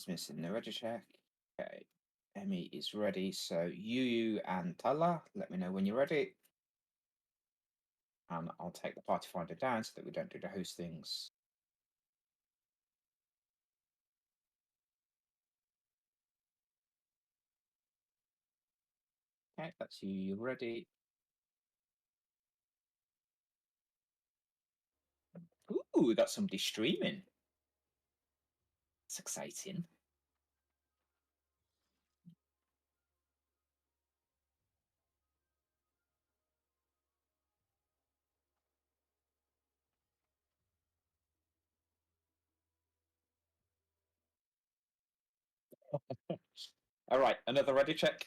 It's missing the ready check. Okay. Emmy is ready. So you and Tala, let me know when you're ready. And I'll take the party finder down so that we don't do the host things. Okay, that's you. You're ready. Ooh, we got somebody streaming. It's exciting. All right, another ready check.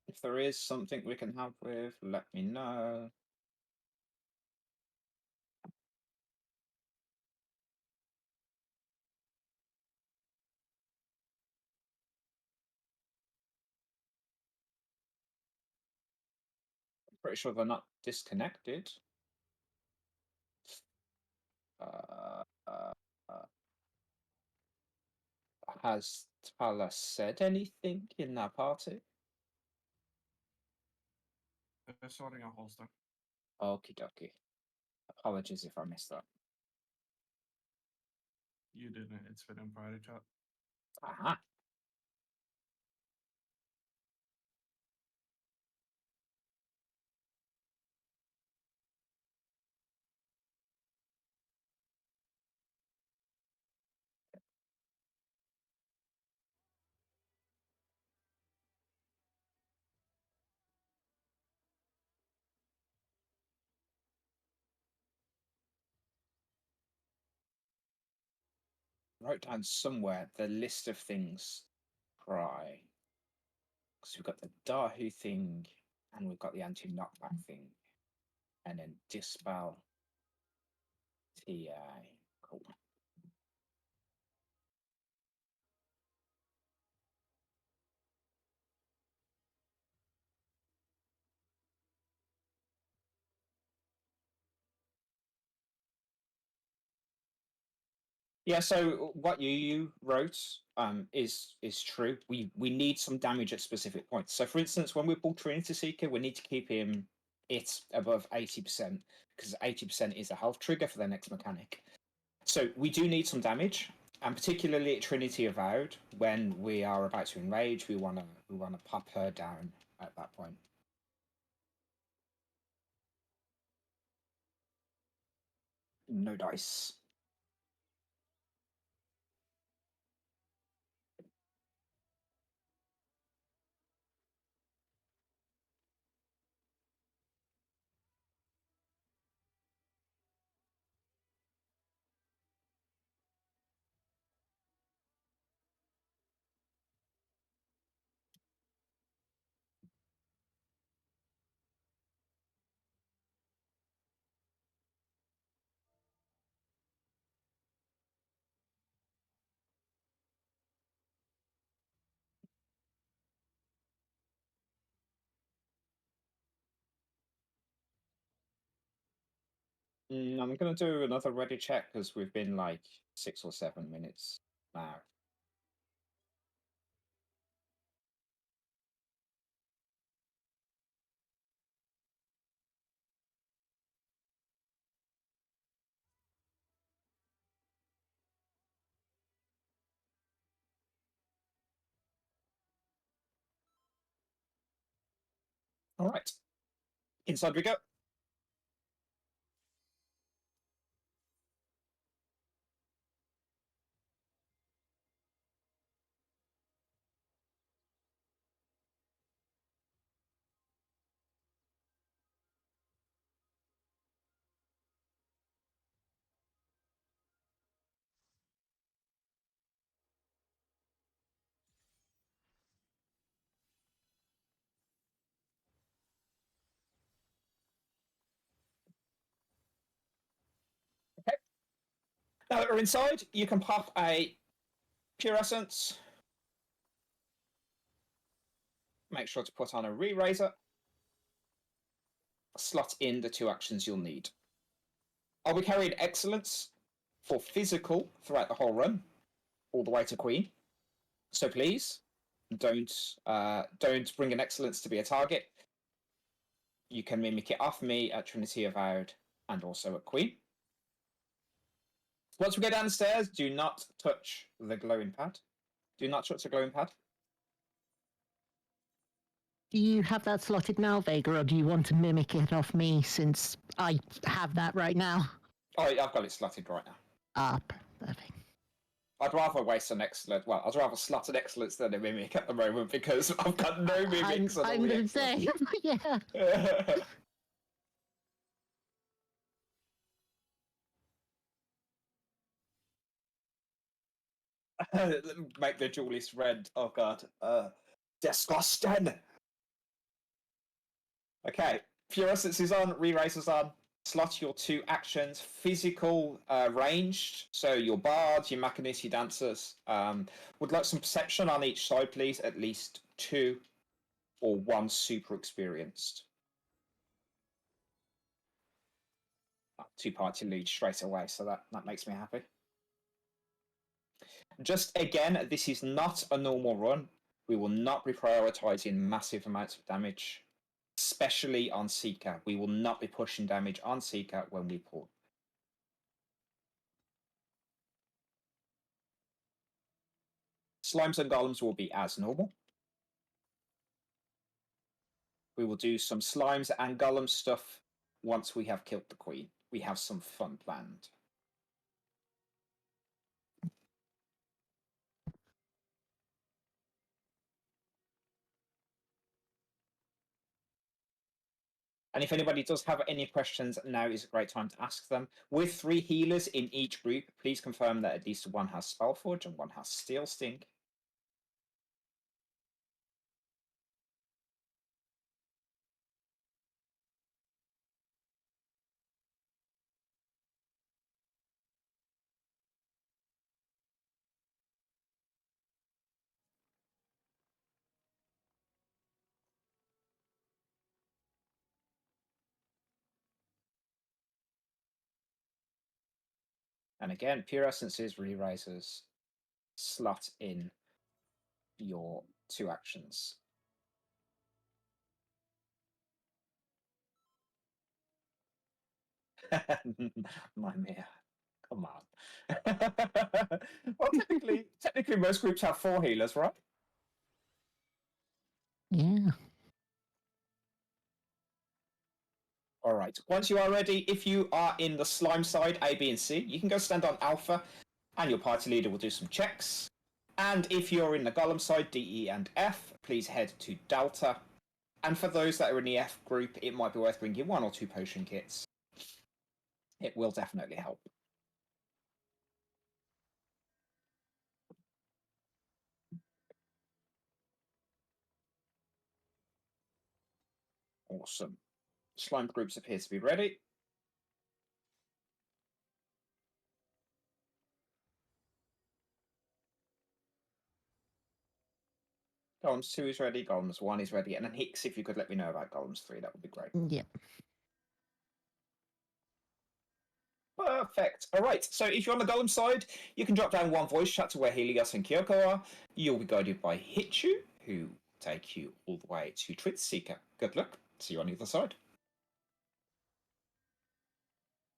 If there is something we can help with, let me know. I'm pretty sure they're not disconnected. Has Tala said anything in that party? They're sorting a holster. Okie dokie. Apologies if I missed that. You didn't. It's been in priority chat. Aha. Wrote down somewhere the list of things cry. Because we've got the Dahu thing and we've got the anti-knockback thing. And then Dispel TA. Cool. Yeah, so what you wrote is true. We need some damage at specific points. So for instance, when we pull Trinity Seeker, we need to keep him above 80%, because 80% is a health trigger for the next mechanic. So we do need some damage, and particularly at Trinity Avowed, when we are about to enrage, we wanna pop her down at that point. No dice. I'm gonna do another ready check because we've been like 6 or 7 minutes now. All right, inside we go. Now that we're inside, you can pop a Pure Essence. Make sure to put on a Re-Razor. Slot in the 2 actions you'll need. I'll be carrying Excellence for physical throughout the whole run, all the way to Queen. So please, don't bring an Excellence to be a target. You can mimic it off me at Trinity Avowed and also at Queen. Once we go downstairs, do not touch the glowing pad. Do not touch the glowing pad. Do you have that slotted now, Vega, or do you want to mimic it off me since I have that right now? Oh, I've got it slotted right now. Ah, perfect. I'd rather waste an excellence. Well, I'd rather slot an excellence than a mimic at the moment because I've got no mimics. I'm the same. Yeah. Make the duelist red. Oh god. Disgusting. Okay. Fluorescence is on, Re-Razor's on. Slot your 2 actions. Physical, ranged. So your bards, your machinists, your dancers. Would like some perception on each side, please. At least 2 or 1 super experienced. 2 party lead straight away, so that makes me happy. Just again, this is not a normal run. We will not be prioritizing massive amounts of damage, especially on Seeker. We will not be pushing damage on Seeker when we pull. Slimes and golems will be as normal. We will do some slimes and golem stuff once we have killed the queen. We have some fun planned. And if anybody does have any questions, now is a great time to ask them. With 3 healers in each group, please confirm that at least 1 has Spellforge and 1 has Steel Sting. And again, Pure Essences, Re-Razors, slot in your 2 actions. Nightmare. Come on. Well, technically most groups have 4 healers, right? Yeah. All right. Once you are ready, if you are in the slime side, A, B, and C, you can go stand on Alpha, and your party leader will do some checks. And if you're in the golem side, D, E, and F, please head to Delta. And for those that are in the F group, it might be worth bringing 1 or 2 potion kits. It will definitely help. Awesome. Slime groups appear to be ready. Golems 2 is ready, Golems 1 is ready, and then Hicks, if you could let me know about Golems 3, that would be great. Yep. Perfect. All right. So if you're on the Golem side, you can drop down 1 voice chat to where Helios and Kyoko are. You'll be guided by Hichu, who will take you all the way to Truth Seeker. Good luck. See you on the other side.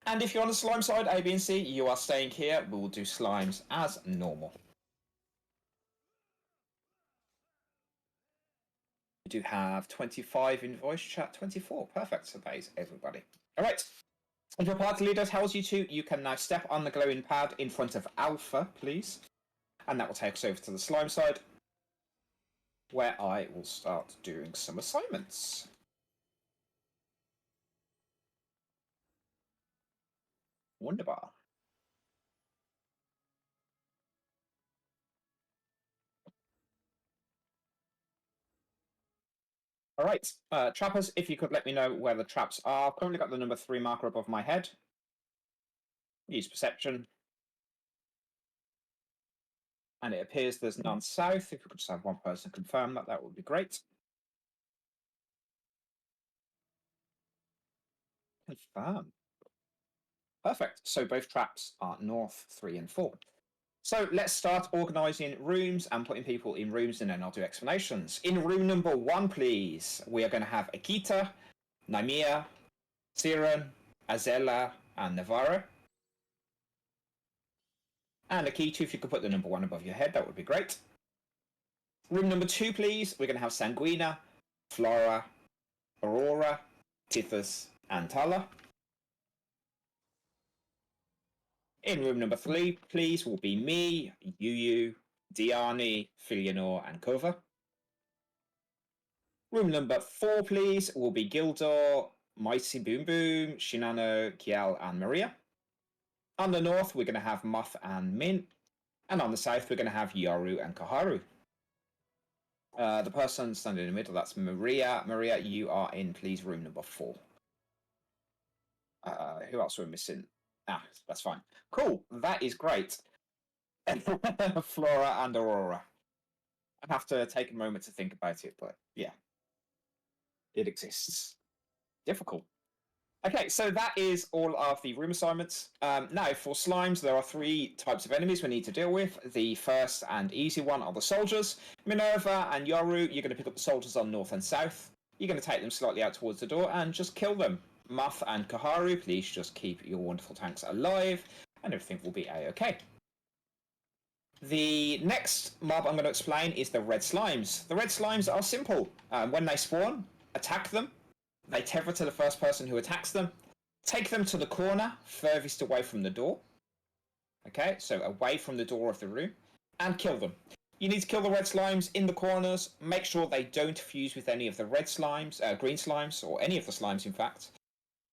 And if you're on the slime side, A, B, and C, you are staying here. We will do slimes as normal. We do have 25 in voice chat, 24. Perfect. So that is everybody. All right. If your party leader tells you to, you can now step on the glowing pad in front of Alpha, please. And that will take us over to the slime side, where I will start doing some assignments. Wunderbar. All right, trappers, if you could let me know where the traps are. I've currently got the number 3 marker above my head. Use perception. And it appears there's none south. If we could just have one person confirm that, that would be great. Confirm. Perfect. So both traps are north 3 and 4. So let's start organising rooms and putting people in rooms, and then I'll do explanations. In room number 1, please, we are going to have Akita, Naimia, Siren, Azela, and Navarro. And Akita, if you could put the number 1 above your head, that would be great. Room number 2, please, we're going to have Sanguina, Flora, Aurora, Tithys, and Tala. In room number 3, please, will be me, Yuyu, Diani, Filianor, and Kova. Room number 4, please, will be Gildor, Mighty Boom Boom, Shinano, Kiel, and Maria. On the north, we're going to have Moth and Min. And on the south, we're going to have Yaru and Kaharu. The person standing in the middle, that's Maria. Maria, you are in, please, room number 4. Who else are we missing? Ah, that's fine. Cool, that is great. Flora and Aurora. I have to take a moment to think about it, but yeah, it exists. Difficult. Okay, so that is all of the room assignments. Now, for slimes, there are 3 types of enemies we need to deal with. The first and easy one are the soldiers. Minerva and Yoru, you're going to pick up the soldiers on north and south. You're going to take them slightly out towards the door and just kill them. Muff and Kaharu, please just keep your wonderful tanks alive, and everything will be a-okay. The next mob I'm going to explain is the red slimes. The red slimes are simple. When they spawn, attack them. They tether to the first person who attacks them. Take them to the corner, furthest away from the door. Okay, so away from the door of the room, and kill them. You need to kill the red slimes in the corners. Make sure they don't fuse with any of the red slimes, green slimes, or any of the slimes, in fact.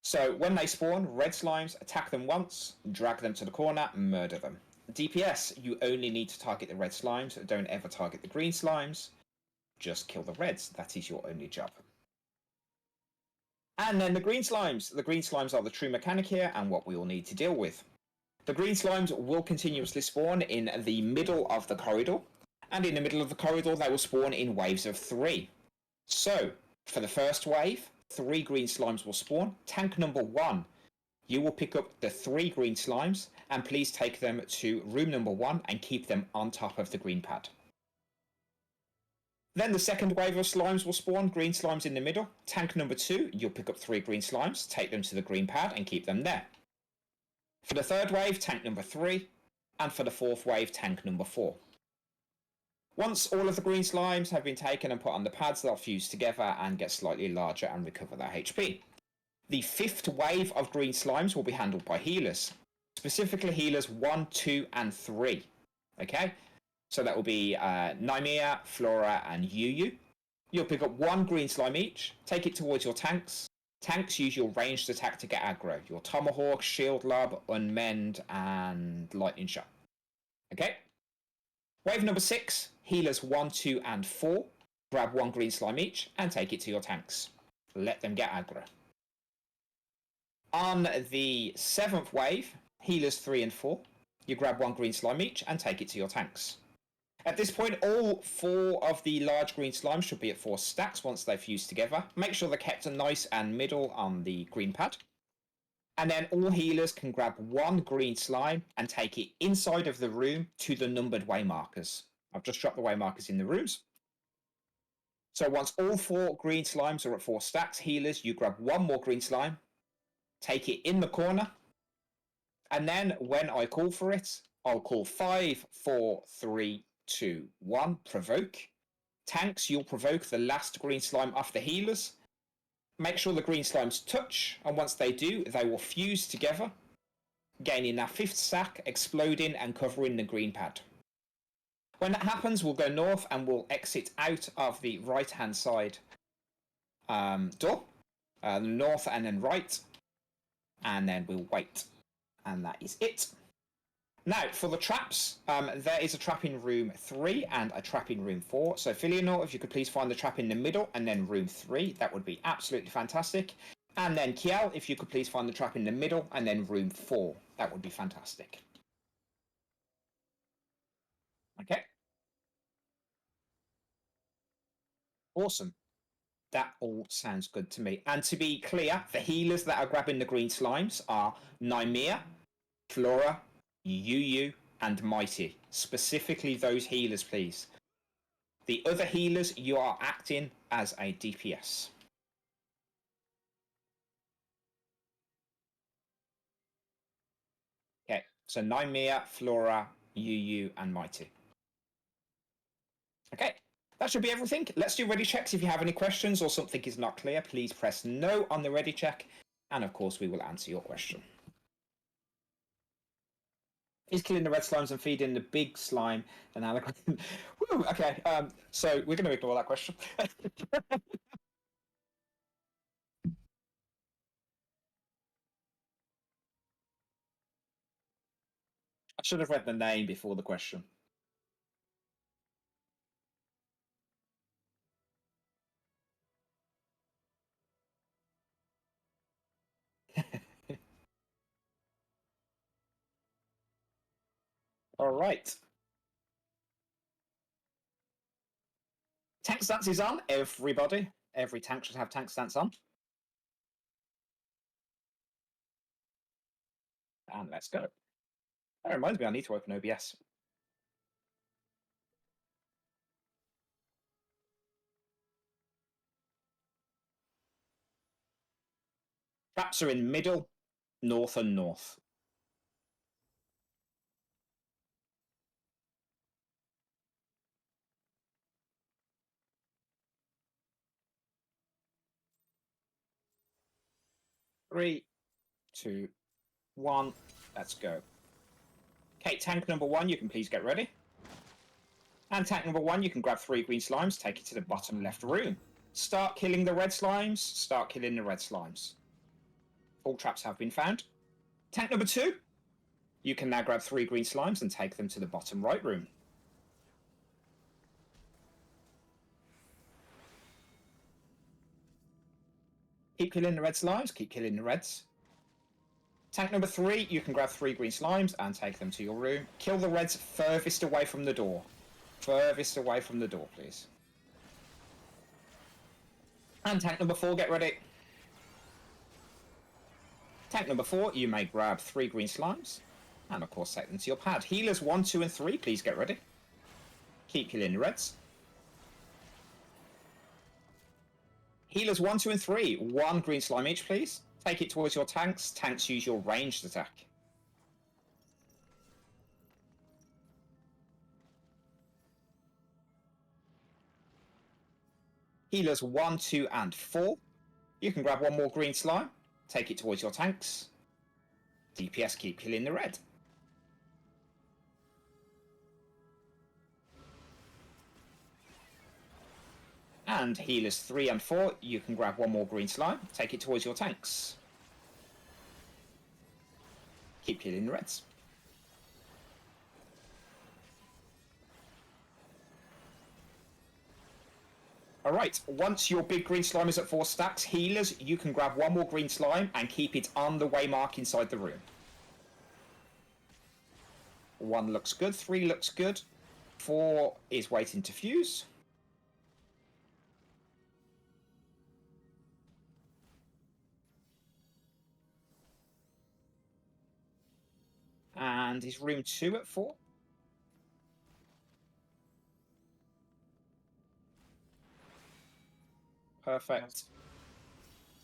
So when they spawn, red slimes, attack them once, drag them to the corner, murder them. DPS, you only need to target the red slimes. Don't ever target the green slimes. Just kill the reds. That is your only job. And then the green slimes. The green slimes are the true mechanic here and what we all need to deal with. The green slimes will continuously spawn in the middle of the corridor. And in the middle of the corridor, they will spawn in waves of 3. So, for the first wave, 3 green slimes will spawn. Tank number 1, you will pick up the 3 green slimes and please take them to room number 1 and keep them on top of the green pad. Then the second wave of slimes will spawn, green slimes in the middle. Tank number 2, you'll pick up 3 green slimes, take them to the green pad and keep them there. For the third wave, tank number 3, and for the fourth wave, tank number 4. Once all of the green slimes have been taken and put on the pads, they'll fuse together and get slightly larger and recover their HP. The 5th wave of green slimes will be handled by healers, specifically healers 1, 2, and 3. Okay? So that will be Naimia, Flora, and Yuyu. You'll pick up 1 green slime each, take it towards your tanks. Tanks use your ranged attack to get aggro. Your Tomahawk, Shield Lob, Unmend, and Lightning Shot. Okay? Wave number 6, healers 1, 2, and 4. Grab 1 green slime each and take it to your tanks. Let them get aggro. On the 7th wave, healers 3 and 4. You grab 1 green slime each and take it to your tanks. At this point, all 4 of the large green slimes should be at 4 stacks once they've fused together. Make sure they're kept nice and middle on the green pad. And then all healers can grab 1 green slime and take it inside of the room to the numbered way markers. I've just dropped the way markers in the rooms. So once all 4 green slimes are at 4 stacks, healers, you grab 1 more green slime, take it in the corner, and then when I call for it, I'll call 5, 4, 3, 2, 1, provoke. Tanks, you'll provoke the last green slime off the healers. Make sure the green slimes touch, and once they do, they will fuse together, gaining their 5th stack, exploding and covering the green pad. When that happens, we'll go north and we'll exit out of the right-hand side door, north and then right, and then we'll wait. And that is it. Now, for the traps, there is a trap in room 3 and a trap in room 4. So, Filianor, if you could please find the trap in the middle and then room 3, that would be absolutely fantastic. And then Kiel, if you could please find the trap in the middle and then room 4, that would be fantastic. Okay. Awesome. That all sounds good to me. And to be clear, the healers that are grabbing the green slimes are Nymea, Flora, Yu, and Mighty. Specifically those healers, please. The other healers, you are acting as a DPS. Okay, so Nymea, Flora, Yu, and Mighty. Okay, that should be everything. Let's do ready checks. If you have any questions or something is not clear, please press no on the ready check. And of course, we will answer your question. Is killing the red slimes and feeding the big slime an allegory? Woo, okay, so we're going to ignore that question. I should have read the name before the question. All right. Tank stance is on, everybody. Every tank should have tank stance on. And let's go. That reminds me, I need to open OBS. Traps are in middle, north, and north. Three, two, one. Let's go. Okay, tank number one, you can please get ready. And tank number one, you can grab 3 green slimes, take it to the bottom left room. Start killing the red slimes, start killing the red slimes. All traps have been found. Tank number 2, you can now grab 3 green slimes and take them to the bottom right room. Keep killing the red slimes, keep killing the reds. Tank number 3, you can grab 3 green slimes and take them to your room. Kill the reds furthest away from the door. Furthest away from the door, please. And tank number 4, get ready. Tank number 4, you may grab 3 green slimes. And of course take them to your pad. Healers 1, 2, and 3, please get ready. Keep killing the reds. Healers 1, 2, and 3, 1 green slime each, please. Take it towards your tanks. Tanks use your ranged attack. Healers 1, 2, and 4. You can grab 1 more green slime. Take it towards your tanks. DPS keep killing the red. And healers 3 and 4, you can grab 1 more green slime. Take it towards your tanks. Keep killing the reds. Alright, once your big green slime is at 4 stacks, healers, you can grab 1 more green slime and keep it on the waymark inside the room. 1 looks good, 3 looks good, 4 is waiting to fuse. And is room 2 at 4? Perfect. Yes.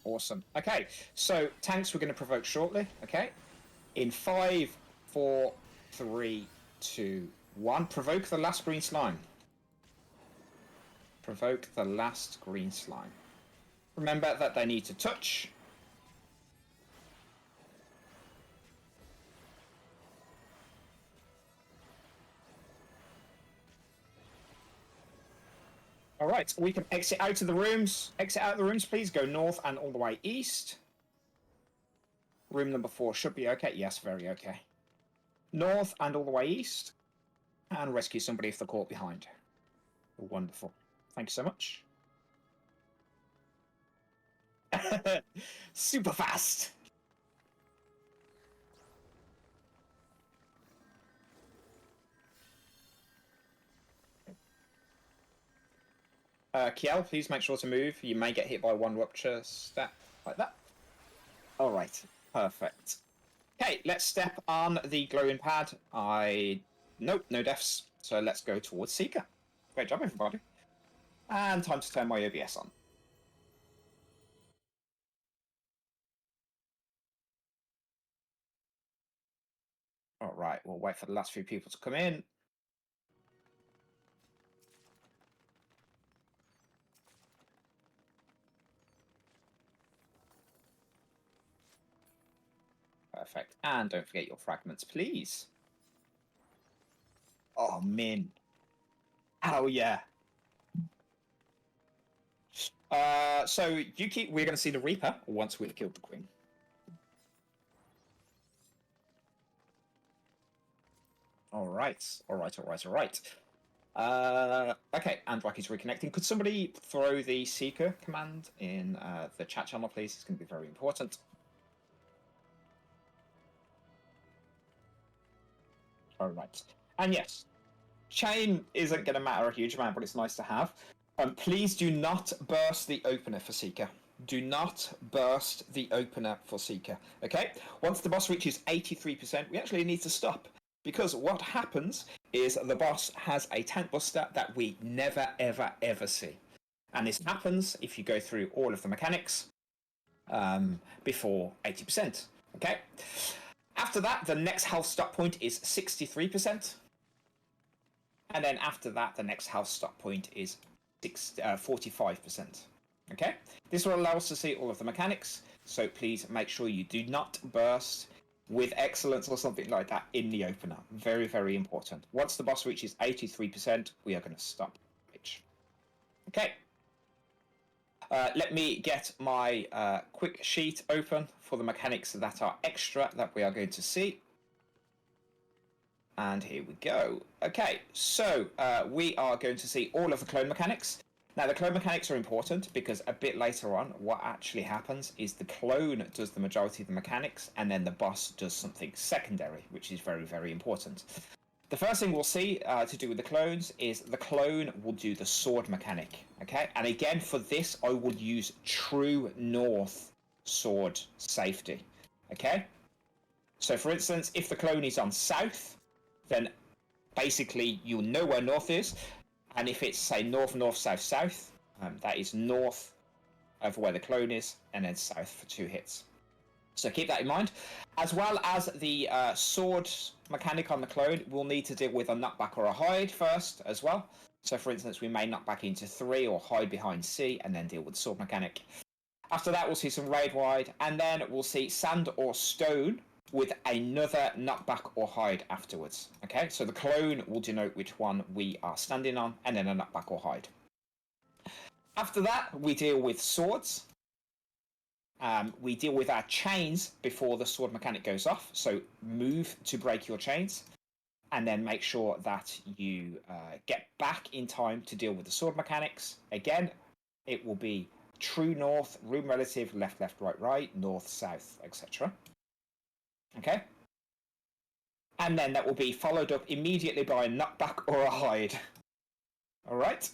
Awesome. Okay, so tanks we're going to provoke shortly. Okay, in 5, 4, 3, 2, 1. Provoke the last green slime. Provoke the last green slime. Remember that they need to touch. All right, we can exit out of the rooms. Exit out of the rooms, please. Go north and all the way east. Room number 4 should be okay. Yes, very okay. North and all the way east. And rescue somebody if they're caught behind. Wonderful. Thank you so much. Super fast. Kiel, please make sure to move. You may get hit by one rupture stat like that. All right, perfect. Okay, let's step on the glowing pad. Nope, no deaths. So let's go towards Seeker. Great job, everybody. And time to turn my OBS on. All right, we'll wait for the last few people to come in. Perfect. And don't forget your fragments, please. Oh, Min. Oh, yeah. So Yuki, we're going to see the Reaper once we've killed the Queen. All right. Okay, and Rocky's reconnecting. Could somebody throw the Seeker command in the chat channel, please? It's going to be very important. All right. And yes, chain isn't going to matter a huge amount, but it's nice to have. Please do not burst the opener for Seeker. Do not burst the opener for Seeker. Okay? Once the boss reaches 83%, we actually need to stop. Because what happens is the boss has a tank buster that we never, ever, ever see. And this happens if you go through all of the mechanics before 80%. Okay? After that, the next health stop point is 63%. And then after that, the next health stop point is 45%. Okay? This will allow us to see all of the mechanics, so please make sure you do not burst with excellence or something like that in the opener. Very, very important. Once the boss reaches 83%, we are going to stop. Okay. Let me get my quick sheet open for the mechanics that are extra that we are going to see. And here we go. Okay, so we are going to see all of the clone mechanics. Now, the clone mechanics are important because a bit later on, what actually happens is the clone does the majority of the mechanics, and then the boss does something secondary, which is very, very important. The first thing we'll see to do with the clones is the clone will do the sword mechanic, okay? And again, for this, I will use true north sword safety, okay? So, for instance, if the clone is on south, then basically you'll know where north is. And if it's, say, north, north, south, south, that is north of where the clone is, and then south for 2 hits. So keep that in mind. As well as the sword mechanic on the clone, we'll need to deal with a knockback or a hide first as well. So, for instance, we may knock back into 3 or hide behind C, and then deal with the sword mechanic. After that, we'll see some raid wide, and then we'll see sand or stone with another knockback or hide afterwards. Okay, so the clone will denote which one we are standing on, and then a knockback or hide. After that, we deal with swords. We deal with our chains before the sword mechanic goes off. So move to break your chains, and then make sure that you get back in time to deal with the sword mechanics. Again, it will be true north, room relative, left, left, right, right, north, south, etc. Okay? And then that will be followed up immediately by a knockback or a hide. Alright?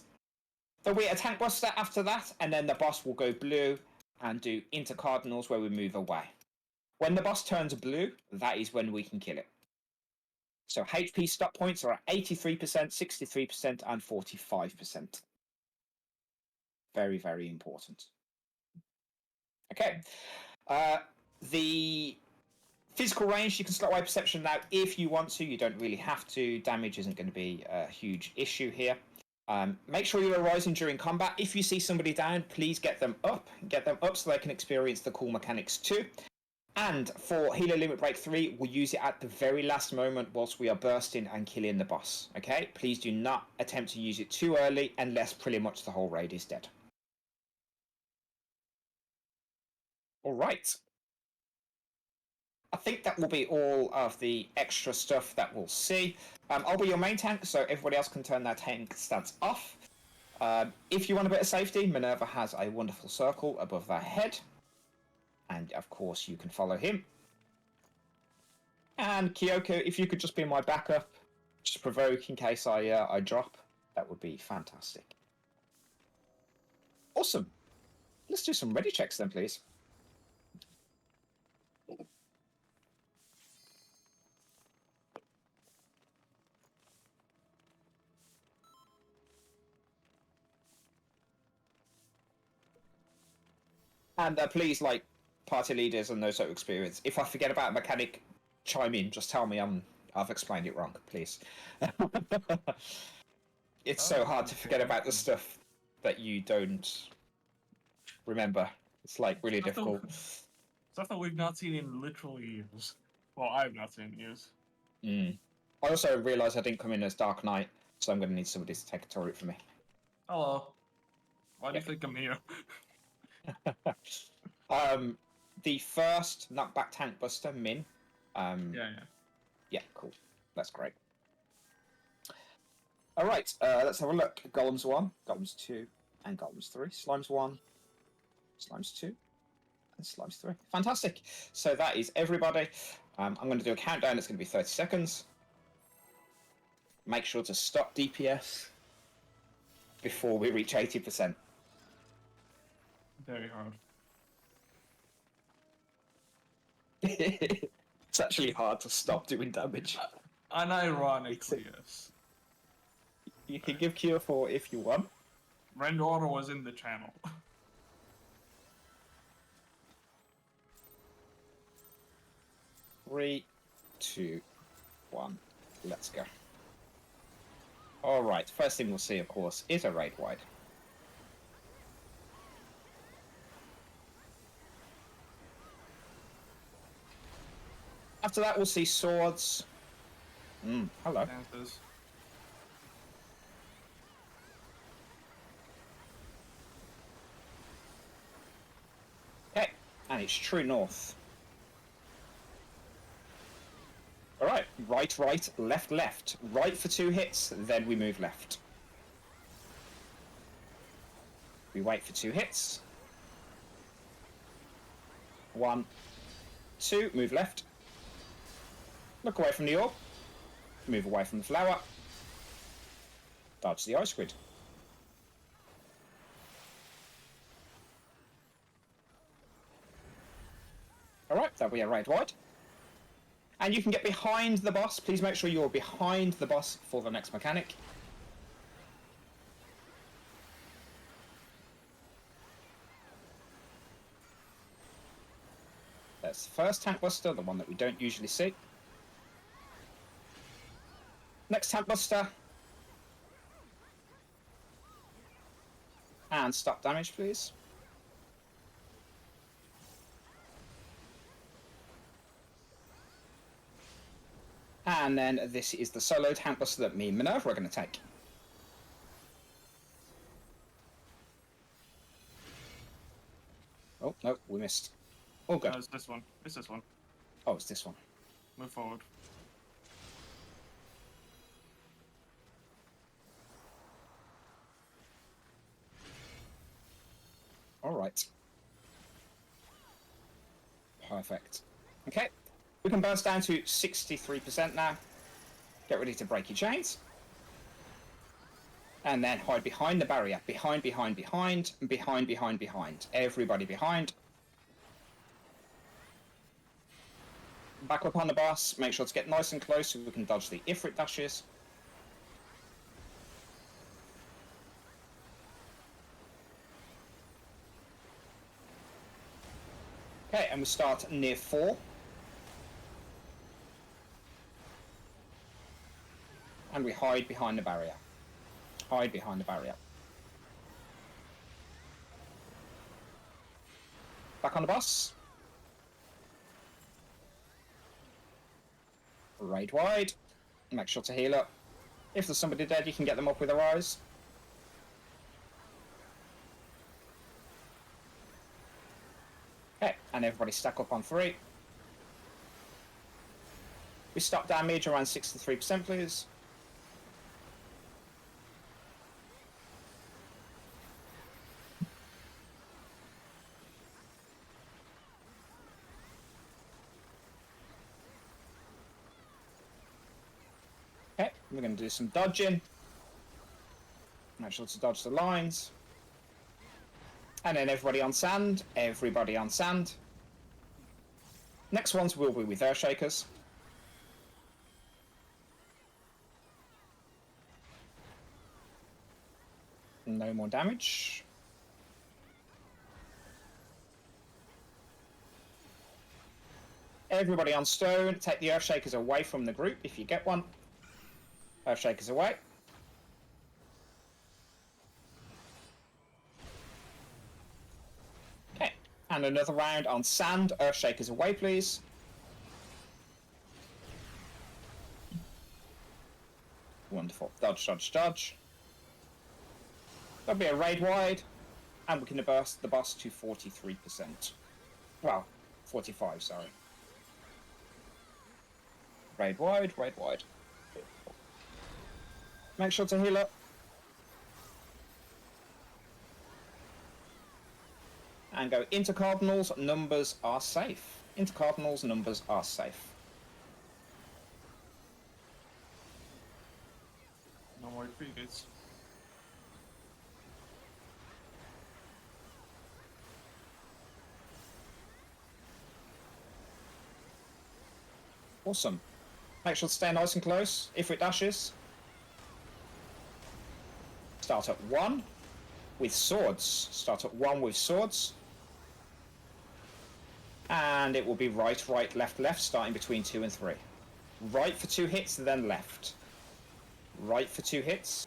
There'll be a tank buster after that, and then the boss will go blue and do into cardinals where we move away. When the boss turns blue, that is when we can kill it. So HP stop points are at 83%, 63%, and 45%. Very, very important. Okay. The physical range, you can slot away perception now if you want to. You don't really have to. Damage isn't going to be a huge issue here. Make sure you're rising during combat. If you see somebody down, please get them up. Get them up so they can experience the cool mechanics too. And for Healer Limit Break 3, we'll use it at the very last moment whilst we are bursting and killing the boss. Okay? Please do not attempt to use it too early unless pretty much the whole raid is dead. Alright. I think that will be all of the extra stuff that we'll see. I'll be your main tank, so everybody else can turn their tank stats off. If you want a bit of safety, Minerva has a wonderful circle above their head. And, of course, you can follow him. And Kyoko, if you could just be my backup, just provoke in case I drop, that would be fantastic. Awesome. Let's do some ready checks then, please. And please, like, party leaders and those sort of experience, if I forget about a mechanic, chime in. Just tell me I've explained it wrong, please. It's so hard to forget about the stuff that you don't remember. It's like really difficult. Stuff that we've not seen in literally years. Well, I've not seen in years. I also realised I didn't come in as Dark Knight, so I'm going to need somebody to take a turret for me. Hello. Why do you think I'm here? The first knockback tank buster, Min. Yeah, cool. That's great. All right, let's have a look. Golems 1, Golems 2, and Golems 3. Slimes 1, Slimes 2, and Slimes 3. Fantastic. So that is everybody. I'm going to do a countdown. It's going to be 30 seconds. Make sure to stop DPS before we reach 80%. Very hard. It's actually hard to stop doing damage. Unironically, yes. You can give Cure 4 if you want. Rendora was in the channel. 3, 2, 1. Let's go. Alright, first thing we'll see, of course, is a raid wide. After that, we'll see swords. Hello. Dances. Okay, and it's true north. Alright, right, right, left, left. Right for 2 hits, then we move left. We wait for 2 hits. 1, 2, move left. Look away from the orb. Move away from the flower. Dodge the ice squid. Alright, that'll be a raid wide. And you can get behind the boss. Please make sure you're behind the boss for the next mechanic. That's the first tank buster, the one that we don't usually see. Next tank buster. And stop damage, please. And then this is the solo tank buster that me and Minerva are going to take. Oh, no, we missed. Oh, good. No, it's this one. It's this one. Oh, it's this one. Move forward. Alright. Perfect. Okay. We can burst down to 63% now. Get ready to break your chains. And then hide behind the barrier. Behind, behind, behind, and behind, behind, behind. Everybody behind. Back up on the boss. Make sure to get nice and close so we can dodge the Ifrit dashes. Okay, and we start near 4. And we hide behind the barrier. Hide behind the barrier. Back on the bus. Raid wide. Make sure to heal up. If there's somebody dead, you can get them up with their eyes. Okay, and everybody stack up on 3. We stop damage around 63%, please. Okay, we're going to do some dodging. Make sure to dodge the lines. And then everybody on sand, everybody on sand. Next ones will be with Earthshakers. No more damage. Everybody on stone, take the Earthshakers away from the group if you get one. Earthshakers away. Okay, and another round on sand. Earthshakers away, please. Wonderful. Dodge, dodge, dodge. There'll be a raid wide, and we can burst the boss to 43%. Well, 45, sorry. Raid wide, raid wide. Make sure to heal up. And go into cardinals, numbers are safe. Into cardinals, numbers are safe. No more frigates. Awesome. Make sure to stay nice and close. If it dashes. Start at 1 with swords. Start at 1 with swords. And it will be right, right, left, left, starting between 2 and 3. Right for 2 hits, then left. Right for 2 hits.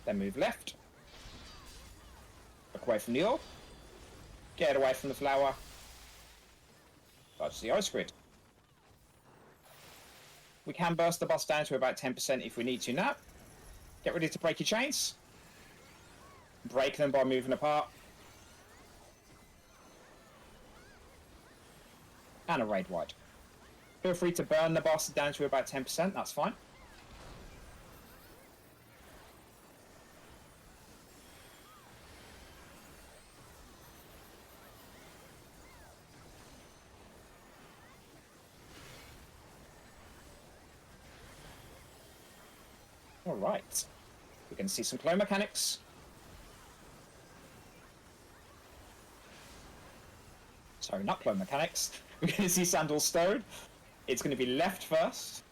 Then move left. Look away from the orb. Get away from the flower. Dodge the ice grid. We can burst the boss down to about 10% if we need to now. Get ready to break your chains. Break them by moving apart. And a raid wide. Feel free to burn the boss down to about 10%, that's fine. Alright. We can see some claw mechanics. Sorry, not claw mechanics. We're going to see Sandal Stone. It's going to be left first.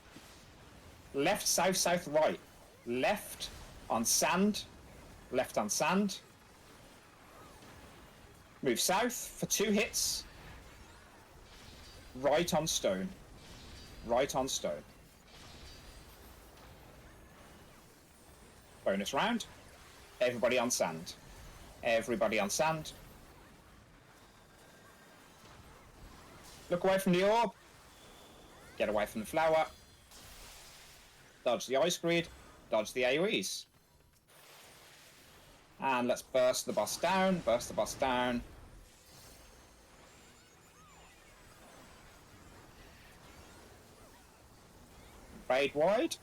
Left, south, south, right. Left on sand. Left on sand. Move south for 2 hits. Right on stone. Right on stone. Bonus round. Everybody on sand. Everybody on sand. Look away from the orb. Get away from the flower. Dodge the ice grid. Dodge the AoEs. And let's burst the boss down. Burst the boss down. Raid wide.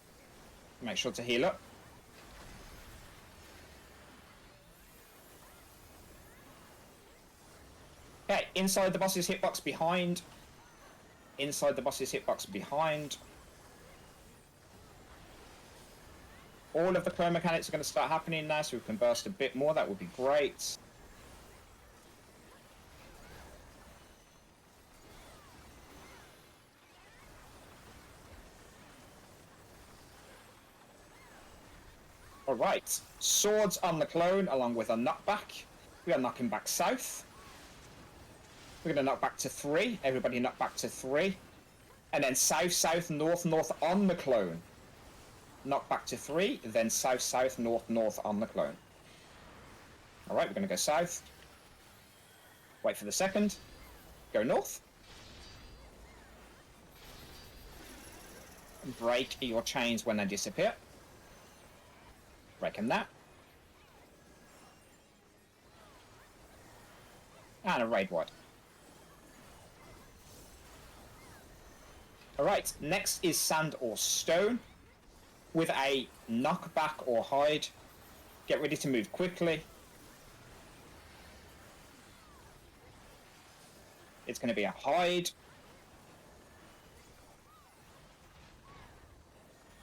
Make sure to heal up. Okay, inside the boss's hitbox behind. Inside the boss's hitbox behind. All of the claw mechanics are going to start happening now, so we can burst a bit more. That would be great. Alright, swords on the clone along with a knockback. We are knocking back south. We're going to knock back to 3. Everybody knock back to 3. And then south, south, north, north on the clone. Knock back to 3. Then south, south, north, north on the clone. Alright, we're going to go south. Wait for the second. Go north. Break your chains when they disappear. Break them now. And a raid wide. Alright, next is sand or stone with a knockback or hide. Get ready to move quickly. It's going to be a hide.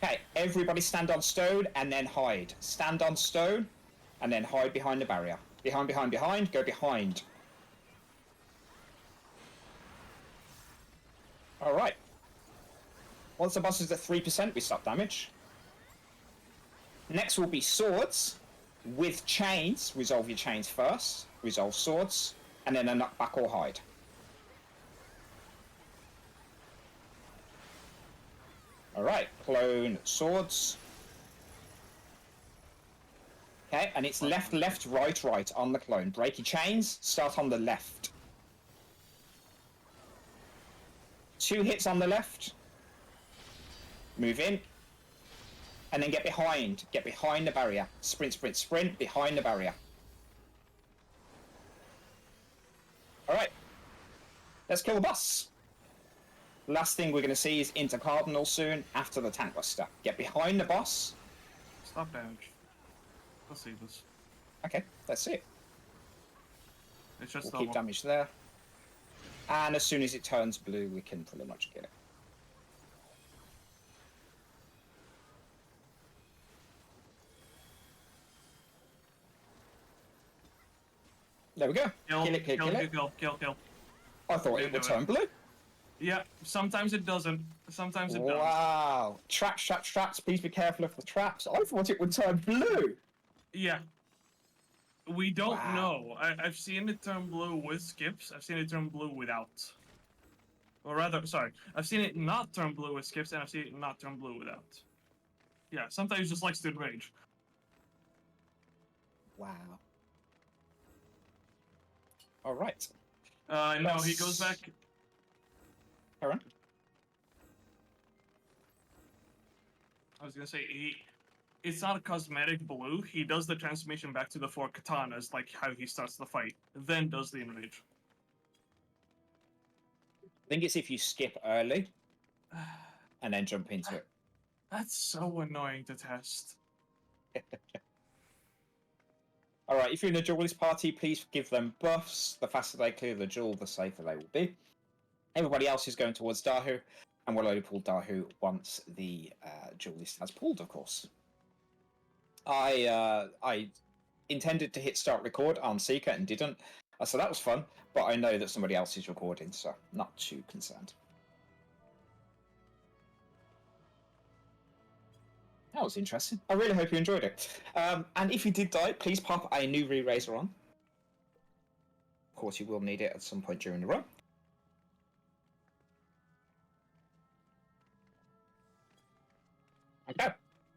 Okay, everybody stand on stone and then hide. Stand on stone and then hide behind the barrier. Behind, behind, behind, go behind. Alright. Once the boss is at 3%, we stop damage. Next will be swords with chains. Resolve your chains first. Resolve swords. And then a knockback or hide. Alright, clone swords. Okay, and it's left, left, right, right on the clone. Break your chains, start on the left. 2 hits on the left. Move in. And then get behind. Get behind the barrier. Sprint, sprint, sprint, behind the barrier. Alright. Let's kill the boss. Last thing we're going to see is Intercardinal soon, after the Tank Buster. Get behind the boss. Stop damage. Let's see this. Okay, that's it. It's just We'll keep damage there. And as soon as it turns blue, we can pretty much kill it. There we go. Kill, Kill it, kill, kill, kill it. kill, kill, kill. I thought it Didn't would do turn blue. Yeah, sometimes it doesn't. Sometimes it does. Wow. Traps, traps, traps. Please be careful of the traps. I thought it would turn blue. Yeah. We don't Wow. know. I've seen it turn blue with skips. I've seen it turn blue without. Or rather, sorry. I've seen it not turn blue with skips, and I've seen it not turn blue without. Yeah, sometimes it just likes to enrage. Wow. All right. No, he goes back. Aaron? I was gonna say, it's not a cosmetic blue. He does the transformation back to the 4 katanas, like how he starts the fight, then does the enrage. I think it's if you skip early and then jump into it. That's so annoying to test. All right, if you're in a duelist party, please give them buffs. The faster they clear the duel, the safer they will be. Everybody else is going towards Dahu, and we'll only pull Dahu once the duelist has pulled, of course. I intended to hit start record on Seeker and didn't, so that was fun, but I know that somebody else is recording, so not too concerned. That was interesting. I really hope you enjoyed it. And if you did die, please pop a new re-raiser on. Of course, you will need it at some point during the run. Okay,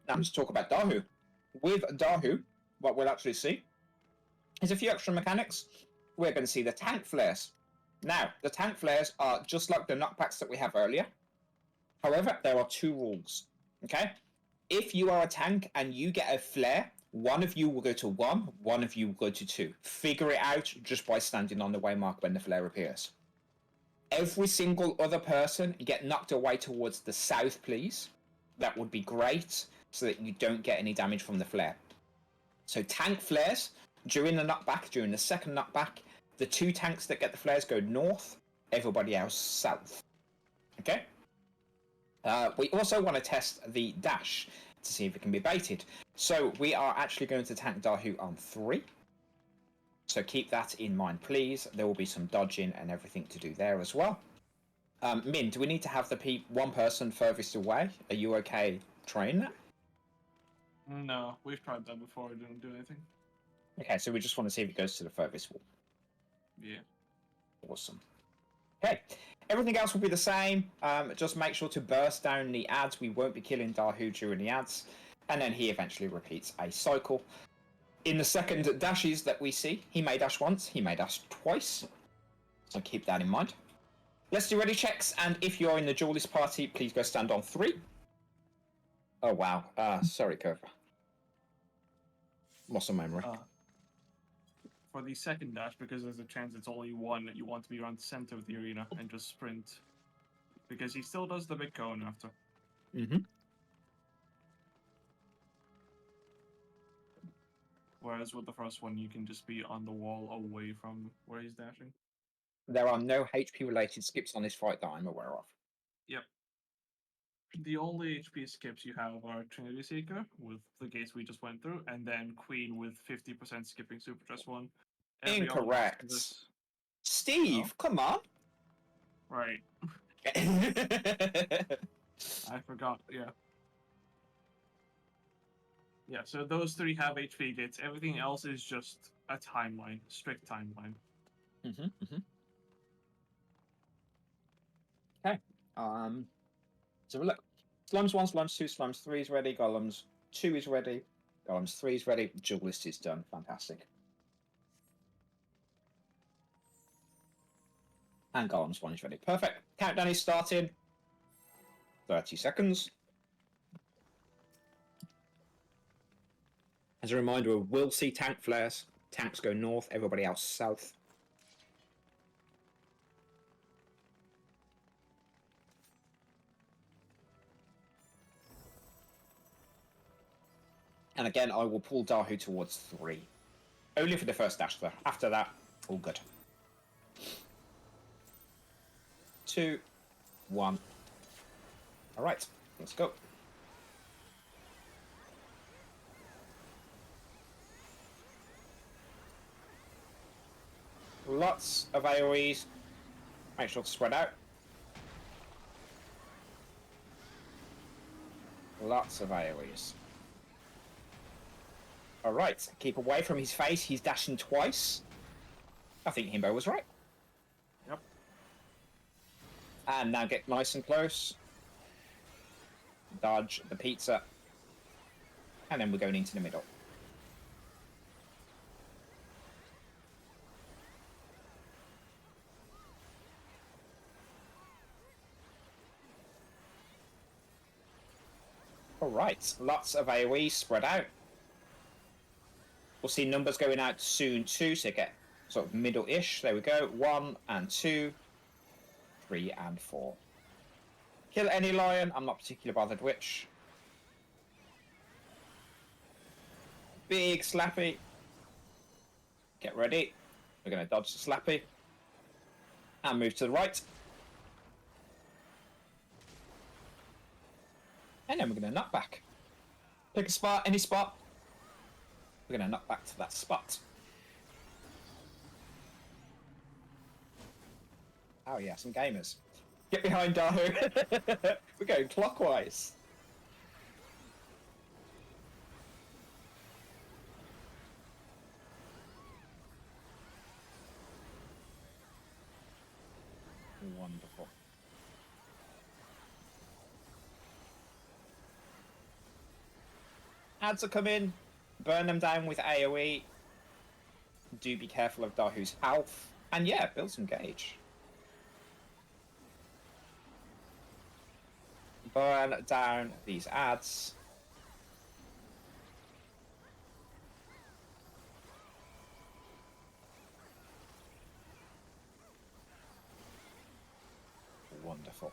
now let's talk about Dahu. With Dahu, what we'll actually see is a few extra mechanics. We're going to see the tank flares. Now, the tank flares are just like the knockbacks that we have earlier. However, there are 2 rules. Okay? If you are a tank and you get a flare, one of you will go to 1, one of you will go to 2. Figure it out just by standing on the waymark when the flare appears. Every single other person get knocked away towards the south, please. That would be great, so that you don't get any damage from the flare. So tank flares, during the knockback, during the second knockback, the 2 tanks that get the flares go north, everybody else south. Okay? We also want to test the dash to see if it can be baited. So we are actually going to tank Dahu on 3. So keep that in mind, please. There will be some dodging and everything to do there as well. Min, do we need to have the one person furthest away? Are you okay trying that? No, we've tried that before. It didn't do anything. Okay, so we just want to see if it goes to the furthest wall. Yeah. Awesome. Okay, everything else will be the same. Just make sure to burst down the ads. We won't be killing Dahu during the ads. And then he eventually repeats a cycle. In the second dashes that we see, he may dash once, he may dash twice. So keep that in mind. Let's do ready checks, and if you're in the duelist party, please go stand on 3. Oh wow, sorry, Cobra. Muscle memory. For the second dash, because there's a chance it's only 1, you want to be around the center of the arena and just sprint. Because he still does the big cone after. Mm-hmm. Whereas with the first one, you can just be on the wall away from where he's dashing. There are no HP-related skips on this fight that I'm aware of. Yep. The only HP skips you have are Trinity Seeker with the gates we just went through, and then Queen with 50% skipping Super Dress 1. Every other Incorrect. this- Steve, No? come on. Right. I forgot, yeah. Yeah, so those three have HP gates. Everything else is just a timeline, strict timeline. Okay. So look. Slums 1, Slums 2, Slums 3 is ready. Golems 2 is ready. Golems 3 is ready. Duelist is done. Fantastic. And Golems 1 is ready. Perfect. Countdown is starting. 30 seconds. As a reminder, we'll see tank flares. Tanks go north, everybody else south. And again, I will pull Dahu towards 3. Only for the first dash, though. After that, all good. 2, 1. Alright, let's go. Lots of AoEs. Make sure to spread out. Lots of AoEs. Alright, keep away from his face. He's dashing twice. I think Himbo was right. Yep. And now get nice and close. Dodge the pizza. And then we're going into the middle. Alright, lots of AoE spread out. We'll see numbers going out soon too, so get sort of middle-ish. There we go. 1 and 2, 3 and 4. Kill any lion. I'm not particularly bothered which. Big Slappy. Get ready. We're going to dodge the Slappy. And move to the right. And then we're going to knock back. Pick a spot, any spot. We're going to knock back to that spot. Oh yeah, some gamers. Get behind Dahu. We're going clockwise. Wonderful. Ads are coming. Burn them down with AoE. Do be careful of Dahu's health. And yeah, build some gauge. Burn down these ads. Wonderful.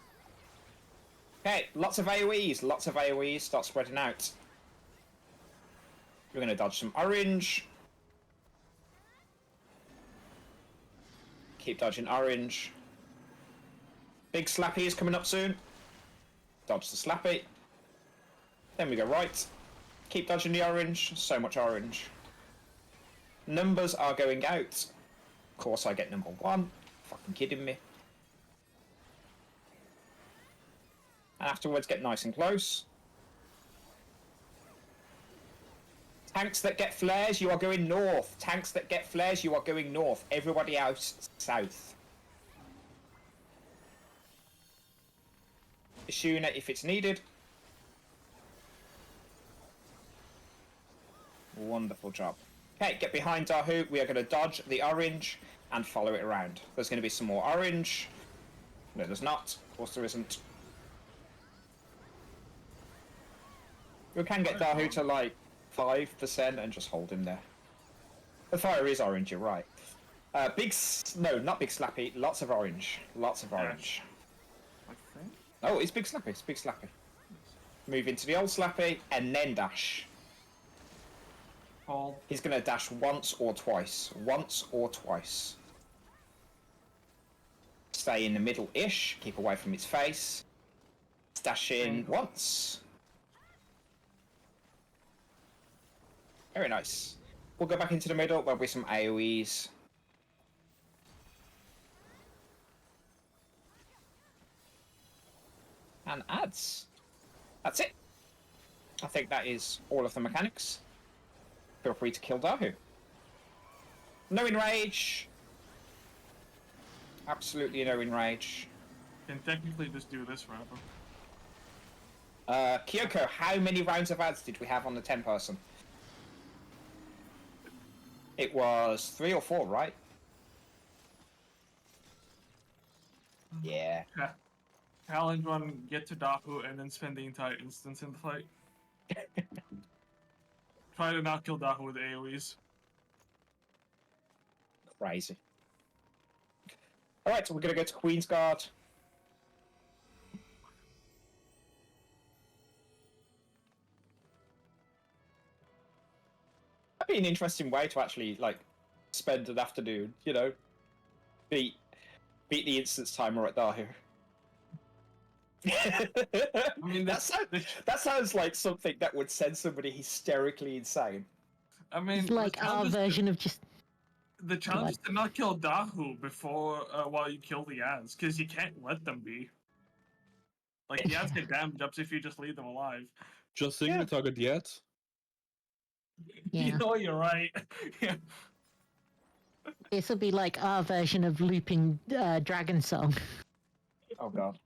Okay, lots of AoEs, lots of AoEs. Start spreading out. We're going to dodge some orange. Keep dodging orange. Big Slappy is coming up soon. Dodge the Slappy. Then we go right. Keep dodging the orange. So much orange. Numbers are going out. Of course I get number 1. Fucking kidding me. And afterwards get nice and close. Tanks that get flares, you are going north. Tanks that get flares, you are going north. Everybody else, south. Shuna if it's needed. Wonderful job. Okay, get behind Dahu. We are going to dodge the orange and follow it around. There's going to be some more orange. No, there's not. Of course there isn't. We can get Dahu to like 5% and just hold him there. The fire is orange, you're right. No, not Big Slappy. Lots of orange. Lots of orange. I think. Oh, it's Big Slappy. It's Big Slappy. Move into the old Slappy and then dash. Hold. He's going to dash once or twice. Once or twice. Stay in the middle-ish. Keep away from his face. Stash in once. Very nice. We'll go back into the middle. There'll be some AoEs. And adds. That's it. I think that is all of the mechanics. Feel free to kill Dahu. No enrage. Absolutely no enrage. Can technically just do this forever. Kyoko, how many rounds of ads did we have on the 10-person? It was 3 or 4, right? Yeah. Yeah. Challenge one, get to Dahu, and then spend the entire instance in the fight. Try to not kill Dahu with AoEs. Crazy. Alright, so we're going to go to Queen's Guard. That'd be an interesting way to actually, like, spend an afternoon, you know? Beat the instance timer at Dahu. I mean, that sounds like something that would send somebody hysterically insane. I mean, It's like our version of just... The challenge is to not kill Dahu before, while you kill the ads, because you can't let them be. Like, the ads get damage ups if you just leave them alive. Just single target the ads. Yeah. You know, you're right. Yeah. This will be like our version of looping Dragon Song. Oh god.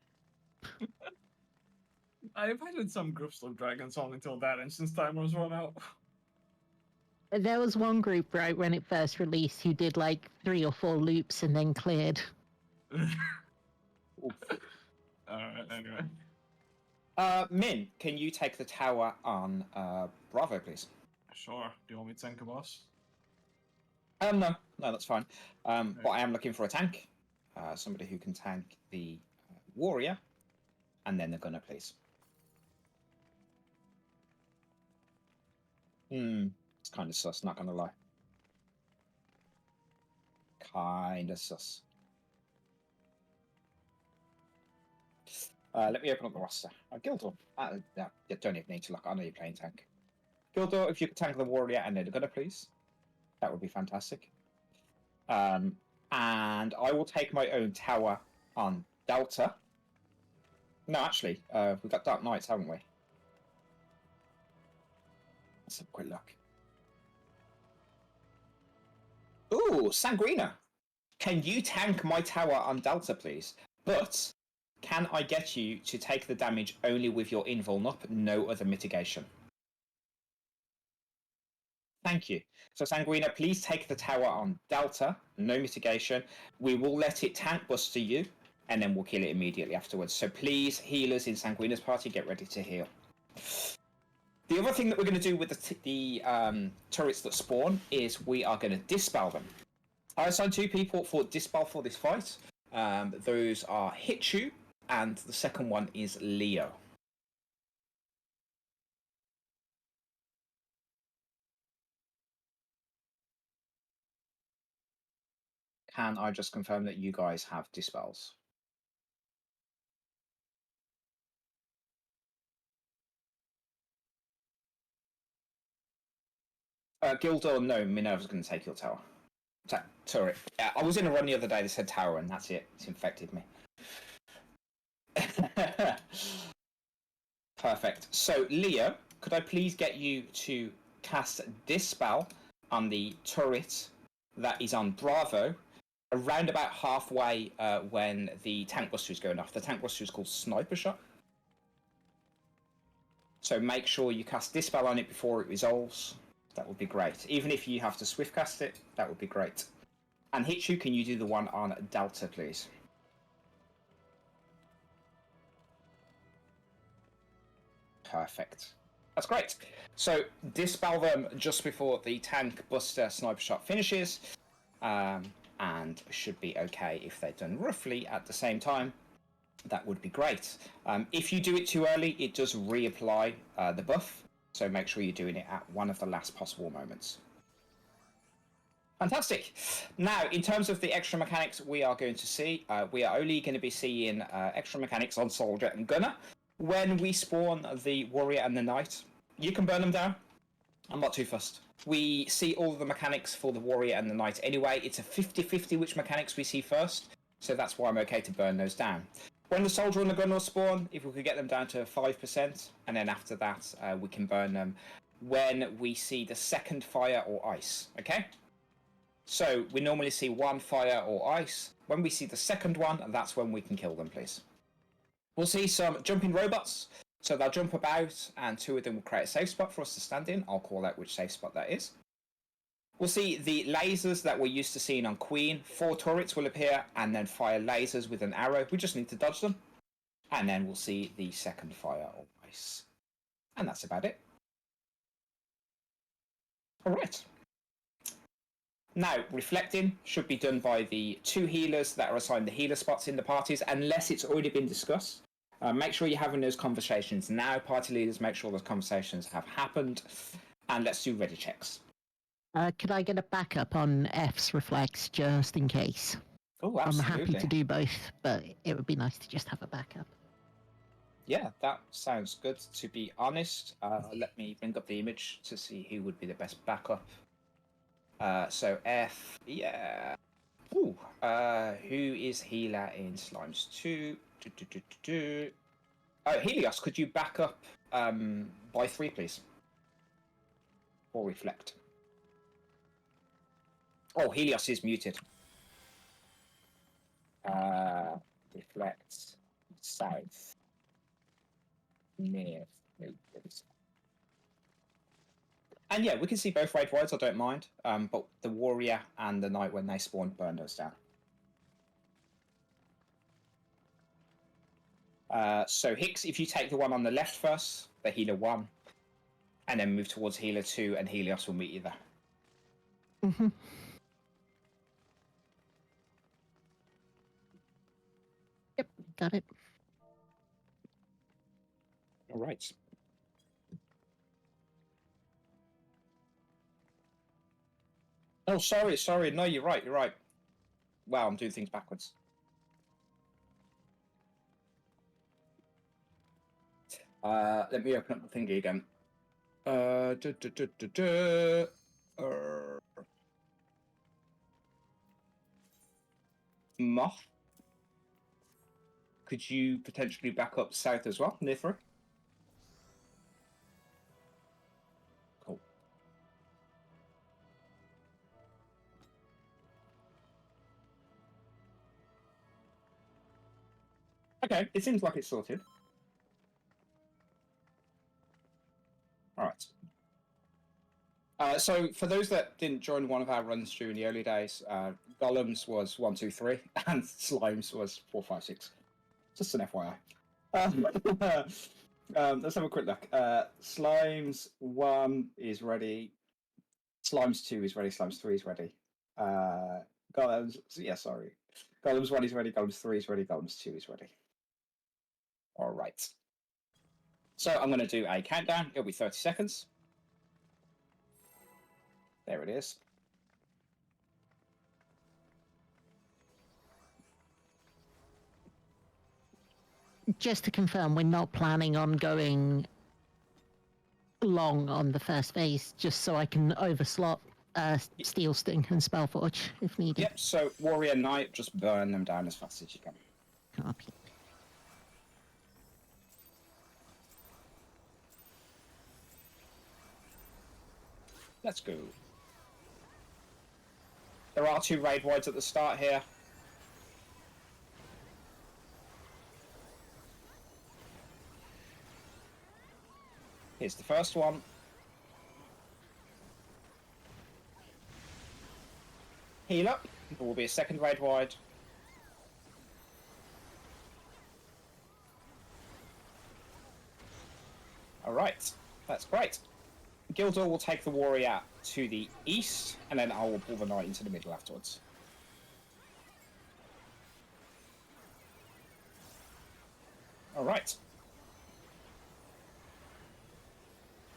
I invited some groups of dragons on until that instance timer was run out. There was one group, right, when it first released, who did like 3 or 4 loops and then cleared. Alright, anyway. Min, can you take the tower on Bravo, please? Sure. Do you want me to tank a boss? No, that's fine. But I am looking for a tank. Somebody who can tank the warrior, and then the gunner, please. It's kind of sus, not gonna lie. Kind of sus. Let me open up the roster. Gildor. Yeah, you don't even need to look. I know you're playing tank. Gildor, if you could tank the warrior and then the gunner, please. That would be fantastic. And I will take my own tower on Delta. No, actually, we've got Dark Knights, haven't we? Let's have a quick look. Ooh, Sanguina. Can you tank my tower on Delta, please? But can I get you to take the damage only with your invuln up, no other mitigation? Thank you. So Sanguina, please take the tower on Delta, no mitigation. We will let it tank buster you, and then we'll kill it immediately afterwards. So please, healers in Sanguina's party, get ready to heal. The other thing that we're going to do with the turrets that spawn is we are going to dispel them. I assigned 2 people for dispel for this fight. Those are Hichu, and the second one is Leo. Can I just confirm that you guys have dispels? Gildor, no, Minerva's going to take your tower. Turret. Yeah, I was in a run the other day that said tower, and that's it. It's infected me. Perfect. So, Leo, could I please get you to cast Dispel on the turret that is on Bravo, around about halfway when the tank buster is going off. The tank buster is called Sniper Shot. So make sure you cast Dispel on it before it resolves. That would be great. Even if you have to swift cast it, that would be great. And Hichu, can you do the one on Delta, please? Perfect. That's great. So dispel them just before the tank buster sniper shot finishes, and should be okay if they're done roughly at the same time. That would be great. If you do it too early, it does reapply the buff, so make sure you're doing it at one of the last possible moments. Fantastic. Now, in terms of the extra mechanics we are going to see, we are only going to be seeing extra mechanics on Soldier and Gunner. when we spawn the warrior and the knight, you can burn them down. I'm not too fussed. We see all of the mechanics for the warrior and the knight anyway. It's a 50-50 which mechanics we see first, so that's why I'm okay to burn those down. When the soldier and the gunner spawn, if we could get them down to 5%, and then after that we can burn them when we see the second fire or ice, okay? So we normally see one fire or ice. When we see the second one, that's when we can kill them, please. We'll see some jumping robots. So they'll jump about, and 2 of them will create a safe spot for us to stand in. I'll call out which safe spot that is. We'll see the lasers that we're used to seeing on Queen. 4 turrets will appear, and then fire lasers with an arrow. We just need to dodge them. And then we'll see the second fire or ice. And that's about it. Alright. Now, reflecting should be done by the 2 healers that are assigned the healer spots in the parties, unless it's already been discussed. Make sure you're having those conversations now, party leaders. Make sure those conversations have happened. And let's do ready checks. Could I get a backup on F's reflex just in case? Oh, I'm absolutely. happy to do both, but it would be nice to just have a backup. Yeah, that sounds good, to be honest. Let me bring up the image to see who would be the best backup. So F, yeah. Ooh, who is healer in Slimes 2? Oh, Helios, could you back up by 3, please? Or reflect. Oh, Helios is muted. Reflect south. Near. And yeah, we can see both raid wides, I don't mind. But the warrior and the knight, when they spawn, burn those down. So Hicks, if you take the one on the left first, the healer 1, and then move towards healer 2, and Helios will meet you there. Mm-hmm. Yep, got it. All right. Oh, sorry. No, you're right. Wow, I'm doing things backwards. Let me open up the thingy again. Moth. Could you potentially back up south as well, near through? Cool. Okay, it seems like it's sorted. All right. So for those that didn't join one of our runs during the early days, Golems was 1, 2, 3, and Slimes was 4, 5, 6. Just an FYI. Let's have a quick look. Slimes 1 is ready. Slimes 2 is ready. Slimes 3 is ready. Golems, yeah, sorry. Golems 1 is ready. Golems 3 is ready. Golems 2 is ready. All right. So I'm going to do a countdown. It'll be 30 seconds. There it is. Just to confirm, we're not planning on going long on the first phase, just so I can overslot Steel Sting and Spellforge if needed. Yep, so Warrior Knight, just burn them down as fast as you can. Copy. Let's go. There are 2 raid wides at the start here. Here's the first one. Heal up. There will be a second raid wide. Alright, that's great. Gildor will take the warrior to the east, and then I will pull the knight into the middle afterwards. Alright.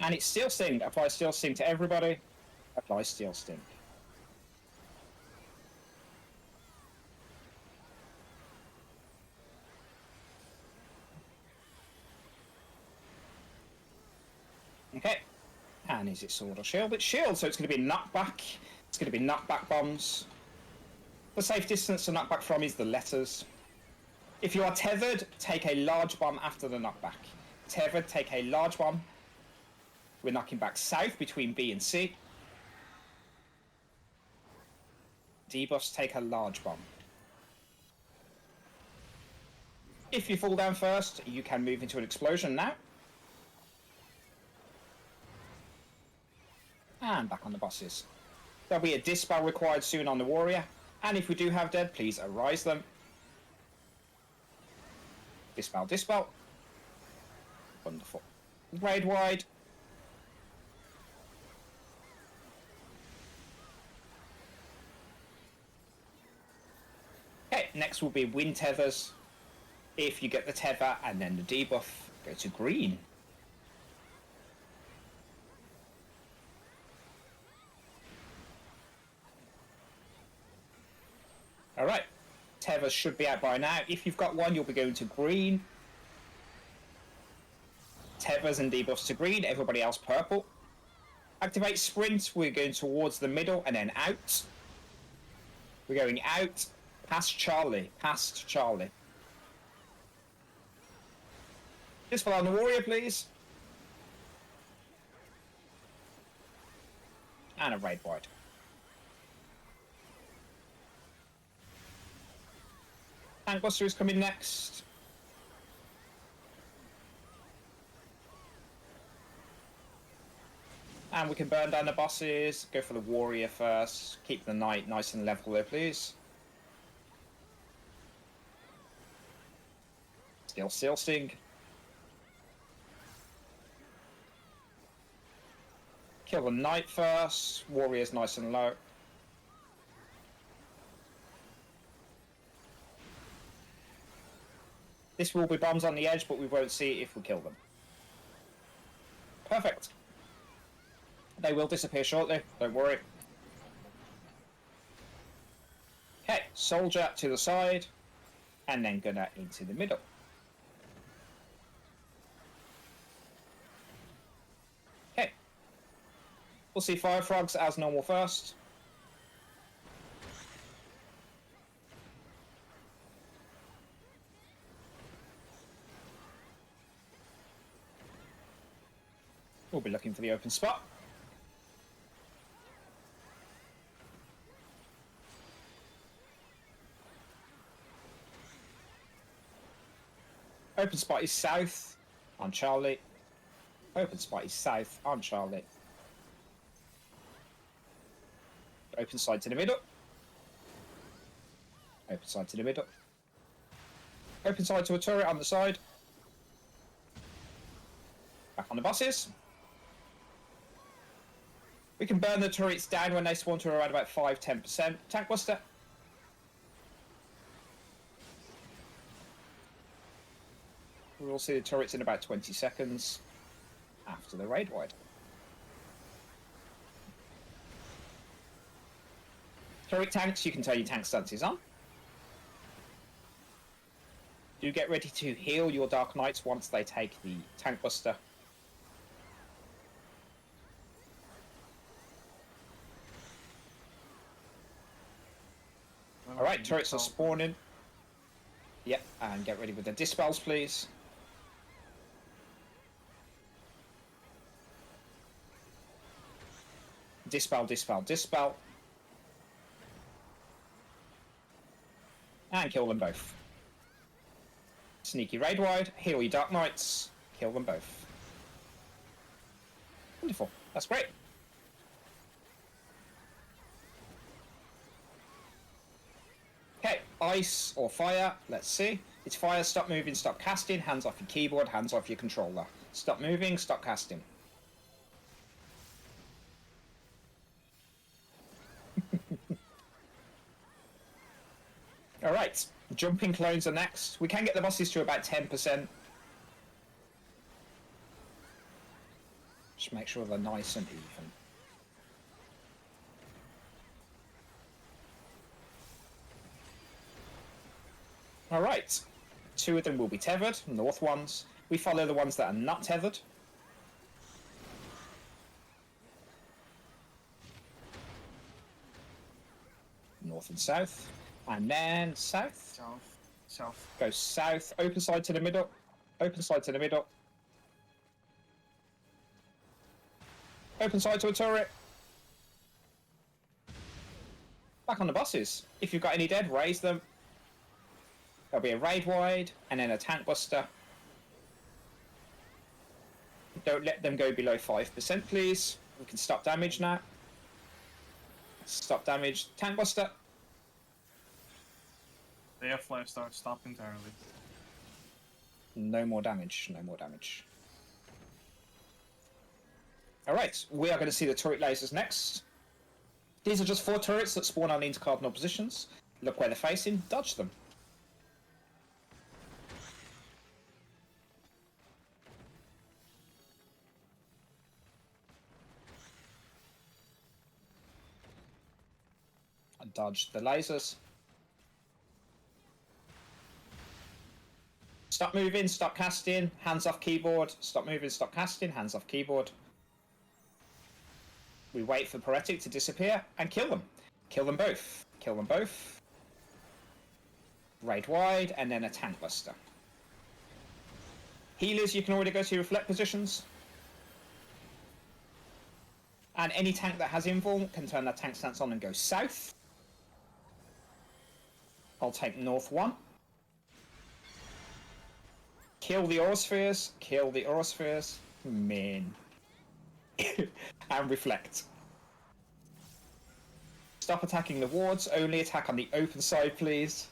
And it's Steel Sting. Apply Steel Sting to everybody. Apply Steel Sting. And is it sword or shield? It's shield, so it's going to be knockback. It's going to be knockback bombs. The safe distance to knockback from is the letters. If you are tethered, take a large bomb after the knockback. Tethered, take a large bomb. We're knocking back south between B and C. Debuffs, take a large bomb. If you fall down first, you can move into an explosion now. And back on the bosses. There'll be a dispel required soon on the warrior. And if we do have dead, please arise them. Dispel, dispel. Wonderful. Raid wide. Okay, next will be wind tethers. If you get the tether and then the debuff, go to green. Alright, tethers should be out by now. If you've got one, you'll be going to green. Tethers and debuffs to green, everybody else purple. Activate sprint, we're going towards the middle and then out. We're going out, past Charlie, past Charlie. Dispel on the warrior, please. And a raid wide. Tankbuster is coming next. And we can burn down the bosses. Go for the warrior first. Keep the knight nice and level there, please. Still sting. Kill the knight first. Warrior's nice and low. This will be bombs on the edge, but we won't see it if we kill them. Perfect. They will disappear shortly, don't worry. Okay, soldier to the side, and then gunner into the middle. Okay. We'll see fire frogs as normal first. We'll be looking for the open spot. Open spot is south on Charlie. Open spot is south on Charlie. Open side to the middle. Open side to the middle. Open side to a turret on the side. Back on the bosses. We can burn the turrets down when they spawn to around about 5-10%. Tankbuster. We'll see the turrets in about 20 seconds after the raid wide. Turret tanks, you can turn your tank stances on. Do get ready to heal your Dark Knights once they take the Tankbuster. Alright, turrets are spawning. Yep, and get ready with the dispels, please. Dispel, dispel, dispel. And kill them both. Sneaky raid wide, heal your Dark Knights, kill them both. Wonderful, that's great. Okay, ice or fire, let's see. It's fire, stop moving, stop casting, hands off your keyboard, hands off your controller. Stop moving, stop casting. Alright, jumping clones are next. We can get the bosses to about 10%. Just make sure they're nice and even. Alright, 2 of them will be tethered, north ones. We follow the ones that are not tethered. north and south. And then south. South. Go south, open side to the middle. Open side to the middle. Open side to a turret. Back on the buses. If you've got any dead, raise them. There'll be a raid wide, and then a tank buster. Don't let them go below 5%, please. We can stop damage now. Stop damage. Tank buster. They have 5-star. Stop entirely. No more damage. No more damage. Alright, we are going to see the turret lasers next. These are just 4 turrets that spawn on intercardinal positions. Look where they're facing, dodge them. And dodge the lasers. Stop moving, stop casting, hands off keyboard. Stop moving, stop casting, hands off keyboard. We wait for Poetic to disappear and kill them. Kill them both. Kill them both. Raid wide, and then a tank buster. Healers, you can already go to your reflect positions. And any tank that has invuln can turn that tank stance on and go south. I'll take north 1. Kill the Orospheres. Kill the Orospheres. Man. And reflect. Stop attacking the wards. Only attack on the open side, please.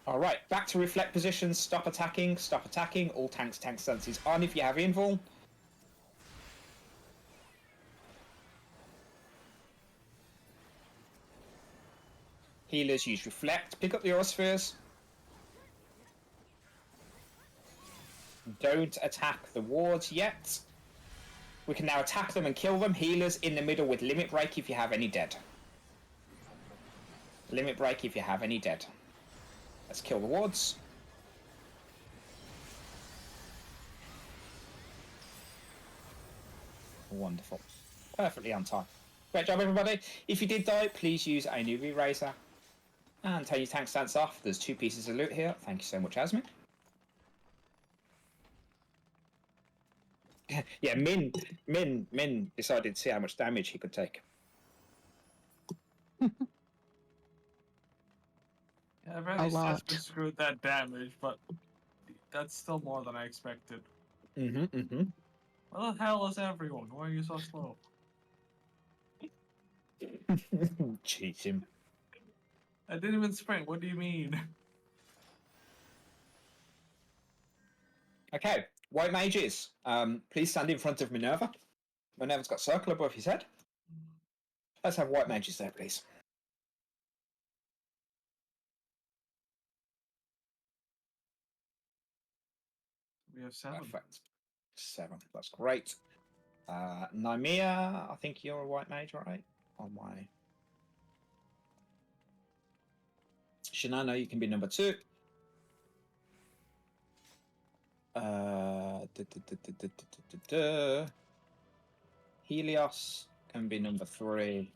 Alright, back to reflect positions. Stop attacking. Stop attacking. All tanks, tank stances on if you have invuln. Healers use reflect. Pick up the Orospheres. Don't attack the wards yet. We can now attack them and kill them. Healers in the middle with limit break if you have any dead. Limit break if you have any dead. Let's kill the wards. Wonderful. Perfectly on time. Great job, everybody. If you did die, please use a newbie razor. And turn your tank stance off. There's 2 pieces of loot here. Thank you so much, Asmin. Yeah, Min decided to see how much damage he could take. Yeah, I've A already lot. screwed that damage, but that's still more than I expected. Mm-hmm. Where the hell is everyone? Why are you so slow? Cheat him. I didn't even sprint. What do you mean? Okay, white mages. Please stand in front of Minerva. Minerva's got circle above his head. Let's have white mages there, please. We have 7. Perfect. 7. That's great. Nymea, I think you're a white mage, right? On my. Shinano, you can be number 2. Helios can be number 3.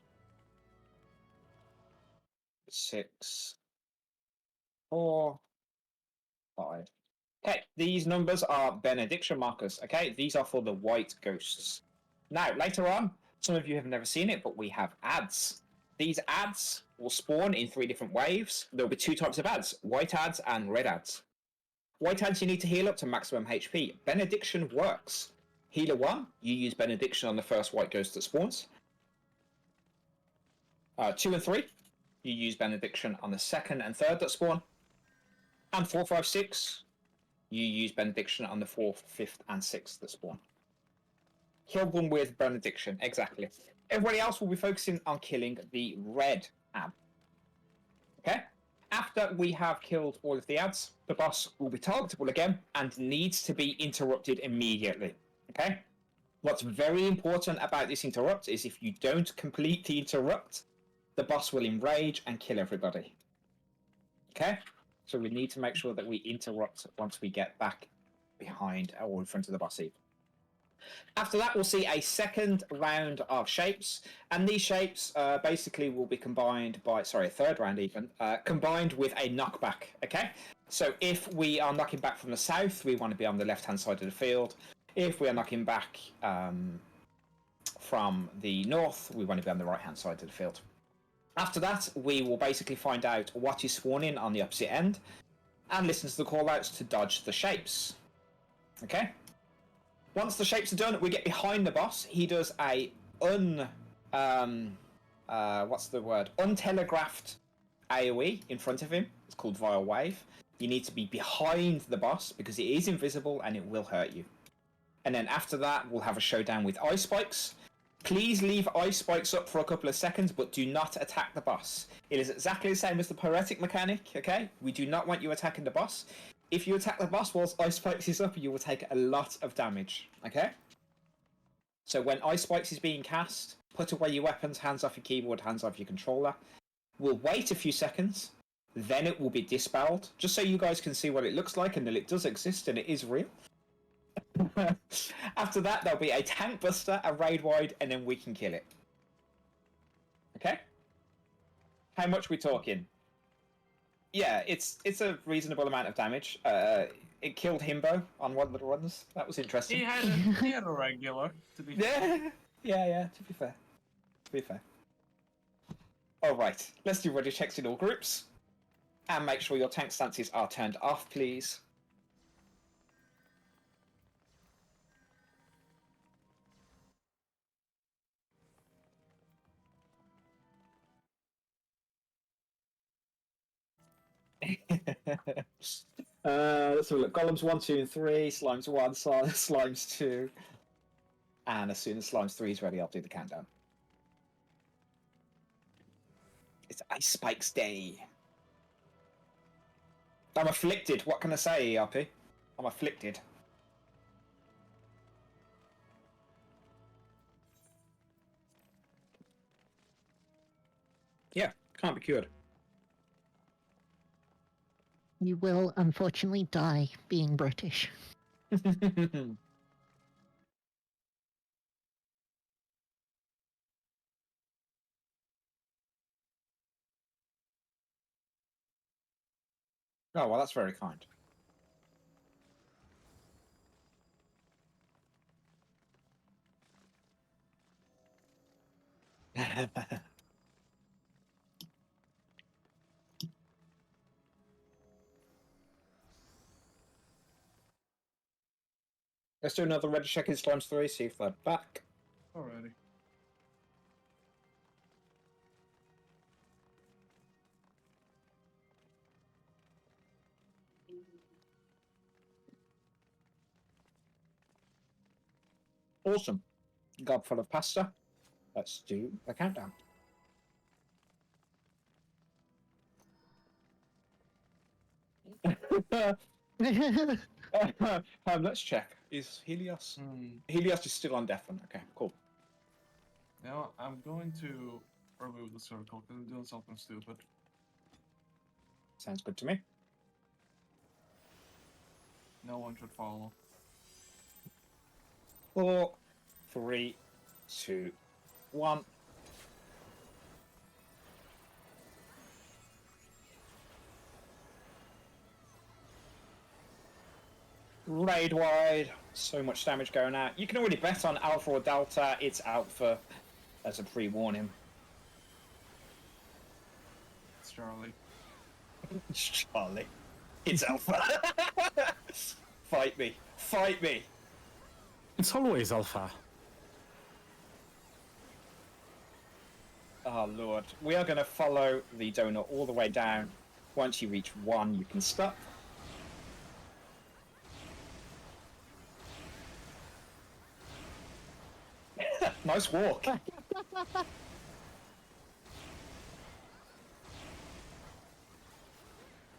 6. 4. 5. Okay, these numbers are benediction markers. Okay, these are for the white ghosts. Now, later on, some of you have never seen it, but we have ads. These ads will spawn in 3 different waves. There'll be 2 types of ads, white ads and red ads. White ads, you need to heal up to maximum HP. Benediction works. Healer 1, you use benediction on the first white ghost that spawns. 2 and 3, you use benediction on the second and third that spawn. And 4, 5, 6, you use benediction on the 4th, 5th, and 6th that spawn. Kill them with benediction, exactly. Everybody else will be focusing on killing the red ad. Okay? After we have killed all of the ads, the boss will be targetable again and needs to be interrupted immediately. Okay? What's very important about this interrupt is if you don't complete the interrupt, the boss will enrage and kill everybody. Okay? So we need to make sure that we interrupt once we get back behind or in front of the boss even. After that, we'll see a second round of shapes, and these shapes basically will be combined by, sorry, a third round even, combined with a knockback, okay? So if we are knocking back from the south, we want to be on the left-hand side of the field. If we are knocking back from the north, we want to be on the right-hand side of the field. After that, we will basically find out what is spawning on the opposite end, and listen to the callouts to dodge the shapes, okay? Once the shapes are done, we get behind the boss. He does a untelegraphed AoE in front of him. It's called Vile Wave. You need to be behind the boss because it is invisible and it will hurt you. And then after that, we'll have a showdown with ice spikes. Please leave ice spikes up for a couple of seconds, but do not attack the boss. It is exactly the same as the pyretic mechanic, okay? We do not want you attacking the boss. If you attack the boss whilst Ice Spikes is up, you will take a lot of damage, okay? So when Ice Spikes is being cast, put away your weapons, hands off your keyboard, hands off your controller. We'll wait a few seconds, then it will be dispelled, just so you guys can see what it looks like and that it does exist and it is real. After that, there'll be a tank buster, a raid wide, and then we can kill it. Okay? How much we talking? Yeah, it's a reasonable amount of damage. It killed Himbo on one of the runs. That was interesting. He had a regular, to be fair. Yeah, to be fair. Alright, let's do ready checks in all groups. And make sure your tank stances are turned off, please. Let's have a look. Golems 1, 2, and 3. Slimes 1, Slimes 2. And as soon as Slimes 3 is ready, I'll do the countdown. It's Ice Spikes Day. I'm afflicted. What can I say, ERP? I'm afflicted. Yeah, can't be cured. You will unfortunately die being British. Oh, well, that's very kind. Let's do another ready check in Slimes 3, see if they're back. Alrighty. Awesome. Gob full of pasta. Let's do the countdown. Let's check. Is Helios? Helios is still on deafen. Okay, cool. Now I'm going to remove the circle because I'm doing something stupid. Sounds good to me. No one should follow. 4, 3, 2, 1. Raid wide. So much damage going out. You can already bet on Alpha or Delta. It's Alpha as a pre-warning. It's Charlie. It's Charlie. It's Alpha. Fight me. Fight me. It's always Alpha. Oh, Lord. We are going to follow the donut all the way down. Once you reach 1, you can stop. Nice walk.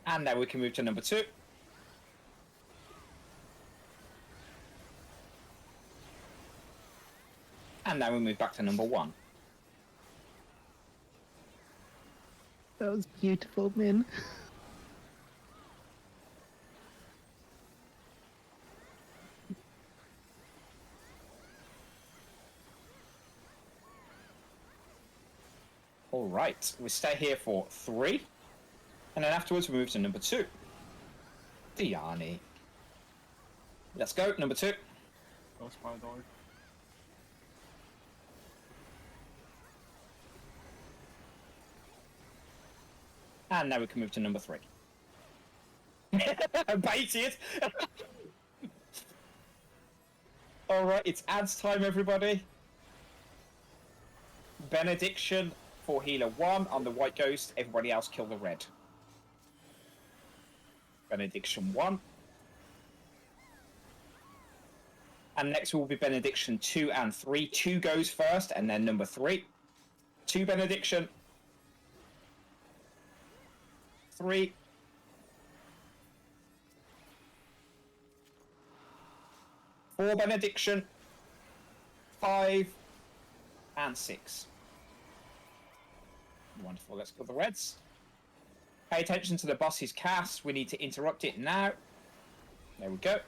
And now we can move to number 2. And now we move back to number 1. That was beautiful, Min. All right, we stay here for 3, and then afterwards we move to number 2. Diani. Let's go, number 2. Oh, spy dog. And now we can move to number 3. Baited! Alright, it's ads time, everybody. Benediction for healer 1 on the white ghost. Everybody else kill the red. Benediction 1. And next will be Benediction 2 and 3. 2 goes first, and then number 3. 2 Benediction. 3. 4 Benediction. 5. And 6. Wonderful, let's kill the reds. Pay attention to the boss's cast. We need to interrupt it now. There we go.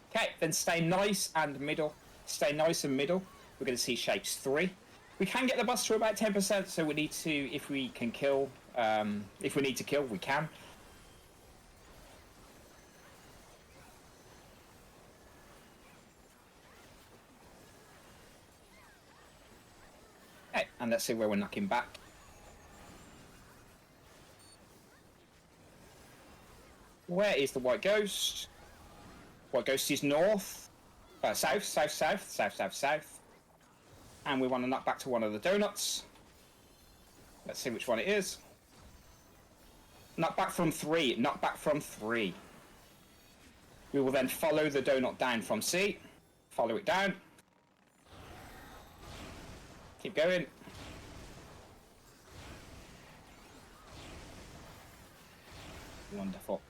Okay, then stay nice and middle. Stay nice and middle. We're going to see shapes 3. We can get the boss to about 10%, so we need to, if we can kill, if we need to kill, we can. Okay, and let's see where we're knocking back. Where is the white ghost? White ghost is north. South, south, south, south, south, south. And we want to knock back to one of the donuts. Let's see which one it is. Knock back from 3. Knock back from 3. We will then follow the donut down from C. Follow it down. Keep going. Wonderful.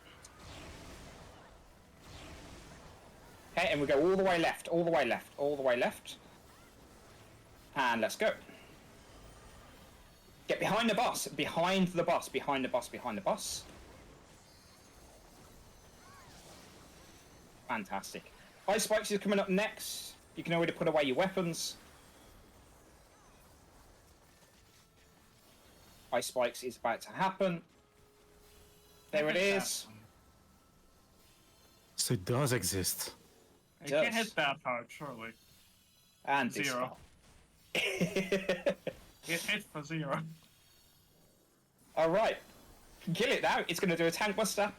Okay, and we go all the way left, all the way left, all the way left. And let's go. Get behind the boss, behind the boss, behind the boss, behind the boss. Fantastic. Ice Spikes is coming up next. You can already put away your weapons. Ice Spikes is about to happen. There it is. So it does exist. I can't hit that hard, surely. And 0. It hit for 0. Alright. Kill it now. It's going to do a tank buster.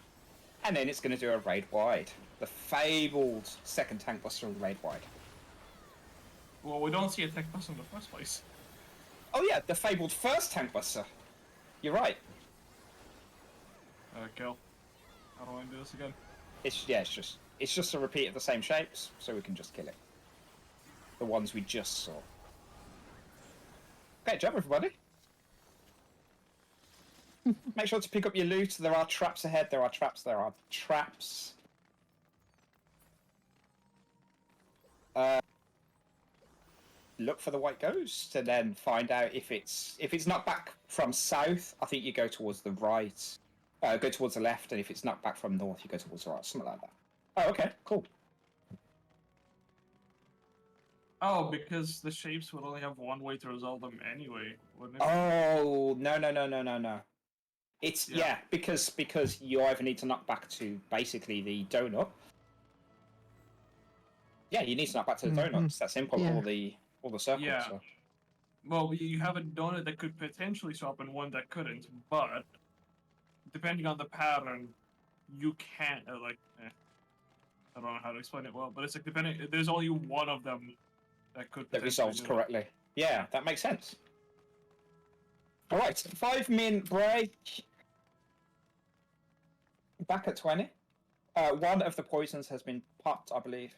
And then it's going to do a raid wide. The fabled second tank buster and raid wide. Well, we don't see a tech bus in the first place. Oh yeah, the fabled first tank buster. You're right. Kill. How do I do this again? It's just a repeat of the same shapes, so we can just kill it. The ones we just saw. Great job, everybody. Make sure to pick up your loot. There are traps ahead. There are traps. There are traps. Look for the white ghost, and then find out if it's not back from south. I think you go towards the right. Go towards the left, and if it's not back from north, you go towards the right. Something like that. Oh, okay, cool. Oh, because the shapes would only have one way to resolve them anyway, wouldn't it? Oh, no. It's Yeah. because you either need to knock back to basically the donut. Yeah, you need to knock back to the donut. It's that simple. Yeah. All the circles. Yeah. So. Well, you have a donut that could potentially swap and one that couldn't, but depending on the pattern, you can't, I don't know how to explain it well, but it's like depending, there's only one of them that could That potentially resolves do it. correctly. Yeah, that makes sense. All right, 5-minute break. Back at 20. One of the poisons has been popped, I believe.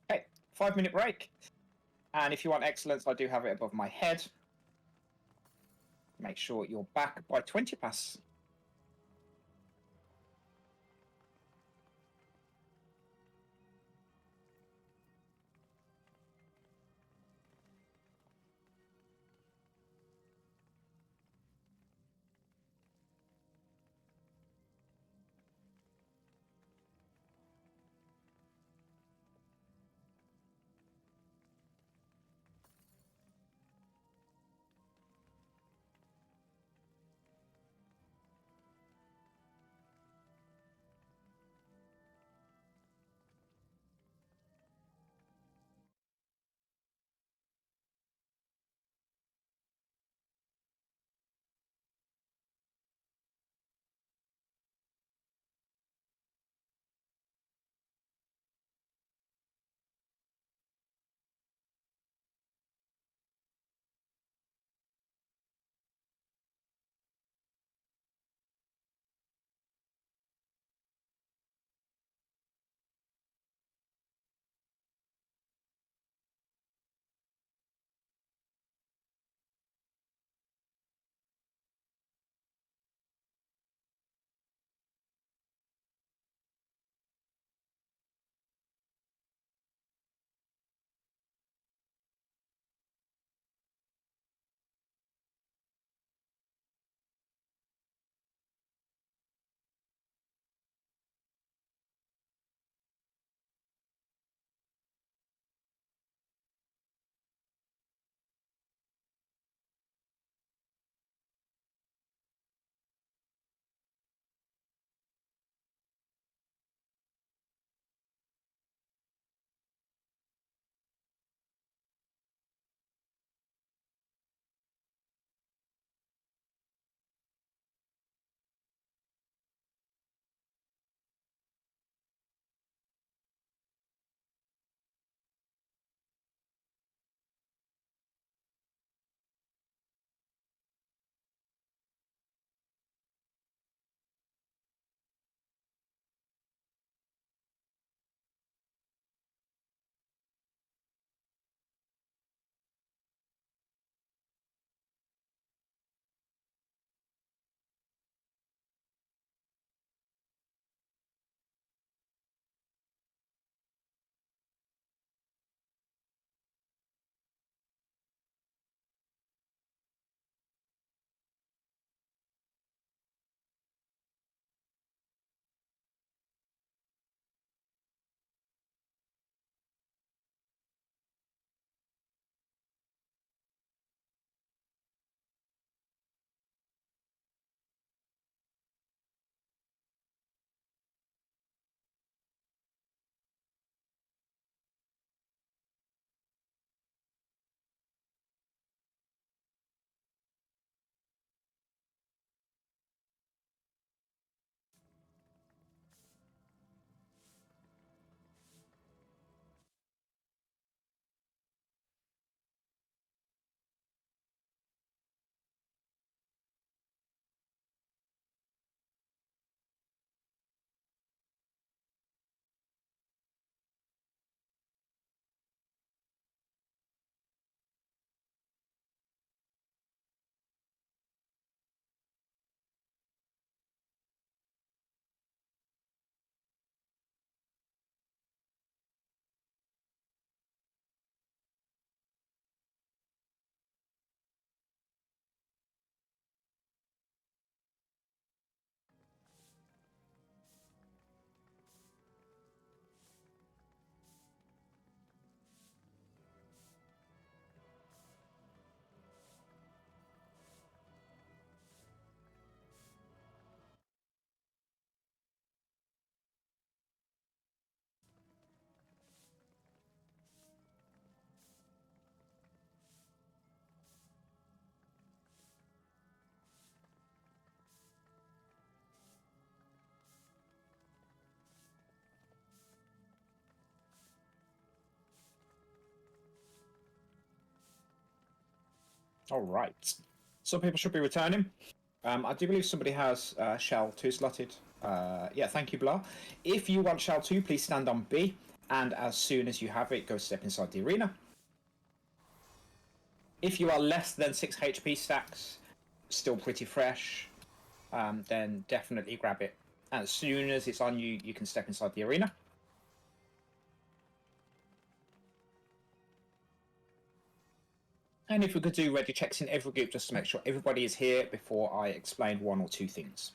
Okay, 5-minute break. And if you want excellence, I do have it above my head. Make sure you're back by 20 past. All right. Some people should be returning. I do believe somebody has Shell 2 slotted. Yeah, thank you, Blah. If you want Shell 2, please stand on B, and as soon as you have it, go step inside the arena. If you are less than 6 HP stacks, still pretty fresh, then definitely grab it. As soon as it's on you, you can step inside the arena. And if we could do ready checks in every group just to make sure everybody is here before I explain one or two things.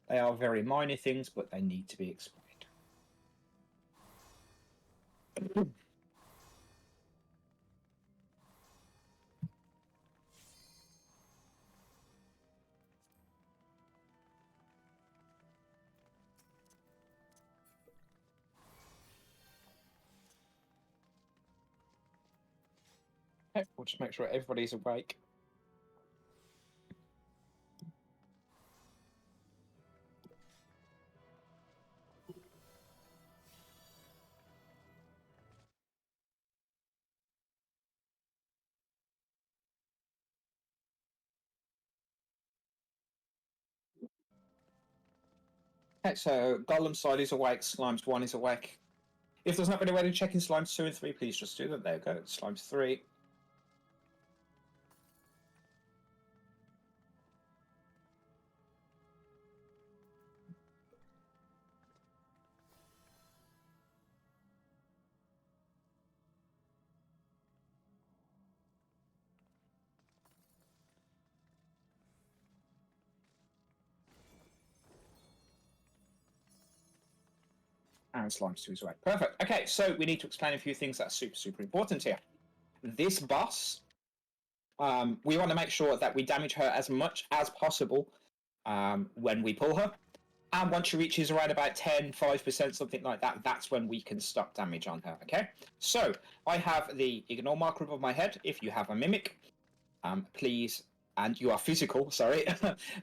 They are very minor things, but they need to be explained. Okay, we'll just make sure everybody's awake. Okay, so Golem side is awake, Slimes 1 is awake. If there's not been a ready check in Slimes 2 and 3, please just do that. There we go. Slimes 3. And Slimes 2 is awake. Perfect. Okay, so we need to explain a few things that are super, super important here. This boss, we want to make sure that we damage her as much as possible when we pull her. And once she reaches around about 10, 5%, something like that, that's when we can stop damage on her, okay? So, I have the ignore marker above my head. If you have a mimic, please, and you are physical, sorry,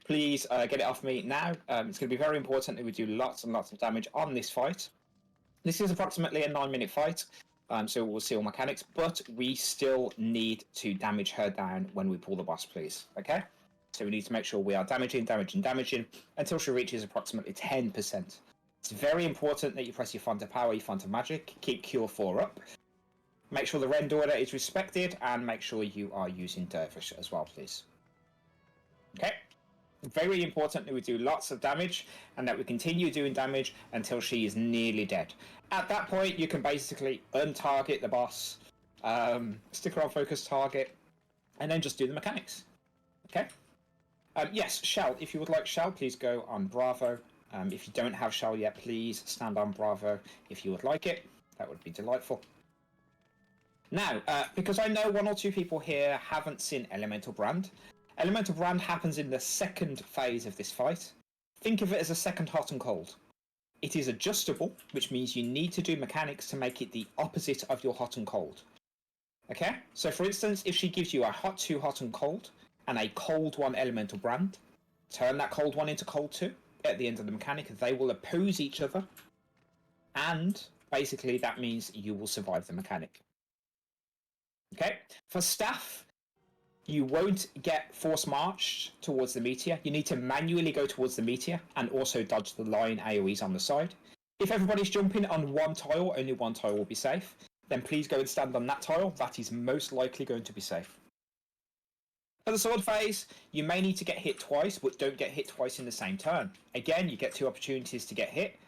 please get it off me now. It's going to be very important that we do lots and lots of damage on this fight. This is approximately a 9-minute fight, so we'll see all mechanics, but we still need to damage her down when we pull the boss, please, okay? So we need to make sure we are damaging until she reaches approximately 10%. It's very important that you press your font of power, your font of magic, keep Cure 4 up, make sure the rend order is respected, and make sure you are using Dervish as well, please. Okay? Very important that we do lots of damage and that we continue doing damage until she is nearly dead. At that point, you can basically untarget the boss, stick her on focus target, and then just do the mechanics. Okay? Yes, Shell. If you would like Shell, please go on Bravo. If you don't have Shell yet, please stand on Bravo if you would like it. That would be delightful. Now, because I know one or two people here haven't seen Elemental Brand, Elemental Brand happens in the second phase of this fight. Think of it as a second hot and cold. It is adjustable, which means you need to do mechanics to make it the opposite of your hot and cold. Okay? So for instance, if she gives you a hot 2 hot and cold, and a cold 1 Elemental Brand, turn that cold 1 into cold 2 at the end of the mechanic. They will oppose each other, and basically that means you will survive the mechanic. Okay? For staff, you won't get force marched towards the meteor. You need to manually go towards the meteor and also dodge the line AoEs on the side. If everybody's jumping on one tile, only one tile will be safe. Then please go and stand on that tile. That is most likely going to be safe. For the sword phase, you may need to get hit twice, but don't get hit twice in the same turn. Again, you get 2 opportunities to get hit.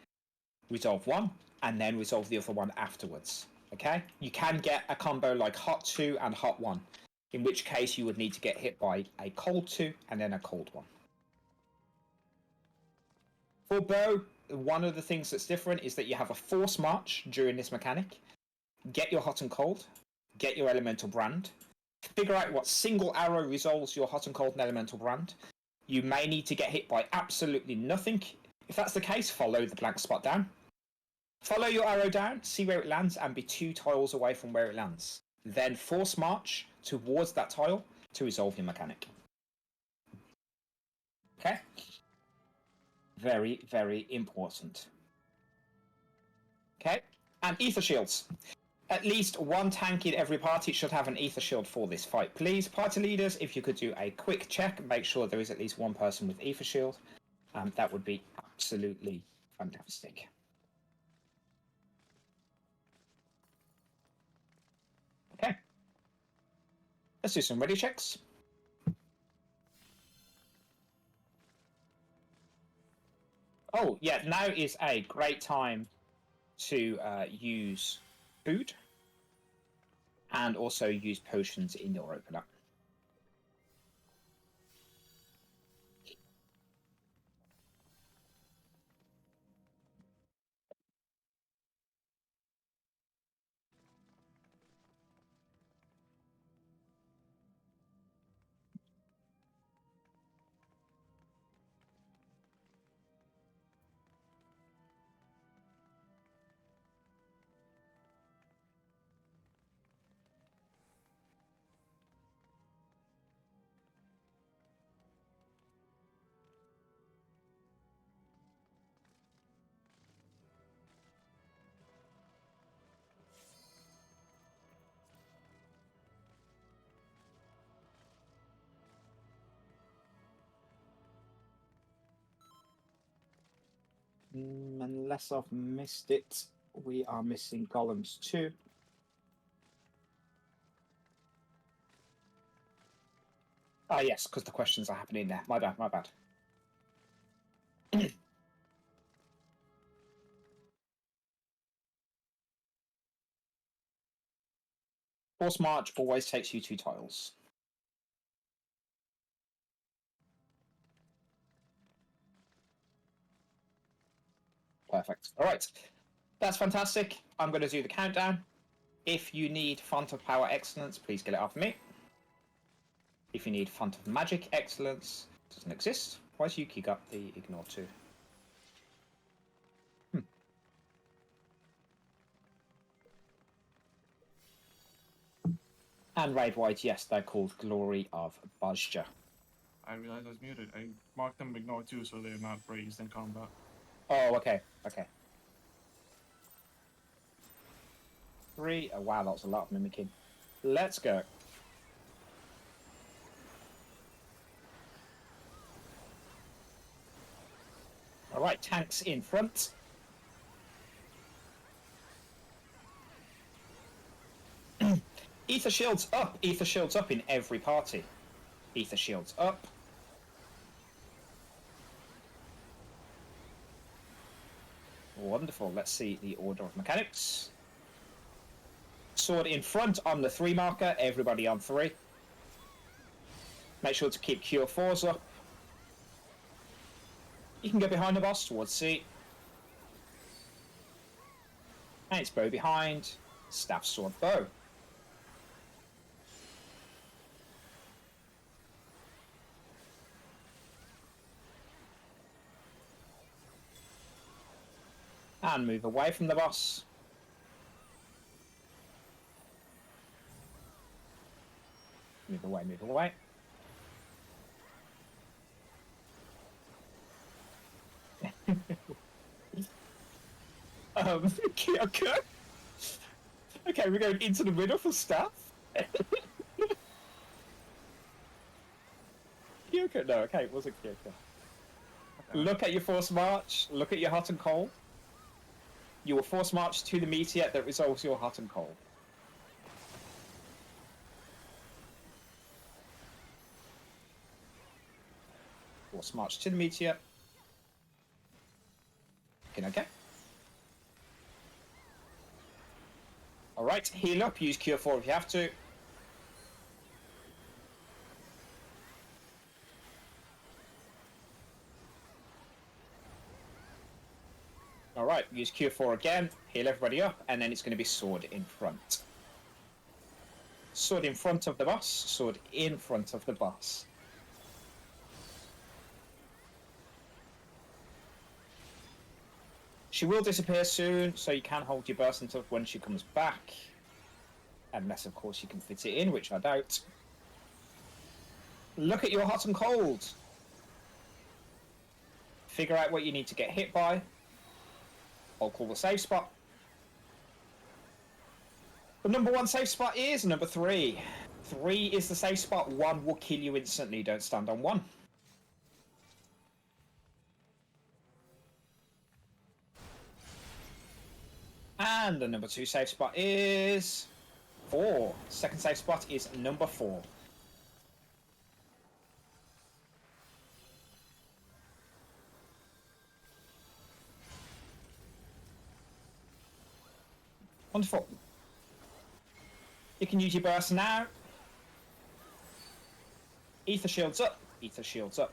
Resolve one, and then resolve the other one afterwards. Okay? You can get a combo like hot 2 and hot 1. In which case you would need to get hit by a cold 2 and then a cold 1. For bow, one of the things that's different is that you have a force march during this mechanic. Get your hot and cold, get your elemental brand, figure out what single arrow resolves your hot and cold and elemental brand. You may need to get hit by absolutely nothing. If that's the case, follow the blank spot down. Follow your arrow down, see where it lands, and be 2 tiles away from where it lands. Then force march towards that tile to resolve your mechanic. Okay? Very, very important. Okay? And ether shields. At least one tank in every party should have an ether shield for this fight, please. Party leaders, if you could do a quick check and make sure there is at least one person with ether shield, that would be absolutely fantastic. Okay. Let's do some ready checks. Oh, yeah, now is a great time to use food and also use potions in your opener. Unless I've missed it, we are missing golems too. Ah, yes, because the questions are happening there. My bad, my bad. Force March always takes you 2 tiles. Perfect. All right. That's fantastic. I'm going to do the countdown. If you need Font of Power Excellence, please get it off me. If you need Font of Magic Excellence, it doesn't exist. Why does Yuki got the Ignore 2? And Raid White, yes, they're called Glory of Bajja. I realized I was muted. I marked them ignore too, so they're not raised in combat. Oh, okay, okay. 3. Oh, wow, that's a lot of mimicking. Let's go. All right, tanks in front. Ether shields up. Ether shields up in every party. Ether shields up. Wonderful. Let's see the order of mechanics. Sword in front on the 3 marker. Everybody on 3. Make sure to keep Cure 4s up. You can go behind the boss towards C. And it's bow behind. Staff, sword, bow. And move away from the boss. Move away, move away. Okay. Okay, we're going into the middle for staff. Kyoko, no, okay, it wasn't Kyoko. Look at your force march, look at your hot and cold. You will force march to the meteor that resolves your hot and cold. Force march to the meteor. Okay. Alright, heal up, use Cure 4 if you have to. Alright, use Cure 4 again, heal everybody up, and then it's going to be sword in front. Sword in front of the boss, sword in front of the boss. She will disappear soon, so you can hold your burst until when she comes back. Unless, of course, you can fit it in, which I doubt. Look at your hot and cold. Figure out what you need to get hit by. I'll call the save spot. The number 1 safe spot is number 3. 3 is the safe spot. 1 will kill you instantly. Don't stand on 1. And the number 2 safe spot is 4. Second safe spot is number 4. Wonderful. You can use your burst now. Ether shields up. Ether shields up.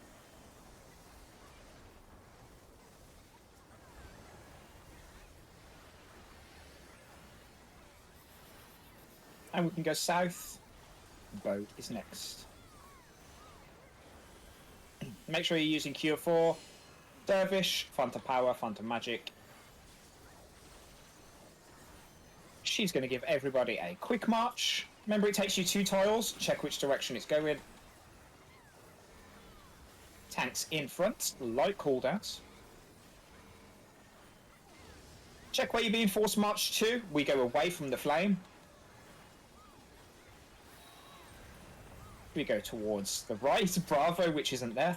And we can go south. Boat is next. Make sure you're using Cure 4, Dervish, Fanta Power, Fanta Magic. She's going to give everybody a quick march. Remember, it takes you 2 tiles. Check which direction it's going. Tanks in front, light cooldowns. Check where you're being forced marched to. We go away from the flame. We go towards the right. Bravo, which isn't there.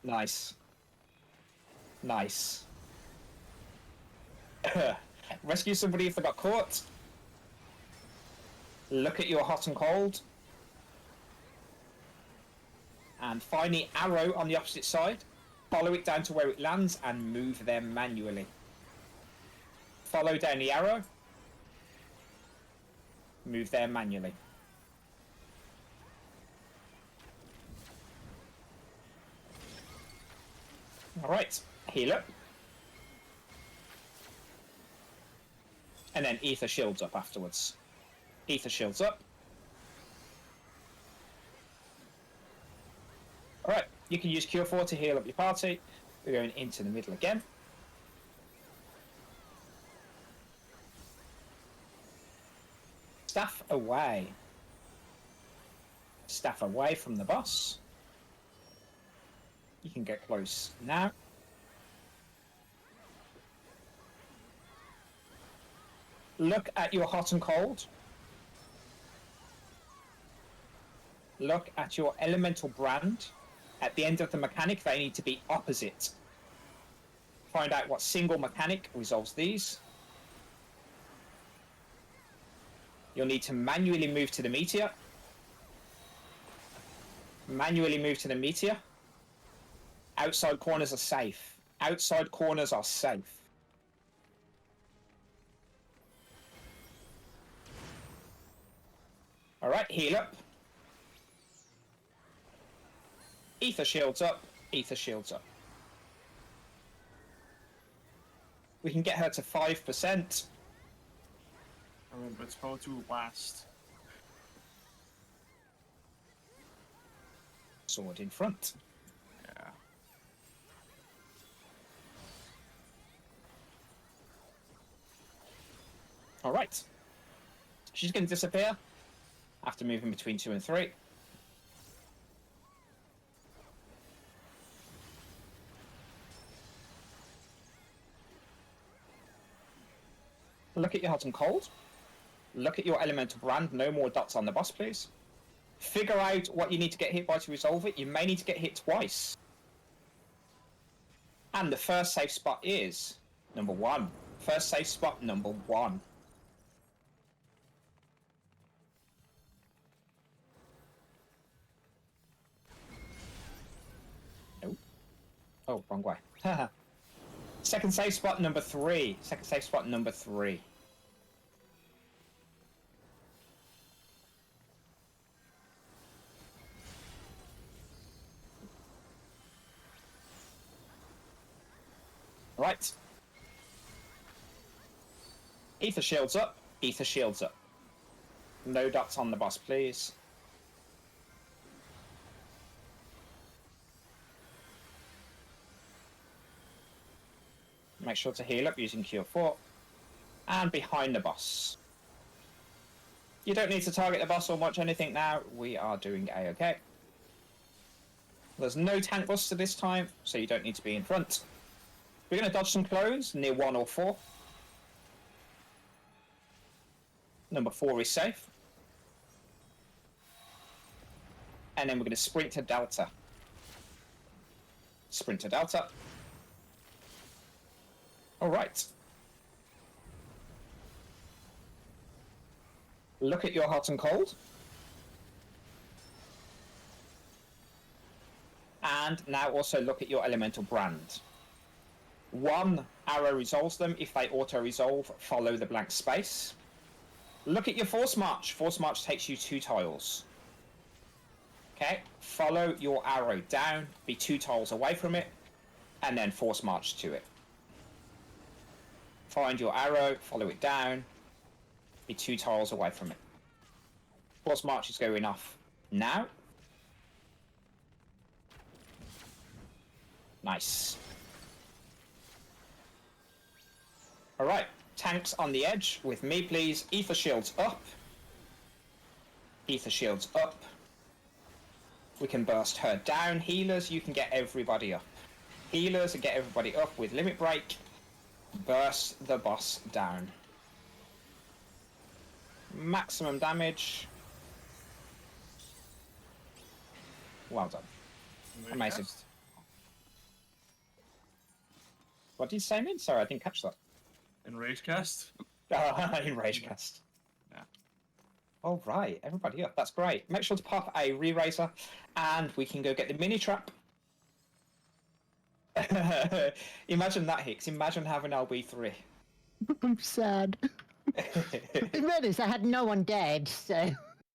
Nice. Nice. Rescue somebody if they got caught. Look at your hot and cold. And find the arrow on the opposite side. Follow it down to where it lands and move them manually. Follow down the arrow. Move there manually. Alright, heal up. And then ether shields up afterwards. Ether shields up. Alright, you can use Cure 4 to heal up your party. We're going into the middle again. Staff away. Staff away from the boss. You can get close now. Look at your hot and cold. Look at your elemental brand. At the end of the mechanic, they need to be opposite. Find out what single mechanic resolves these. You'll need to manually move to the meteor. Manually move to the meteor. Outside corners are safe. Outside corners are safe. Alright, heal up. Ether shields up. Ether shields up. We can get her to 5%. Let's go to last. Sword in front. Yeah. Alright. She's going to disappear after moving between 2 and 3. Look at your hot and cold. Look at your elemental brand. No more dots on the boss, please. Figure out what you need to get hit by to resolve it. You may need to get hit twice. And the first safe spot is number 1. First safe spot, number 1. Nope. Oh, wrong way. Second safe spot, number 3. Second safe spot, number 3. Right. Ether shields up. Ether shields up. No dots on the boss, please. Make sure to heal up using Cure 4. And behind the boss. You don't need to target the boss or watch anything now. We are doing A-okay. There's no tank buster this time, so you don't need to be in front. We're going to dodge some clones near 1 or 4. Number 4 is safe. And then we're going to sprint to Delta. Sprint to Delta. All right. Look at your hot and cold. And now also look at your elemental brand. 1 arrow resolves them. If they auto-resolve, follow the blank space. Look at your force march. Force march takes you 2 tiles. Okay, follow your arrow down, be 2 tiles away from it, and then force march to it. Find your arrow, follow it down, be 2 tiles away from it. Force march is going off now. Nice. Alright, tanks on the edge with me please. Ether shields up. Ether shields up. We can burst her down. Healers, you can get everybody up. Healers, and get everybody up with limit break. Burst the boss down. Maximum damage. Well done. Amazing. Cast. What did you say, Min? Sorry, I didn't catch that. In rage cast. In Ragecast. Yeah. All right, everybody up. That's great. Make sure to pop a re-raiser, and we can go get the mini trap. Imagine that, Hicks. Imagine having LB3. I'm sad. In fairness, I had no one dead, so.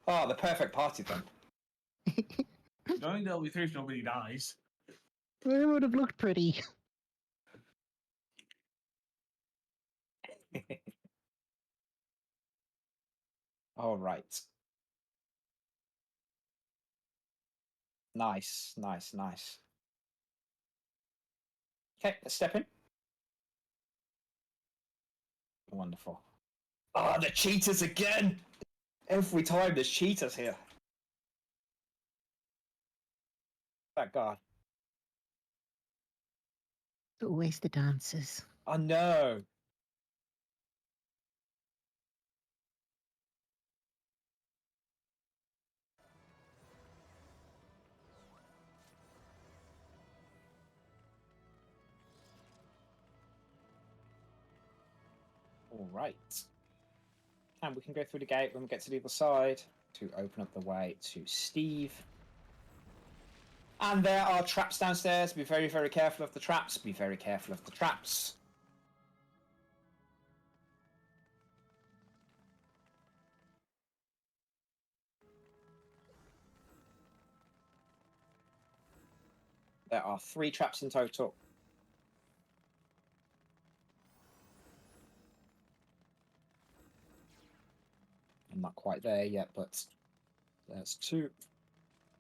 Oh, the perfect party then. Joining the LB3 nobody dies. It would have looked pretty. All right. Nice, nice, nice. Okay, let's step in. Wonderful. Oh, the cheaters again! Every time there's cheaters here. Thank God. Always the dancers. I know. All right. And we can go through the gate when we get to the other side to open up the way to Steve. And there are traps downstairs. Be very, very careful of the traps. Be very careful of the traps. There are 3 traps in total. I'm not quite there yet, but there's 2.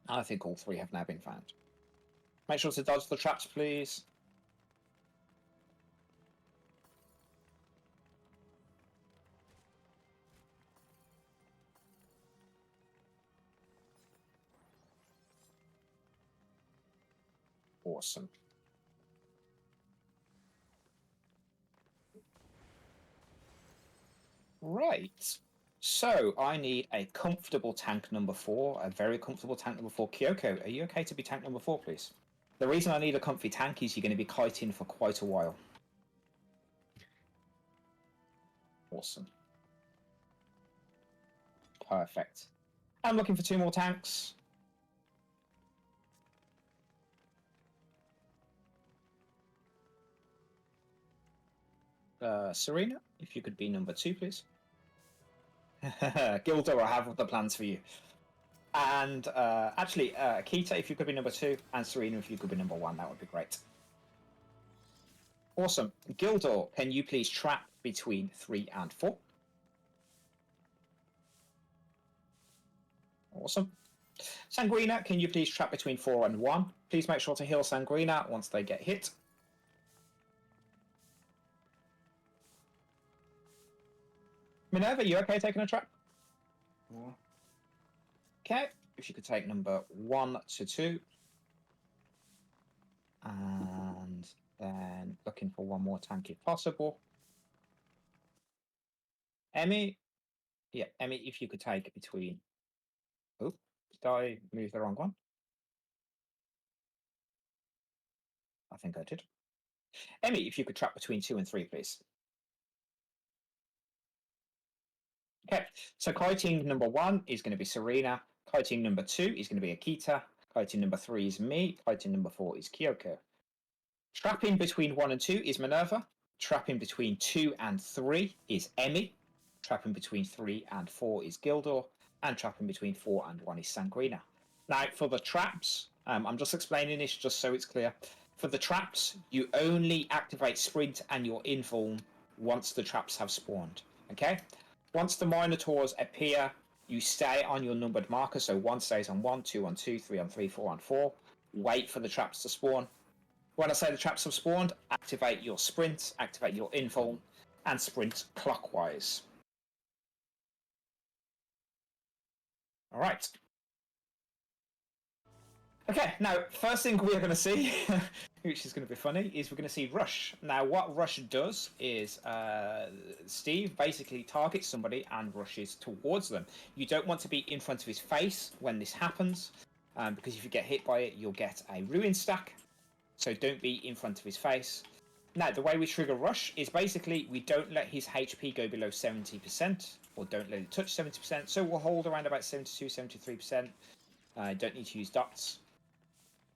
I think all 3 have now been found. Make sure to dodge the traps, please. Awesome. Right. So I need a comfortable tank number 4, a very comfortable tank number 4. Kyoko, are you okay to be tank number 4, please? The reason I need a comfy tank is you're going to be kiting for quite a while. Awesome. Perfect. I'm looking for 2 more tanks. Serena, if you could be number 2, please. Gildo, I have the plans for you. And actually, Kita, if you could be number 2, and Serena, if you could be number 1, that would be great. Awesome. Gildor, can you please trap between 3 and 4? Awesome. Sanguina, can you please trap between 4 and 1? Please make sure to heal Sanguina once they get hit. Minerva, you okay taking a trap? Yeah. Okay, if you could take number 1 to 2. And then looking for 1 more tank if possible. Emmy, Yeah, Emmy, if you could take between. Oh, did I move the wrong one? I think I did. Emmy, if you could trap between 2 and 3, please. Okay, so kiting number 1 is going to be Serena. Kiting number 2 is going to be Akita. Kiting number 3 is me. Kiting number 4 is Kyoko. Trapping between 1 and 2 is Minerva. Trapping between 2 and 3 is Emmy. Trapping between 3 and 4 is Gildor. And trapping between 4 and 1 is Sanguina. Now, for the traps, I'm just explaining this just so it's clear. For the traps, you only activate Sprint and your Inform once the traps have spawned. Okay? Once the Minotaurs appear, you stay on your numbered marker. So 1 stays on 1, 2 on 2, 3 on 3, 4 on 4. Wait for the traps to spawn. When I say the traps have spawned, activate your Sprint, activate your Inform, and sprint clockwise. All right. Okay, now, first thing we're going to see, which is going to be funny, is we're going to see Rush. Now, what Rush does is Steve basically targets somebody and rushes towards them. You don't want to be in front of his face when this happens, because if you get hit by it, you'll get a ruin stack. So don't be in front of his face. Now, the way we trigger Rush is basically we don't let his HP go below 70%, or don't let it touch 70%, so we'll hold around about 72, 73%. Don't need to use dots.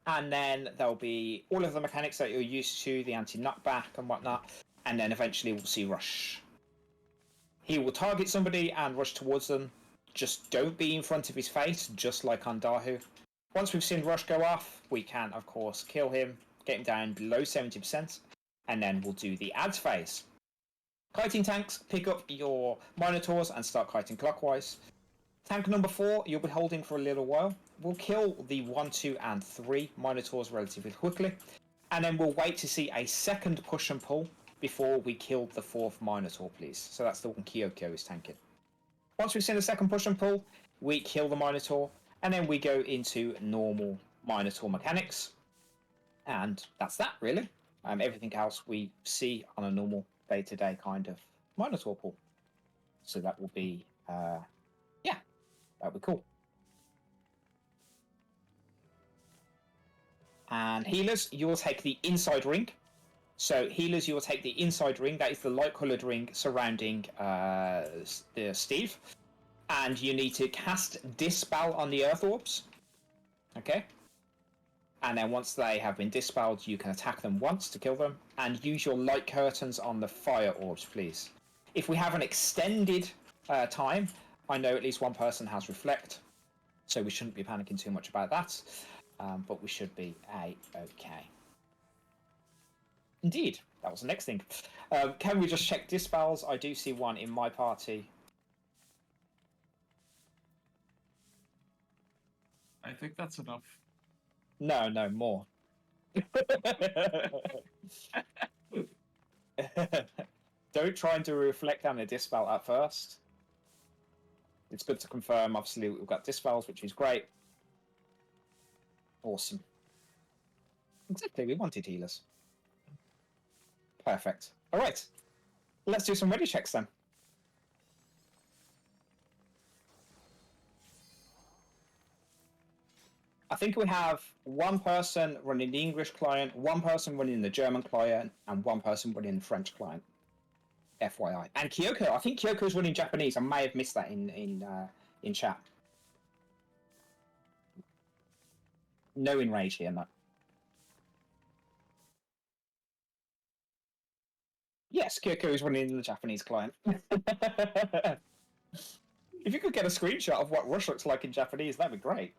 And then there'll be all of the mechanics that you're used to, the anti-knockback and whatnot, and then eventually we'll see Rush. He will target somebody and rush towards them. Just don't be in front of his face, just like on Dahu. Once we've seen Rush go off, we can, of course, kill him, get him down below 70%, and then we'll do the ads phase. Kiting tanks, pick up your Minotaurs and start kiting clockwise. Tank number 4, you'll be holding for a little while. We'll kill the 1, 2, and 3 Minotaurs relatively quickly, and then we'll wait to see a second push and pull before we kill the 4th Minotaur, please. So that's the one Kyoko is tanking. Once we've seen the second push and pull, we kill the Minotaur, and then we go into normal Minotaur mechanics. And that's that, really. Everything else we see on a normal day-to-day kind of Minotaur pull. So that will be, yeah, that'll be cool. And healers, you will take the inside ring. So healers, you will take the inside ring. That is the light-coloured ring surrounding the Steve. And you need to cast Dispel on the Earth Orbs. Okay? And then once they have been dispelled, you can attack them once to kill them. And use your light curtains on the Fire Orbs, please. If we have an extended time, I know at least one person has Reflect. So we shouldn't be panicking too much about that. But we should be A-okay. Indeed, that was the next thing. Can we just check dispels? I do see one in my party. I think that's enough. No, no, more. Don't try and do a reflect and a dispel at first. It's good to confirm, obviously, we've got dispels, which is great. Awesome. Exactly, we wanted healers. Perfect. All right, let's do some ready checks then. I think we have one person running the English client, one person running the German client, and one person running the French client. FYI. And Kyoko, I think Kyoko's running Japanese. I may have missed that in chat. No enrage here, Matt. Yes, Kyoko is running the Japanese client. If you could get a screenshot of what Rush looks like in Japanese, that'd be great.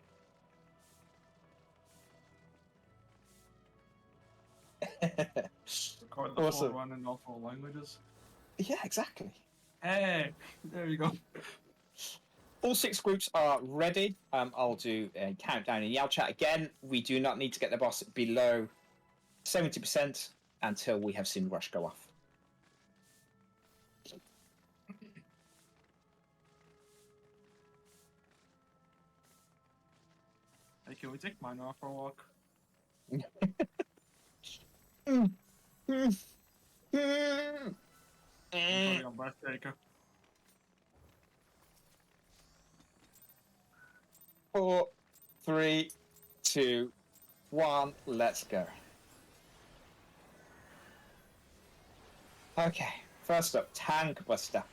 Record the Awesome. full run in all 4 languages. Yeah, exactly. Hey, there you go. All 6 groups are ready. I'll do a countdown in Yell chat again. We do not need to get the boss below 70% until we have seen Rush go off. Hey, can we take mine off for a walk? I'm putting on breathtaker. 4, 3, 2, 1. Let's go. Okay, first up, Tank Buster.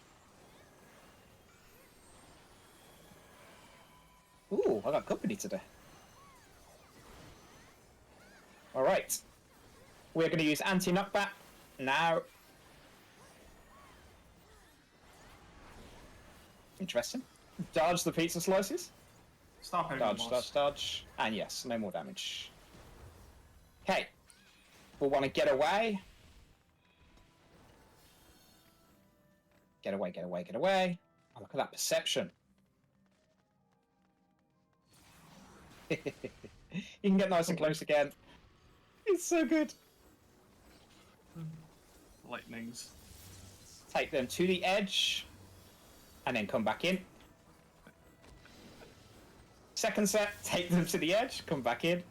Ooh, I got company today. Alright. We're going to use anti-knockback now. Interesting. Dodge the pizza slices. Stop hitting Dodge, the dodge, boss. dodge. And yes, no more damage. Okay. We'll want to get away. Get away, get away, get away. Oh, look at that perception. You can get nice and close again. It's so good. Lightnings. Take them to the edge. And then come back in. Second set, take them to the edge, come back in.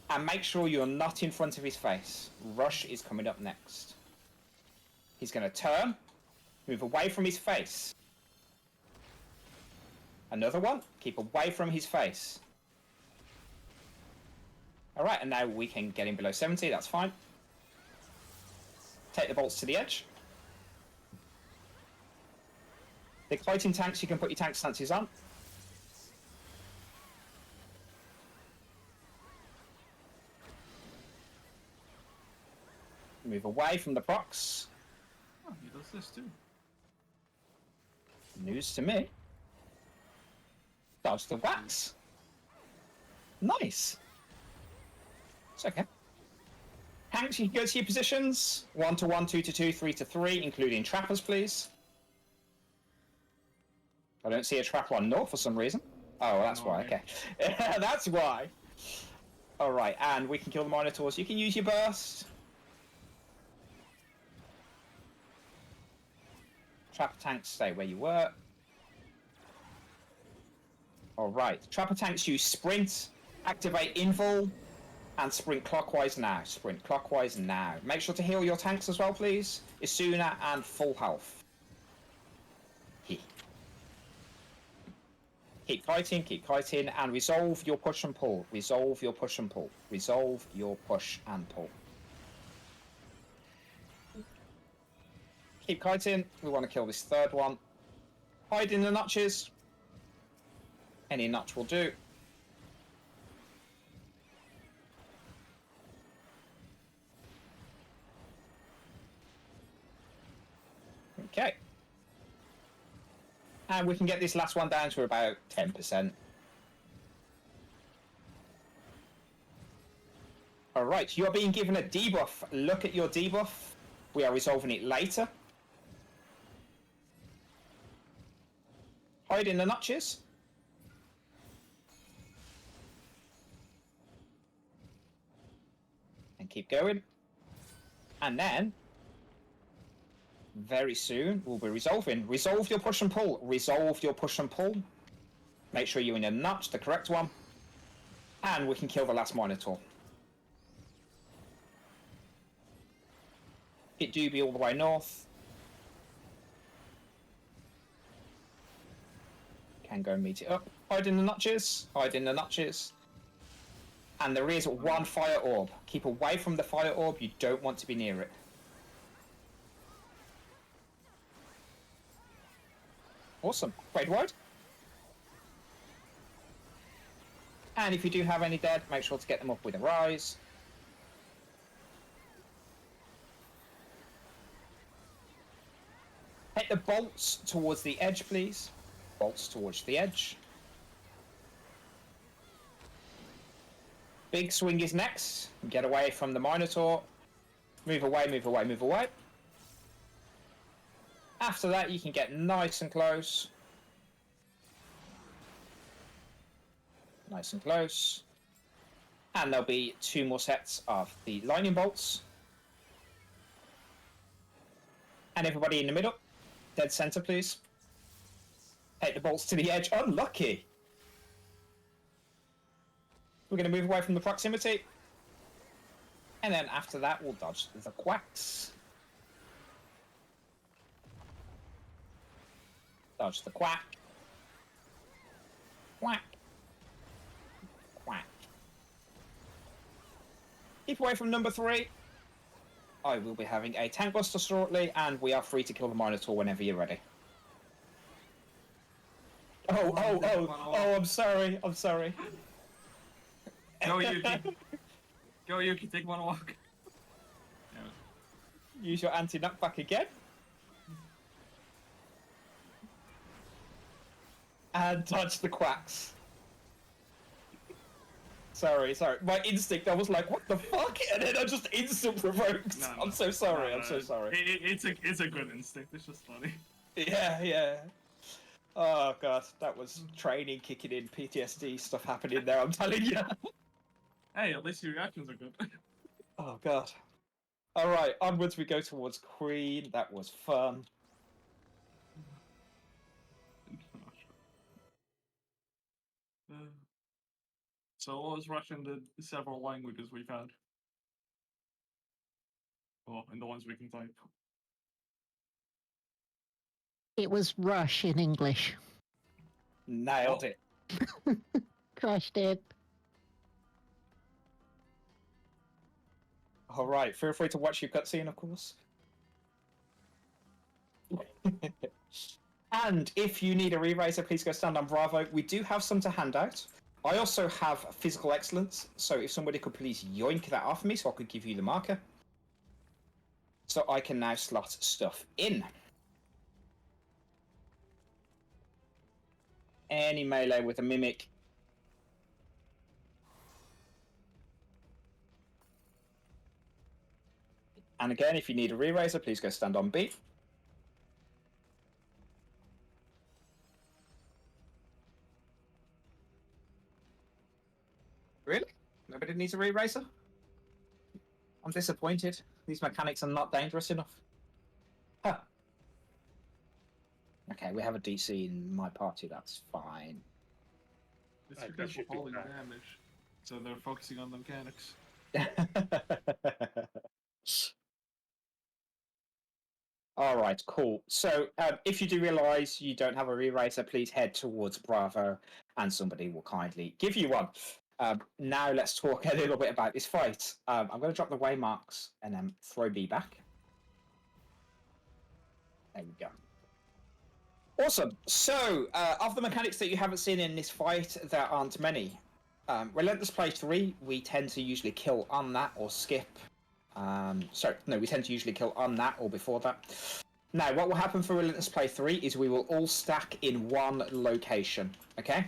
And make sure you're not in front of his face. Rush is coming up next. He's going to turn, move away from his face. Another one, keep away from his face. Alright, and now we can get him below 70, that's fine. Take the bolts to the edge. The fighting tanks, you can put your tank stances on. Move away from the procs. Oh, he does this too. News to me. Dodge the wax. Nice. It's okay. Tanks, you can go to your positions. 1 to 1, 2 to 2, 3 to 3, including trappers, please. I don't see a trapper on north for some reason. Oh, that's why, okay. That's why. Alright, and we can kill the Minotaurs. You can use your burst. Trapper tanks, stay where you were. Alright, trapper tanks use sprint, activate invul, and sprint clockwise now. Sprint clockwise now. Make sure to heal your tanks as well, please. Isuna and full health. Keep kiting, and resolve your push and pull. Resolve your push and pull. Resolve your push and pull. Keep kiting. We want to kill this third one. Hide in the notches. Any notch will do. Okay. And we can get this last one down to about 10%. Alright, you're being given a debuff. Look at your debuff. We are resolving it later. Hide in the notches. And keep going. And then, very soon, we'll be resolving. Resolve your push and pull. Resolve your push and pull. Make sure you're in a notch, the correct one. And we can kill the last Minotaur. It do be all the way north. Can go and meet it up. Hide in the notches. Hide in the notches. And there is one fire orb. Keep away from the fire orb. You don't want to be near it. Awesome. Great wide. And if you do have any dead, make sure to get them up with a rise. Take the bolts towards the edge, please. Bolts towards the edge. Big swing is next. Get away from the Minotaur. Move away, move away, move away. After that, you can get nice and close. Nice and close. And there'll be 2 more sets of the lightning bolts. And everybody in the middle. Dead center, please. Take the bolts to the edge. Unlucky. We're going to move away from the proximity. And then after that, we'll dodge the quacks. Dodge the quack. Quack. Quack. Keep away from number 3. I will be having a tank buster shortly, and we are free to kill the Minotaur whenever you're ready. Oh, I'm sorry. Go, Yuki. Go, Yuki, take one walk. Yeah. Use your anti-knockback again. And touch the quacks. Sorry. My instinct, I was like, what the fuck? And then I just instant provoked. No, I'm so sorry, I'm so sorry. It's a good instinct, it's just funny. Yeah. Oh god, that was training kicking in, PTSD stuff happening there, I'm telling you. Hey, at least your reactions are good. Oh god. Alright, onwards we go towards Queen. That was fun. So what was Russian the several languages we found? Well, and the ones we can type. It was Rush in English. Nailed it. Crushed it. Alright, feel free to watch your cutscene, of course. And if you need a re-raiser, please go stand on Bravo. We do have some to hand out. I also have physical excellence, so if somebody could please yoink that off me so I could give you the marker. So I can now slot stuff in. Any melee with a mimic. And again, if you need a re-raiser, please go stand on B. Really? Nobody needs a re-raiser? I'm disappointed. These mechanics are not dangerous enough. Huh. Okay, we have a DC in my party, that's fine. It's That because should we're be falling fine. damage. So they're focusing on the mechanics. Alright, cool. So, if you do realise you don't have a re-raiser, please head towards Bravo and somebody will kindly give you one. Now let's talk a little bit about this fight. I'm going to drop the waymarks and then throw B back. There we go. Awesome. So, of the mechanics that you haven't seen in this fight, there aren't many. Relentless Play 3, we tend to usually kill on that or skip. We tend to usually kill on that or before that. Now, what will happen for Relentless Play 3 is we will all stack in one location, okay?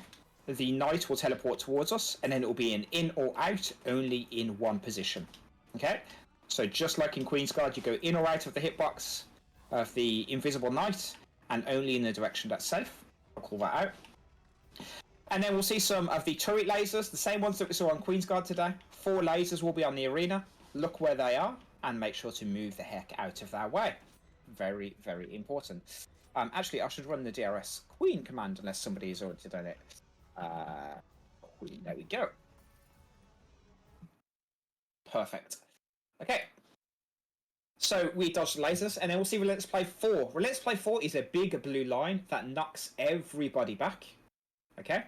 The knight will teleport towards us, and then it will be an in or out, only in one position, okay? So just like in Queen's Guard, you go in or out of the hitbox of the invisible knight, and only in the direction that's safe. I'll call that out. And then we'll see some of the turret lasers, the same ones that we saw on Queen's Guard today. 4 lasers will be on the arena. Look where they are, and make sure to move the heck out of their way. Very, very important. Actually, I should run the DRS Queen command, unless somebody has already done it. Queen, there we go. Perfect. Okay. So we dodge the lasers, and then we'll see Relentless Play 4. Relentless Play 4 is a big blue line that knocks everybody back. Okay?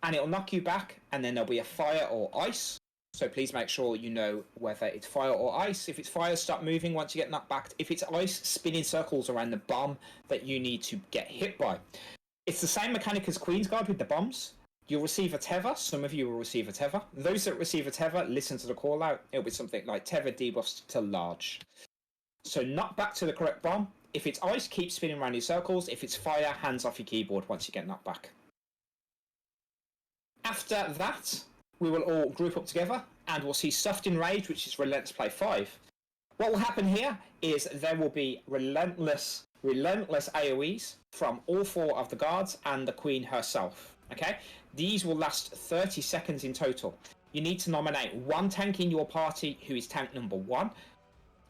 And it'll knock you back, and then there'll be a fire or ice. So please make sure you know whether it's fire or ice. If it's fire, stop moving once you get knocked back. If it's ice, spin in circles around the bomb that you need to get hit by. It's the same mechanic as Queen's Guard with the bombs. You'll receive a tether. Some of you will receive a tether. Those that receive a tether, listen to the call out. It'll be something like tether debuffs to large. So knock back to the correct bomb. If it's ice, keep spinning around in circles. If it's fire, hands off your keyboard once you get knocked back. After that, we will all group up together and we'll see Stuffed in Rage, which is Relentless Play 5. What will happen here is there will be relentless AoEs from all 4 of the guards and the Queen herself. Okay? These will last 30 seconds in total. You need to nominate 1 tank in your party who is tank number 1.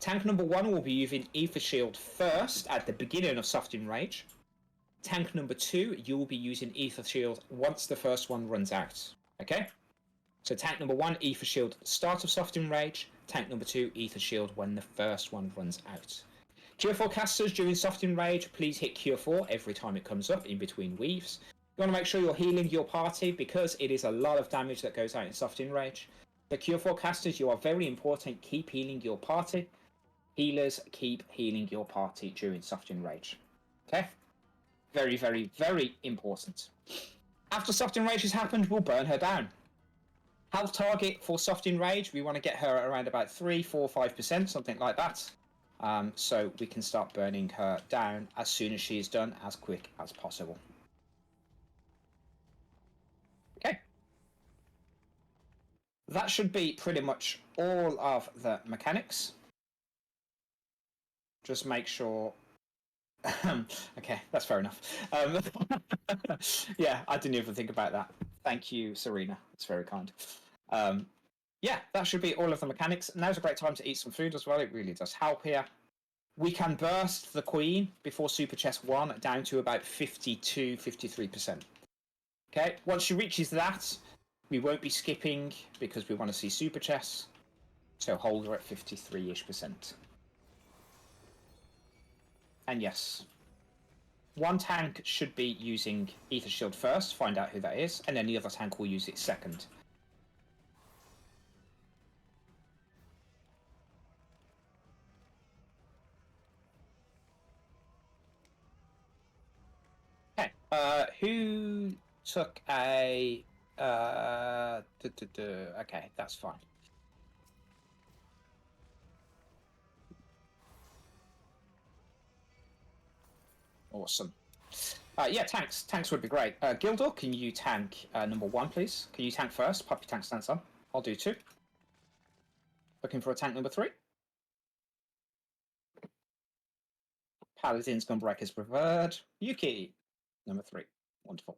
Tank number 1 will be using Ether Shield first at the beginning of Stuffed in Rage. Tank number 2, you will be using Ether Shield once the first one runs out. Okay? So tank number 1, Ether Shield, start of Stuffed in Rage. Tank number 2, Ether Shield when the first one runs out. Cure 4 casters during Stuffed in Rage, please hit Cure 4 every time it comes up in between weaves. You want to make sure you're healing your party because it is a lot of damage that goes out in Soft Enrage. The Cure forecasters, you are very important. Keep healing your party. Healers, keep healing your party during Soft Enrage. Okay? Very, very, very important. After Soft Enrage has happened, we'll burn her down. Health target for Soft Enrage, we want to get her at around about 3, 4, 5%, something like that. So we can start burning her down as soon as she is done, as quick as possible. Okay. That should be pretty much all of the mechanics. Just make sure... okay, that's fair enough. Yeah, I didn't even think about that. Thank you, Serena. It's very kind. Yeah, that should be all of the mechanics. Now's a great time to eat some food as well. It really does help here. We can burst the Queen before Super Chest 1 down to about 52, 53%. Okay, once she reaches that, we won't be skipping because we want to see Super Chests. So hold her at 53-ish%. And yes, one tank should be using Ether Shield first, find out who that is, and then the other tank will use it second. Okay, who took a... okay, that's fine. Awesome. Yeah, tanks. Tanks would be great. Gildor, can you tank number 1, please? Can you tank first? Pop your tank stance on. I'll do 2. Looking for a tank number 3. Paladin's Gunbreaker's preferred. Yuki, number 3. Wonderful.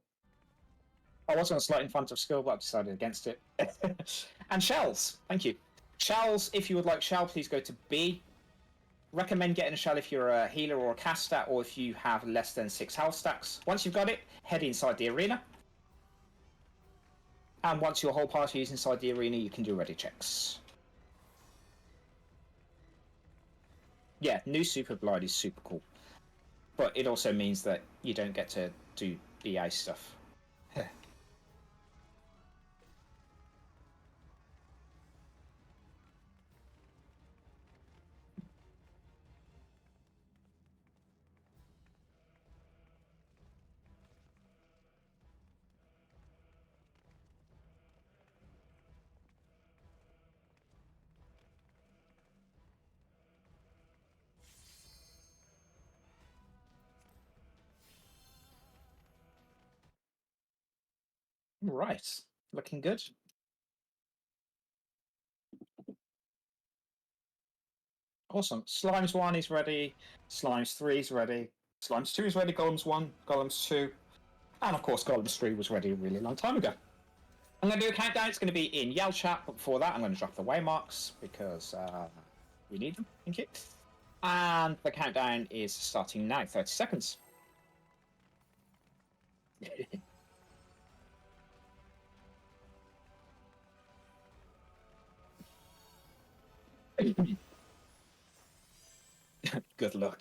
I was going to slot in front of skill, but I've decided against it. And shells. Thank you. Shells, if you would like shell, please go to B. Recommend getting a shell if you're a healer or a caster, or if you have less than 6 health stacks. Once you've got it, head inside the arena. And once your whole party is inside the arena, you can do ready checks. Yeah, new Super Glide is super cool. But it also means that you don't get to do BA stuff. Right, looking good. Awesome. Slimes 1 is ready. Slimes 3 is ready. Slimes 2 is ready. Golems 1, Golems 2. And of course, Golems 3 was ready a really long time ago. I'm going to do a countdown. It's going to be in Yell chat, but before that, I'm going to drop the waymarks because we need them. Thank you. And the countdown is starting now. 30 seconds. Good luck.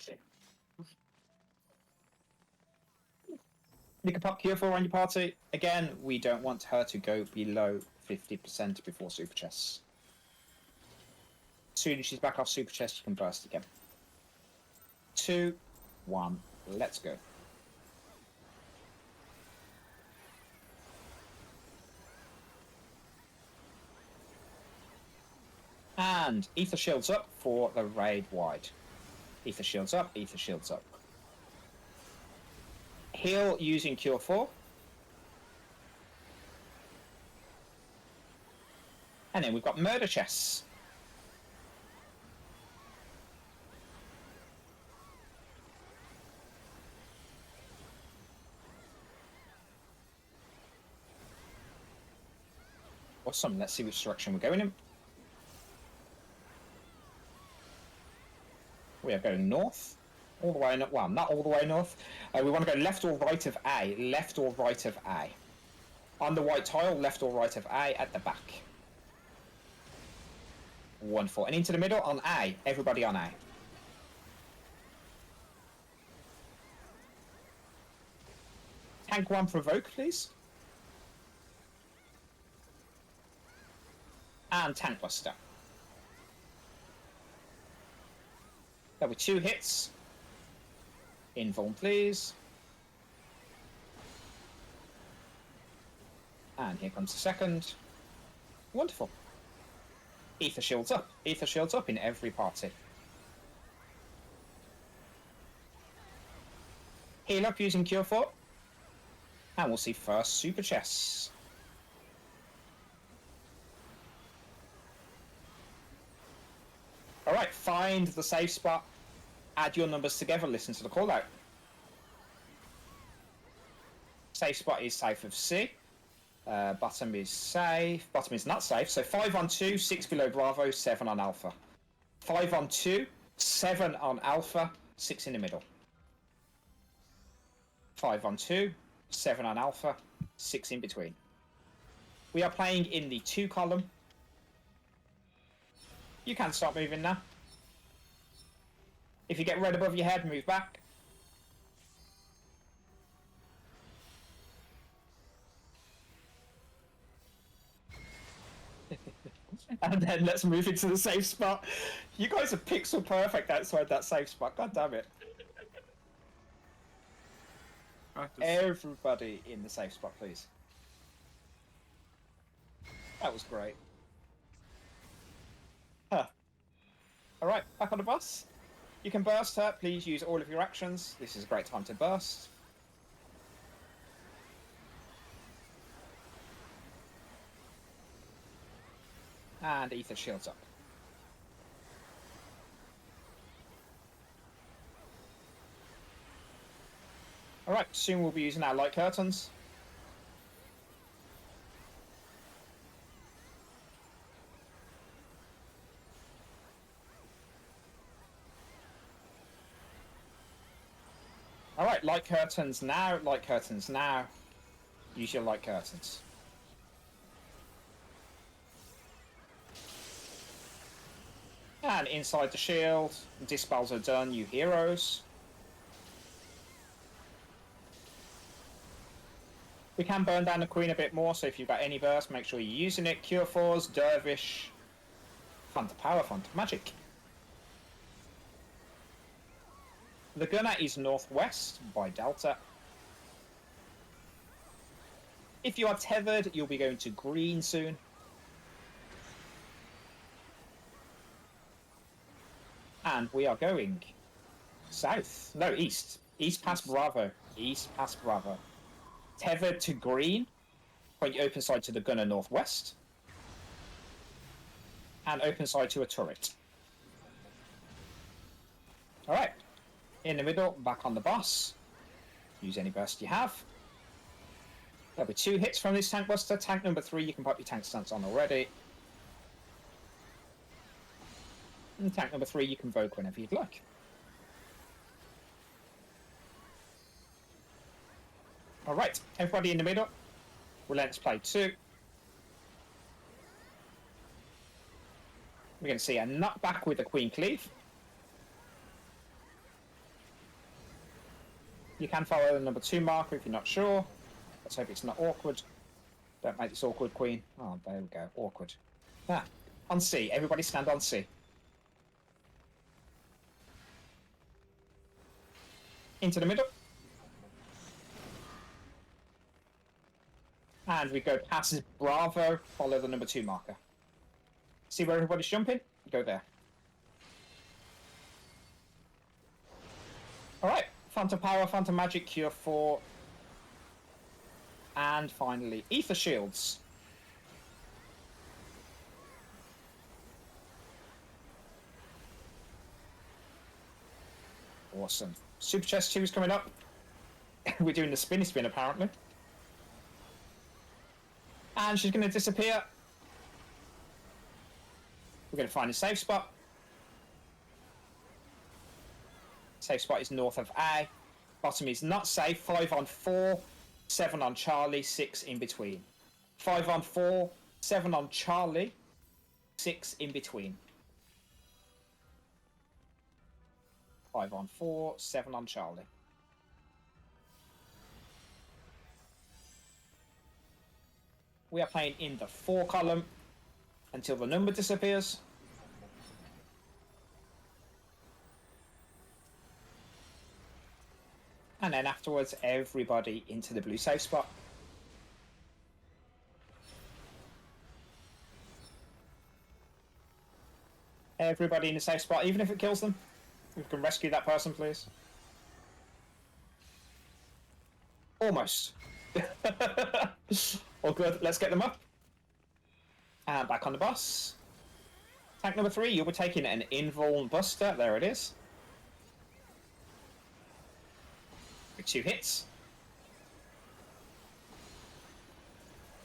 You can pop Q4 on your party. Again, we don't want her to go below 50% before Super Chests. As soon as she's back off Super Chest, you can burst again. 2, 1, let's go. And Ether Shields up for the raid wide. Ether Shields up, Ether Shields up. Heal using Cure 4. And then we've got Murder Chests. Awesome, let's see which direction we're going in. We are going north. All the way, well, not all the way north. We want to go left or right of A. Left or right of A. On the white tile, left or right of A at the back. Wonderful. And into the middle on A. Everybody on A. Tank 1 provoke, please. And Tank Buster. There were 2 hits. Invuln, please. And here comes the second. Wonderful. Ether shields up. Ether shields up in every party. Heal up using Cure 4. And we'll see first Super Chess. Alright, find the safe spot. Add your numbers together, listen to the call out. Safe spot is safe of C. Bottom is safe. Bottom is not safe. So 5 on 2, 6 below Bravo, 7 on Alpha. 5 on 2, 7 on Alpha, 6 in the middle. 5 on 2, 7 on Alpha, 6 in between. We are playing in the 2 column. You can start moving now. If you get red above your head, move back. And then let's move into the safe spot. You guys are pixel perfect outside that safe spot. God damn it. Practice. Everybody in the safe spot, please. That was great. Huh. Alright, back on the bus. You can burst her. Please use all of your actions. This is a great time to burst. And Ether shields up. Alright, soon we'll be using our light curtains. Alright, light curtains now, light curtains now. Use your light curtains. And inside the shield, dispels are done, you heroes. We can burn down the queen a bit more, so if you've got any burst, make sure you're using it. Cure 4s, Dervish, Font of Power, Font of Magic. The gunner is northwest by Delta. If you are tethered, you'll be going to green soon. And we are going south. No, east. East past Bravo. East past Bravo. Tethered to green. Point your open side to the gunner northwest. And open side to a turret. Alright. In the middle, back on the boss. Use any burst you have. There'll be 2 hits from this tank buster. Tank number 3, you can pop your tank stance on already. And tank number 3, you can invoke whenever you'd like. Alright, everybody in the middle. Let's play 2. We're going to see a knockback with a Queen Cleave. You can follow the number 2 marker if you're not sure. Let's hope it's not awkward. Don't make this awkward, Queen. Oh, there we go. Awkward. Ah, on C. Everybody stand on C. Into the middle. And we go past Bravo, follow the number 2 marker. See where everybody's jumping? Go there. Alright, Font of Power, Font of Magic, Cure 4. And finally, Ether Shields. Awesome. Super Chest 2 is coming up. We're doing the spinny spin apparently. And she's going to disappear. We're going to find a safe spot. Safe spot is north of A. Bottom is not safe. 5 on 4, 7 on Charlie, 6 in between. 5 on 4, 7 on Charlie, 6 in between. 5 on 4, 7 on Charlie. We are playing in the 4 column until the number disappears. And then afterwards, everybody into the blue safe spot. Everybody in the safe spot, even if it kills them. We can rescue that person, please. Almost. All good. Let's get them up. And back on the bus. Tank number 3, you'll be taking an invuln buster. There it is. With 2 hits.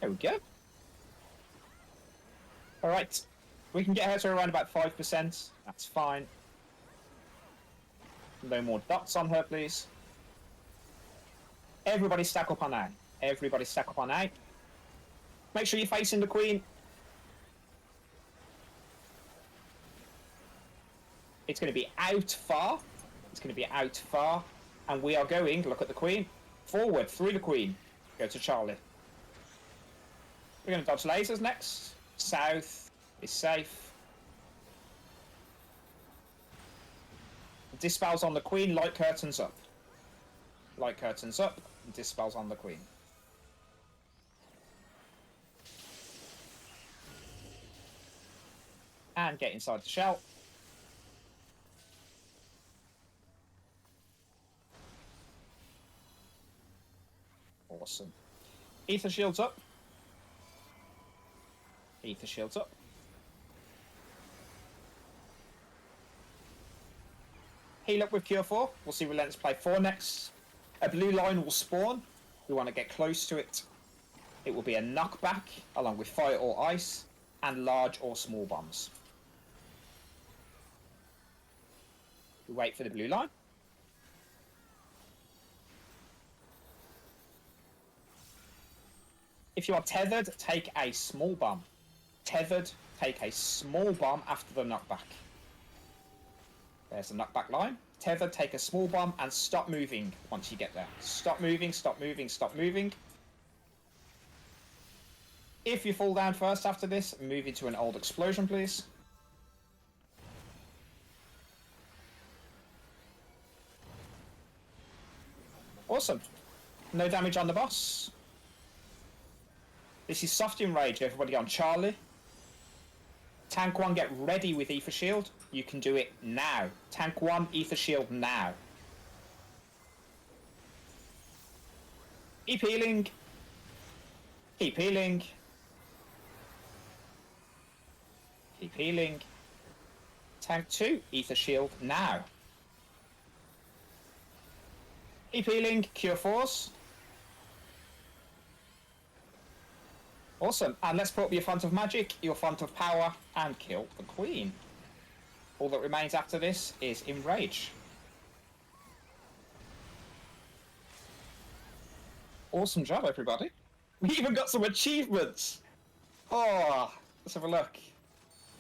There we go. Alright. We can get her to around about 5%. That's fine. No more dots on her, please. Everybody stack up on A. Everybody stack up on A. Make sure you're facing the queen. It's going to be out far. It's going to be out far. And we are going, look at the queen, forward through the queen. Go to Charlie. We're going to dodge lasers next. South is safe. Dispels on the queen, light curtains up. Light curtains up, dispels on the queen. And get inside the shell. Awesome. Ether shields up. Ether shields up. Heal up with Cure 4. We'll see Relentless play 4 next. A blue line will spawn. We want to get close to it. It will be a knockback, along with fire or ice, and large or small bombs. We wait for the blue line. If you are tethered, take a small bomb. Tethered, take a small bomb after the knockback. There's the knockback line. Tethered, take a small bomb and stop moving once you get there. Stop moving, stop moving, stop moving. If you fall down first after this, move into an old explosion, please. Awesome. No damage on the boss. This is soft enrage, everybody on Charlie. Tank 1, get ready with Ether Shield. You can do it now. Tank 1, Ether Shield now. Keep healing. Keep healing. Keep healing. Tank 2, Ether Shield now. Keep healing. Cure Force. Awesome. And let's put up your font of magic, your font of power, and kill the queen. All that remains after this is enrage. Awesome job, everybody. We even got some achievements. Oh, let's have a look.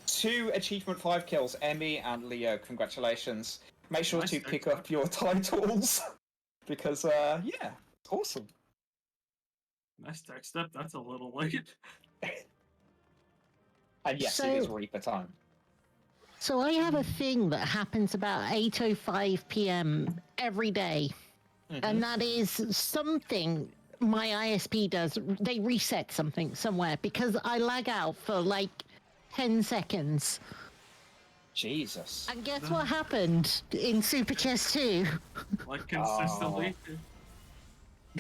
2 achievement 5 kills, Emmy and Leo. Congratulations. Make sure to pick up your titles because, yeah, awesome. Nice tech step. That's a little late. And yes, it is Reaper time. So I have a thing that happens about 8:05 p.m. every day, and that is something my ISP does. They reset something somewhere because I lag out for like 10 seconds. Jesus. And guess what happened in Super Chess 2? Like consistently.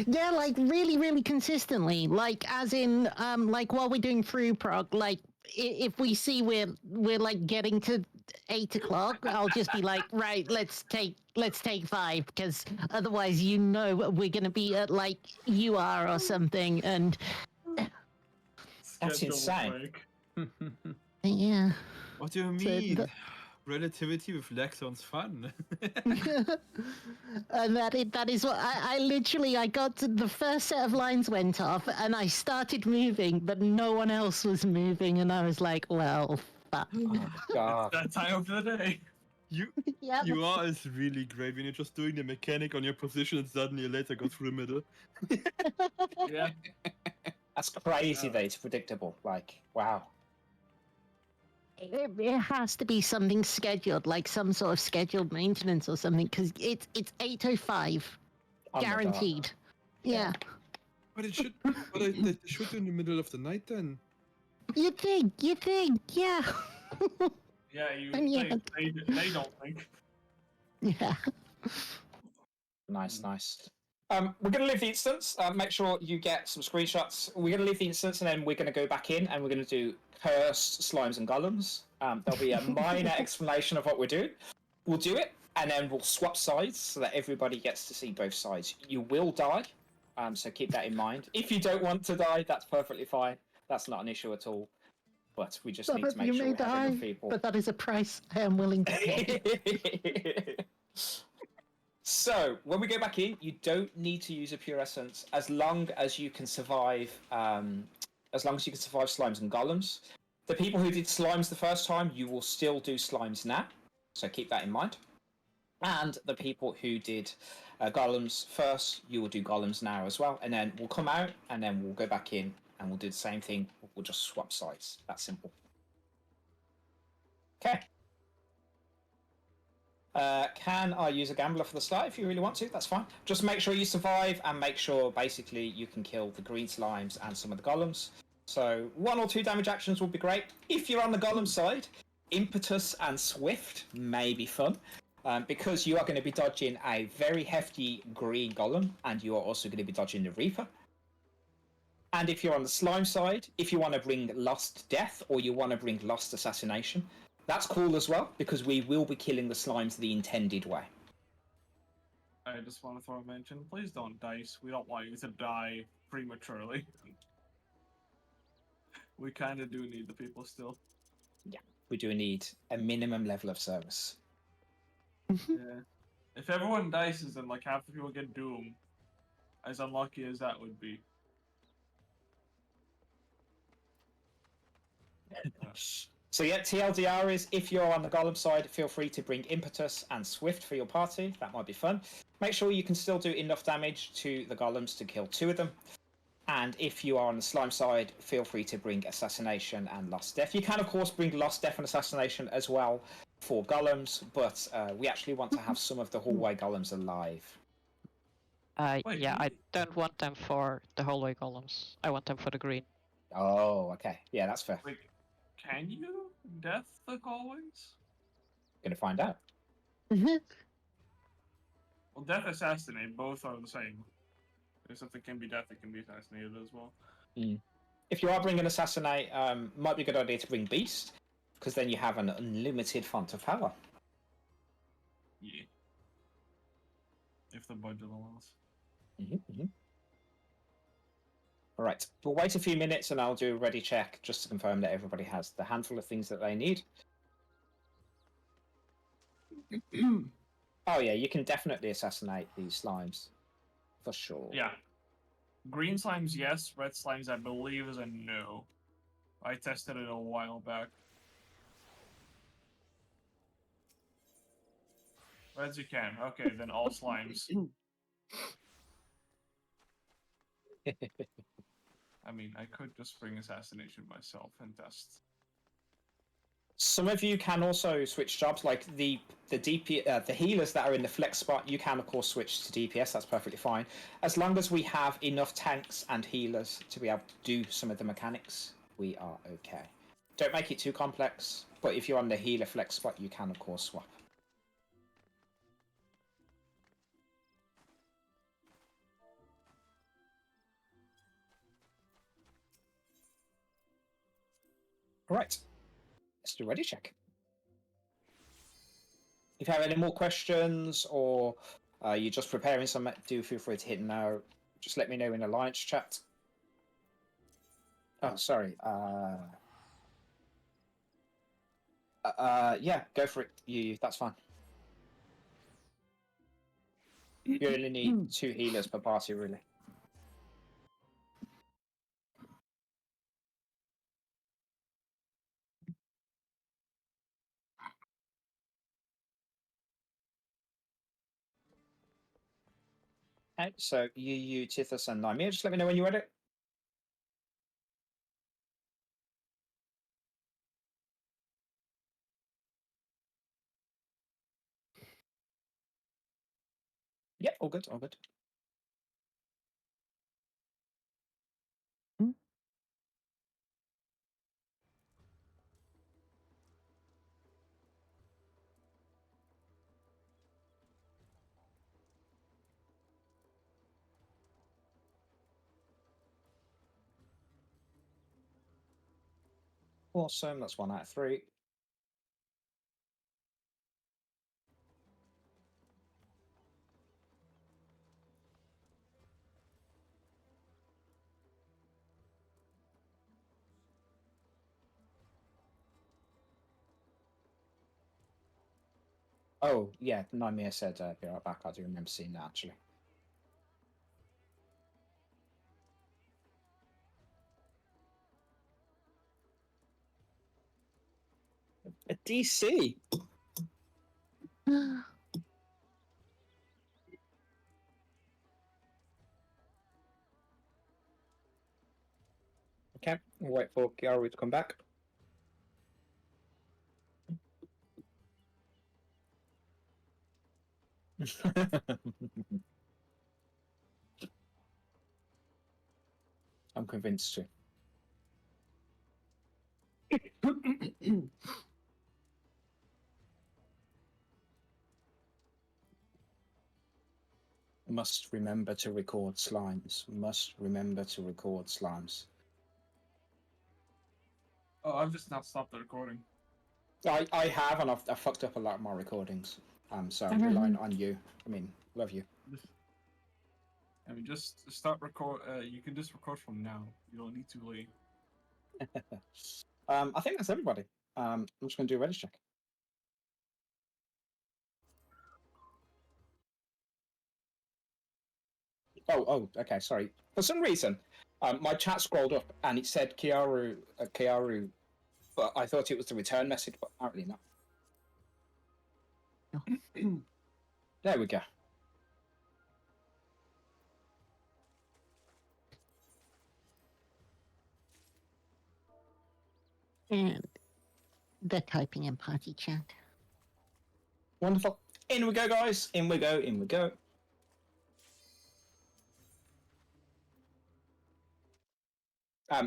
Yeah, like really, really consistently. Like as in, like while we're doing through prog, like if we see we're like getting to 8 o'clock, I'll just be like, right, let's take 5 because otherwise, you know, we're gonna be at like UR or something, and That's insane. yeah. What do you mean? Relativity with lag sounds fun. And that is what I literally got to the first set of lines went off and I started moving, but no one else was moving, and I was like, well, fuck. Oh, God. That time of the day. Yep. UR is really great when you're just doing the mechanic on your position and suddenly later go through the middle. Yeah. That's crazy Oh. that it's predictable. Like, wow. It has to be something scheduled, like some sort of scheduled maintenance or something, because it's 8:05, On the dot. guaranteed. Yeah. Yeah. But it should. But they should do in the middle of the night then. You'd think, yeah. Yeah, you And yeah. they don't think. Yeah. Nice, nice. We're going to leave the instance. Make sure you get some screenshots. We're going to leave the instance, and then we're going to go back in, and we're going to do cursed slimes and golems. There'll be a minor explanation of what we're doing. We'll do it, and then we'll swap sides so that everybody gets to see both sides. You will die, so keep that in mind. If you don't want to die, that's perfectly fine. That's not an issue at all. But we just need to make You sure may we have die, enough people. but that is a price I am willing to pay. So when we go back in, you don't need to use a pure essence as long as you can survive. As long as you can survive slimes and golems. The people who did slimes the first time, you will still do slimes now. So keep that in mind. And the people who did golems first, you will do golems now as well. And then we'll come out, and then we'll go back in, and we'll do the same thing. We'll just swap sides. That's simple. Okay. Can I use a gambler for the start if you really want to? That's fine. Just make sure you survive and make sure basically you can kill the green slimes and some of the golems. So 1 or 2 damage actions would be great. If you're on the golem side, impetus and swift may be fun because you are going to be dodging a very hefty green golem and you are also going to be dodging the reaper. And if you're on the slime side, if you want to bring lost death or you want to bring lost assassination, that's cool as well, because we will be killing the slimes the intended way. I just want to throw a mention. Please don't dice. We don't want you to die prematurely. We kind of do need the people still. Yeah, we do need a minimum level of service. Yeah. If everyone dices, then like half the people get doomed. As unlucky as that would be. So yeah, TLDR is if you're on the golem side, feel free to bring impetus and swift for your party. That might be fun. Make sure you can still do enough damage to the golems to kill 2 of them. And if you are on the slime side, feel free to bring assassination and lost death. You can of course bring lost death and assassination as well for golems, but we actually want to have some of the hallway golems alive. Wait, Yeah, I really? don't want them for the hallway columns. I want them for the green. Oh, okay. Yeah, that's fair. Like, can you death the hallways? Gonna find out. Well, death assassinate, both are the same. Except it can be death, it can be assassinated as well. If you are bringing assassinate, might be a good idea to bring beast, because then you have an unlimited font of power. Yeah. If the budget allows. All right, we'll wait a few minutes and I'll do a ready check just to confirm that everybody has the handful of things that they need. Oh yeah, you can definitely assassinate these slimes, for sure. Yeah. Green slimes, yes. Red slimes, I believe, is a no. I tested it a while back. Reds you can. Okay, then all slimes. I mean, I could just bring assassination myself and test. Some of you can also switch jobs, like the healers that are in the flex spot. You can of course switch to DPS. That's perfectly fine, as long as we have enough tanks and healers to be able to do some of the mechanics. We are okay. Don't make it too complex. But if you're on the healer flex spot, you can of course swap. All right. Let's do ready check. If you have any more questions or you're just preparing some, do feel free to hit no. Just let me know in Alliance chat. Oh, sorry. Yeah, go for it. That's fine. You only need 2 healers per party, really. Okay, so Tithus and Nymea, just let me know when you're ready. Yep, all good, all good. Awesome, that's 1 out of 3. Oh, yeah, Nightmare said be right back. I do remember seeing that, actually. A DC. Okay, we'll wait for Kiaru to come back. I'm convinced too. Must remember to record slimes. Must remember to record slimes. Oh, I've just now stopped the recording. I have, and I've fucked up a lot of my recordings. So I'm relying on you. I mean, love you. I mean, just start record. You can just record from now. You don't need to wait. I think that's everybody. I'm just going to do a ready check. Oh, okay, sorry. For some reason, my chat scrolled up and it said Kiaru, but I thought it was the return message, but apparently not. No. There we go. And they're typing in party chat. Wonderful. In we go, guys. In we go, in we go.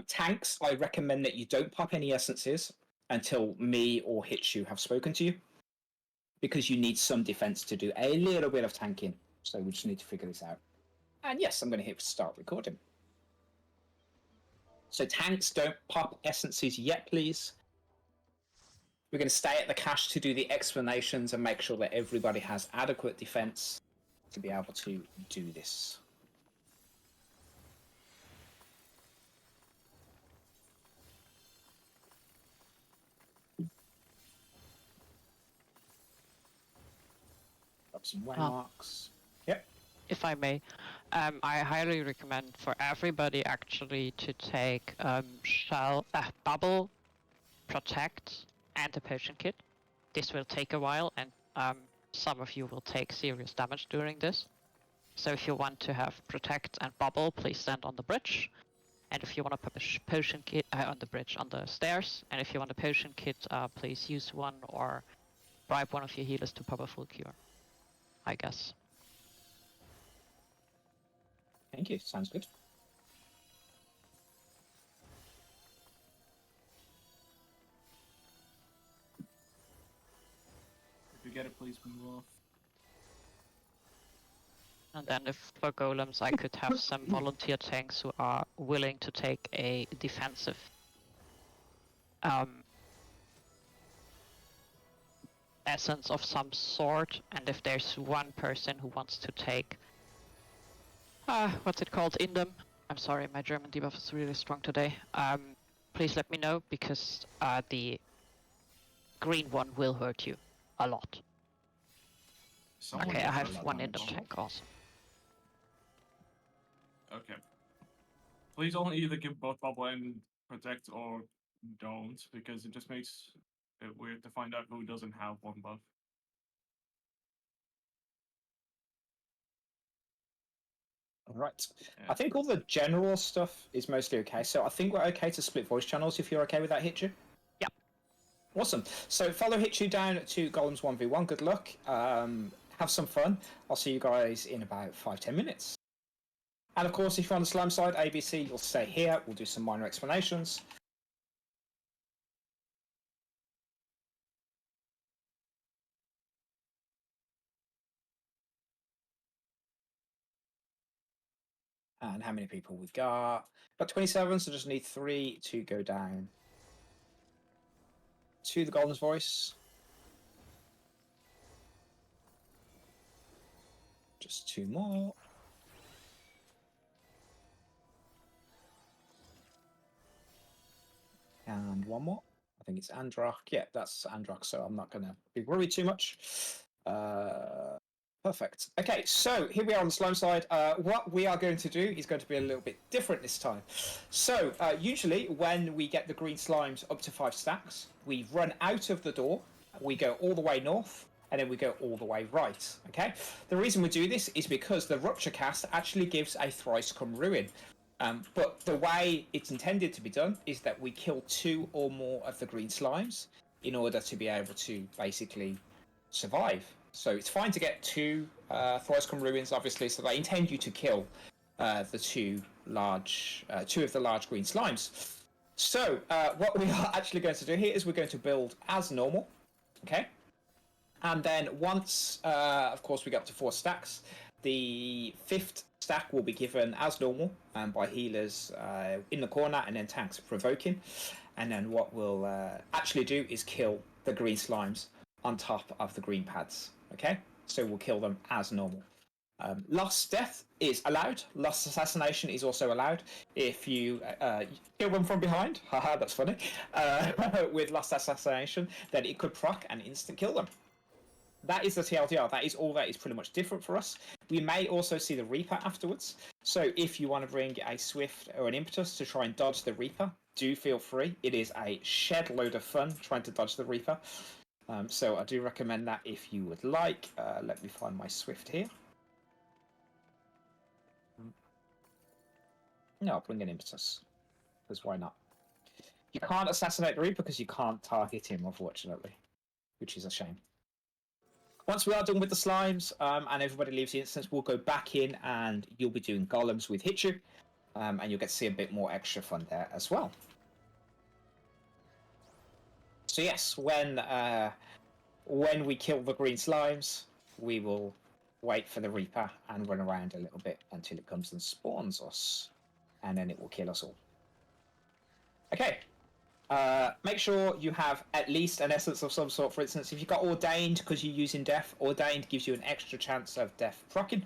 Tanks, I recommend that you don't pop any essences until me or Hitchu have spoken to you, because you need some defense to do a little bit of tanking. So we just need to figure this out. And yes, I'm going to hit start recording. So tanks, don't pop essences yet, please. We're going to stay at the cache to do the explanations and make sure that everybody has adequate defense to be able to do this. Got some waymarks. Yep. If I may, I highly recommend for everybody actually to take bubble, protect, and a potion kit. This will take a while, and some of you will take serious damage during this. So if you want to have protect and bubble, please stand on the bridge. And if you want to put a potion kit on the bridge, on the stairs, and if you want a potion kit, please use one or bribe one of your healers to pop a full cure, I guess. Thank you. Sounds good. If you get it, please move off. And then if for golems I could have some volunteer tanks who are willing to take a defensive essence of some sort, and if there's one person who wants to take what's it called? Indem. I'm sorry, my German debuff is really strong today. Please let me know, because the green one will hurt you a lot. Someone Okay, I gets have a lot one of Indem damage. tank also. Okay. Please only either give both bubble and protect or don't, because it just makes it weird to find out who doesn't have one buff. All right. I think all the general stuff is mostly okay. So I think we're okay to split voice channels if you're okay with that, Hitchu. Yeah. Awesome. So follow Hitchu down to Golems 1v1. Good luck. have some fun. I'll see you guys in about 5-10 minutes. And of course, if you're on the slime side, ABC, you'll stay here. We'll do some minor explanations. And how many people we've got? Got 27, so just need 3 to go down to the Golden's Voice. Just 2 more. And 1 more. I think it's Androck. Yeah, that's Androck, so I'm not going to be worried too much. Perfect. Okay, so here we are on the slime side. What we are going to do is going to be a little bit different this time. So usually when we get the green slimes up to 5 stacks, we run out of the door, we go all the way north, and then we go all the way right. Okay. The reason we do this is because the rupture cast actually gives a thrice come ruin. But the way it's intended to be done is that we kill 2 or more of the green slimes in order to be able to basically survive. So it's fine to get 2 thrice come ruins, obviously. So they intend you to kill the 2 of the large green slimes. So what we are actually going to do here is we're going to build as normal, okay? And then once, of course, we get up to 4 stacks, the 5th stack will be given as normal by healers in the corner, and then tanks provoking. And then what we'll actually do is kill the green slimes on top of the green pads. Okay, so we'll kill them as normal. Lost death is allowed. Lost assassination is also allowed. If you kill them from behind, haha, that's funny. With lost assassination, then it could proc and instant kill them. That is the TLDR. That is all that is pretty much different for us. We may also see the Reaper afterwards. So if you want to bring a Swift or an Impetus to try and dodge the Reaper, do feel free. It is a shed load of fun trying to dodge the Reaper. So I do recommend that if you would like. Let me find my Swift here. No, I'll bring an Impetus. Because why not? You can't assassinate the Reaper because you can't target him, unfortunately. Which is a shame. Once we are done with the slimes and everybody leaves the instance, we'll go back in and you'll be doing golems with Hitchu. And you'll get to see a bit more extra fun there as well. So yes, when we kill the green slimes, we will wait for the Reaper and run around a little bit until it comes and spawns us. And then it will kill us all. Okay. Make sure you have at least an essence of some sort. For instance, if you've got Ordained because you're using Death, Ordained gives you an extra chance of Death proccing.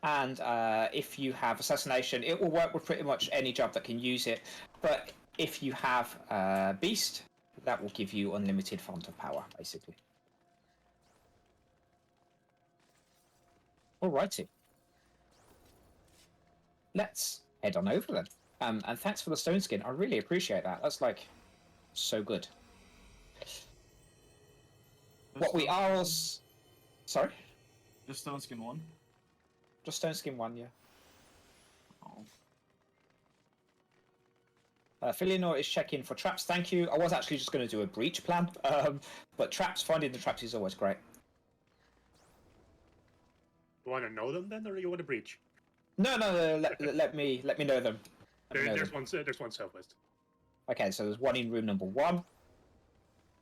And if you have Assassination, it will work with pretty much any job that can use it. But if you have Beast, that will give you unlimited font of power, basically. Alrighty. Let's head on over then. And thanks for the stone skin. I really appreciate that. That's like so good. What we are also... Sorry? Just stone skin 1? Just stone skin 1, yeah. Oh. Filianor is checking for traps. Thank you. I was actually just going to do a breach plan, but traps, finding the traps is always great. You want to know them then, or you want to breach? No. Let me know them. There's one southwest. Okay, so there's one in room number 1.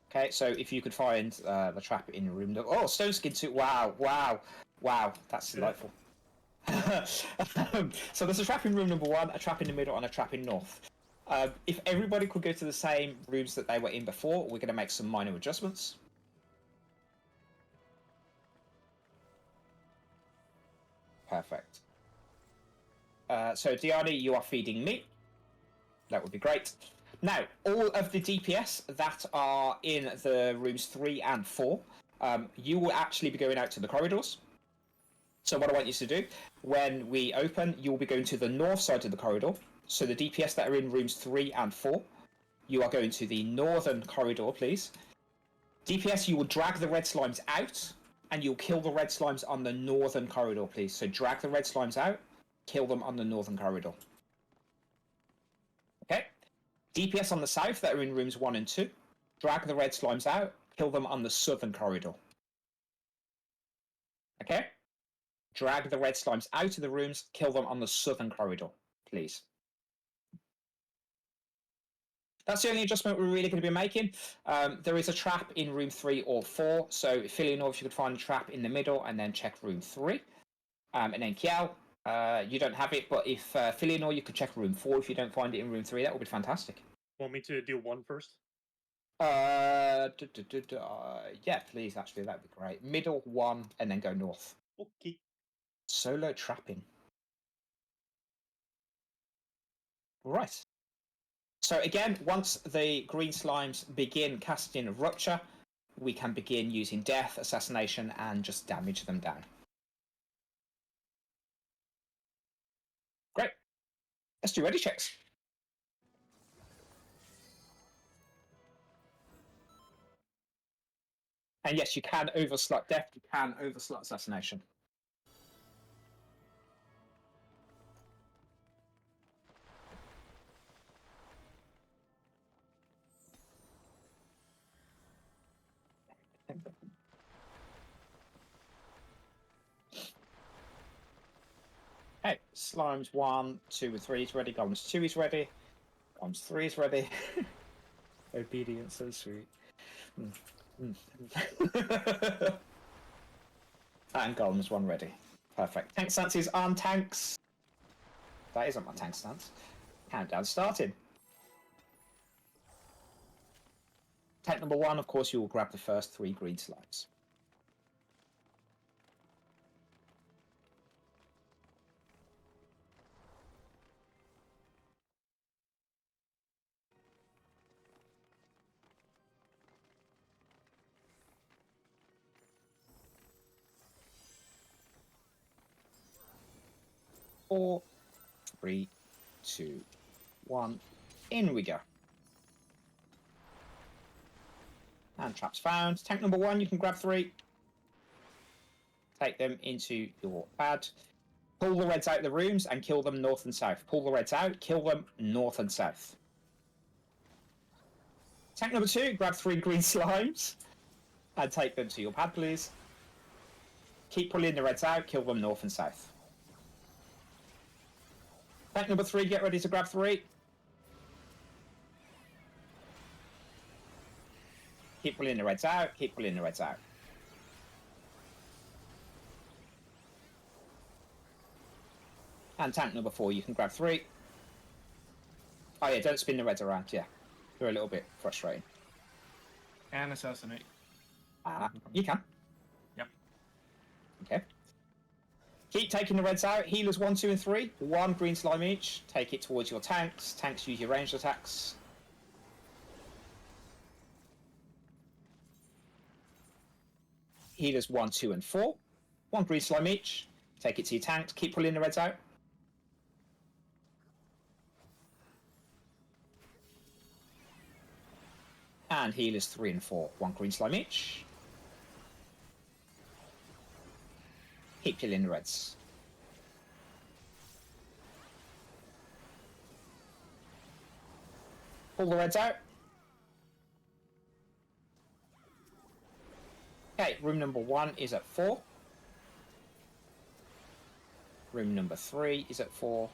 Okay, so if you could find the trap in room number... Oh, stone skin 2. Wow. That's delightful. So there's a trap in room number 1, a trap in the middle, and a trap in north. If everybody could go to the same rooms that they were in before, we're going to make some minor adjustments. Perfect. So Diani, you are feeding me. That would be great. Now, all of the DPS that are in the rooms 3 and 4, you will actually be going out to the corridors. So what I want you to do, when we open, you'll be going to the north side of the corridor. So the DPS that are in rooms 3 and 4, you are going to the northern corridor, please. DPS, you will drag the red slimes out, and you'll kill the red slimes on the northern corridor, please. So drag the red slimes out, kill them on the northern corridor. Okay? DPS on the south that are in rooms 1 and 2, drag the red slimes out, kill them on the southern corridor. Okay? Drag the red slimes out of the rooms, kill them on the southern corridor, please. That's the only adjustment we're really going to be making. There is a trap in room 3 or 4, so Filianor, if you could find a trap in the middle and then check room 3. And then Kiel, you don't have it, but if Filianor, you could check room 4 if you don't find it in room 3, that would be fantastic. Want me to do 1 first? Yeah, please, actually, that'd be great. Middle 1 and then go north. Okay. Solo trapping. Right. So again, once the green slimes begin casting Rupture, we can begin using Death, Assassination, and just damage them down. Great. Let's do ready checks. And yes, you can overslot Death, you can overslot Assassination. Hey, Slimes 1, 2, and 3 is ready. Golems 2 is ready. Golems 3 is ready. Obedience, so sweet. And Golems 1 ready. Perfect. Tank stances on tanks. That isn't my tank stance. Countdown started. Tank number 1, of course, you will grab the first 3 green slimes. Four, 3, 2, 1. In we go. And traps found. Tank number 1, you can grab 3. Take them into your pad. Pull the reds out of the rooms and kill them north and south. Pull the reds out, kill them north and south. Tank number 2, grab 3 green slimes and take them to your pad, please. Keep pulling the reds out, kill them north and south. Tank number 3, get ready to grab 3. Keep pulling the reds out, keep pulling the reds out. And tank number 4, you can grab 3. Oh yeah, don't spin the reds around, yeah. They're a little bit frustrating. And assassinate. You can. Yep. Okay. Keep taking the reds out. Healers 1, 2, and 3. 1 green slime each. Take it towards your tanks. Tanks use your ranged attacks. Healers 1, 2, and 4. 1 green slime each. Take it to your tanks. Keep pulling the reds out. And healers 3 and 4. 1 green slime each. Keep killing the reds. Pull the reds out. Okay, room number 1 is at 4. Room number 3 is at 4.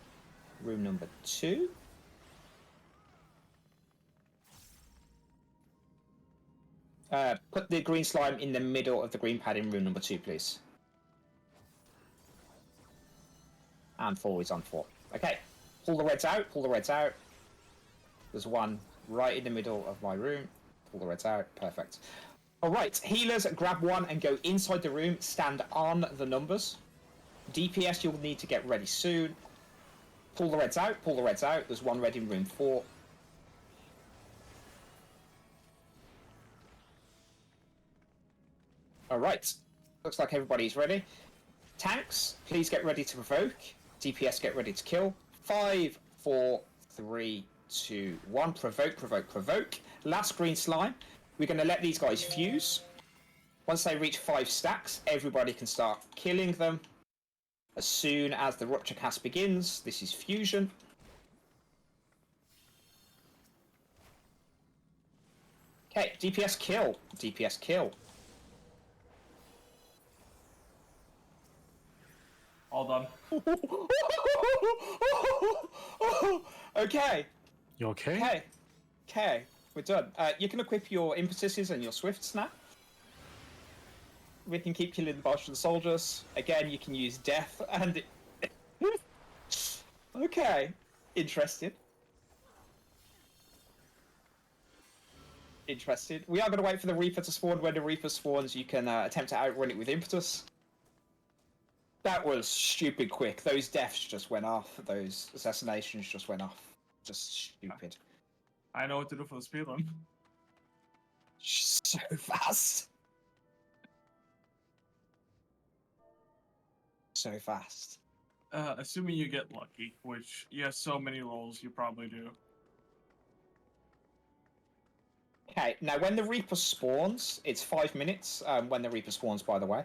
Room number 2. Put the green slime in the middle of the green pad in room number 2, please. And 4 is on 4. Okay, pull the reds out, pull the reds out. There's 1 right in the middle of my room. Pull the reds out, perfect. Alright, healers, grab 1 and go inside the room, stand on the numbers. DPS, you'll need to get ready soon. Pull the reds out, pull the reds out. There's 1 red in room 4. Alright, looks like everybody's ready. Tanks, please get ready to provoke. DPS, get ready to kill. 5, 4, 3, 2, 1. Provoke, provoke, provoke. Last green slime. We're going to let these guys fuse. Once they reach 5 stacks, everybody can start killing them. As soon as the Rupture cast begins, this is fusion. Okay, DPS kill. DPS kill. All done. Okay. You okay? Okay. Okay. We're done. You can equip your impetuses and your swifts now. We can keep killing the Boston soldiers. Again, you can use death and... Okay. Interesting. Interested. We are going to wait for the Reaper to spawn. When the Reaper spawns, you can attempt to outrun it with impetus. That was stupid quick. Those deaths just went off. Those assassinations just went off. Just stupid. I know what to do for the speedrun. So fast. So fast. Assuming you get lucky, which you have so many rolls, you probably do. Okay, now when the Reaper spawns, it's 5 minutes when the Reaper spawns, by the way.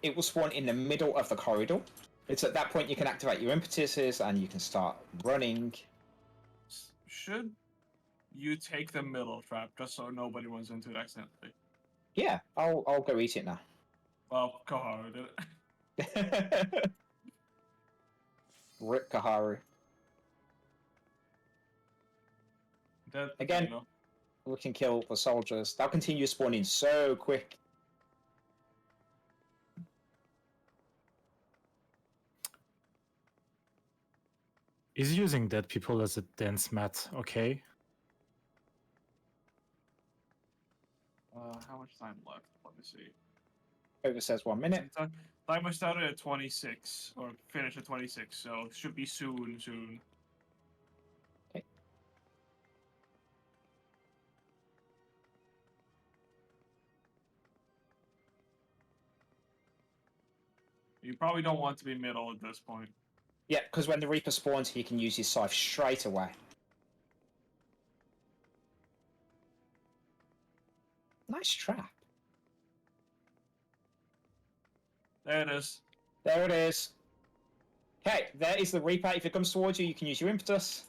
It will spawn in the middle of the corridor. It's at that point you can activate your impetuses and you can start running. Should you take the middle trap just so nobody runs into it accidentally? Yeah, I'll go eat it now. Well, Koharu did it. Rip Kaharu. Dead Again. potato. We can kill the soldiers. They'll continue spawning so quick. Is using dead people as a dense mat okay? How much time left? Let me see. Over says 1 minute. Timer started at 26, or finished at 26, so should be soon. Okay. You probably don't want to be middle at this point. Yeah, because when the Reaper spawns, he can use his scythe straight away. Nice trap. There it is. There it is. Okay, there is the Reaper. If it comes towards you, you can use your impetus.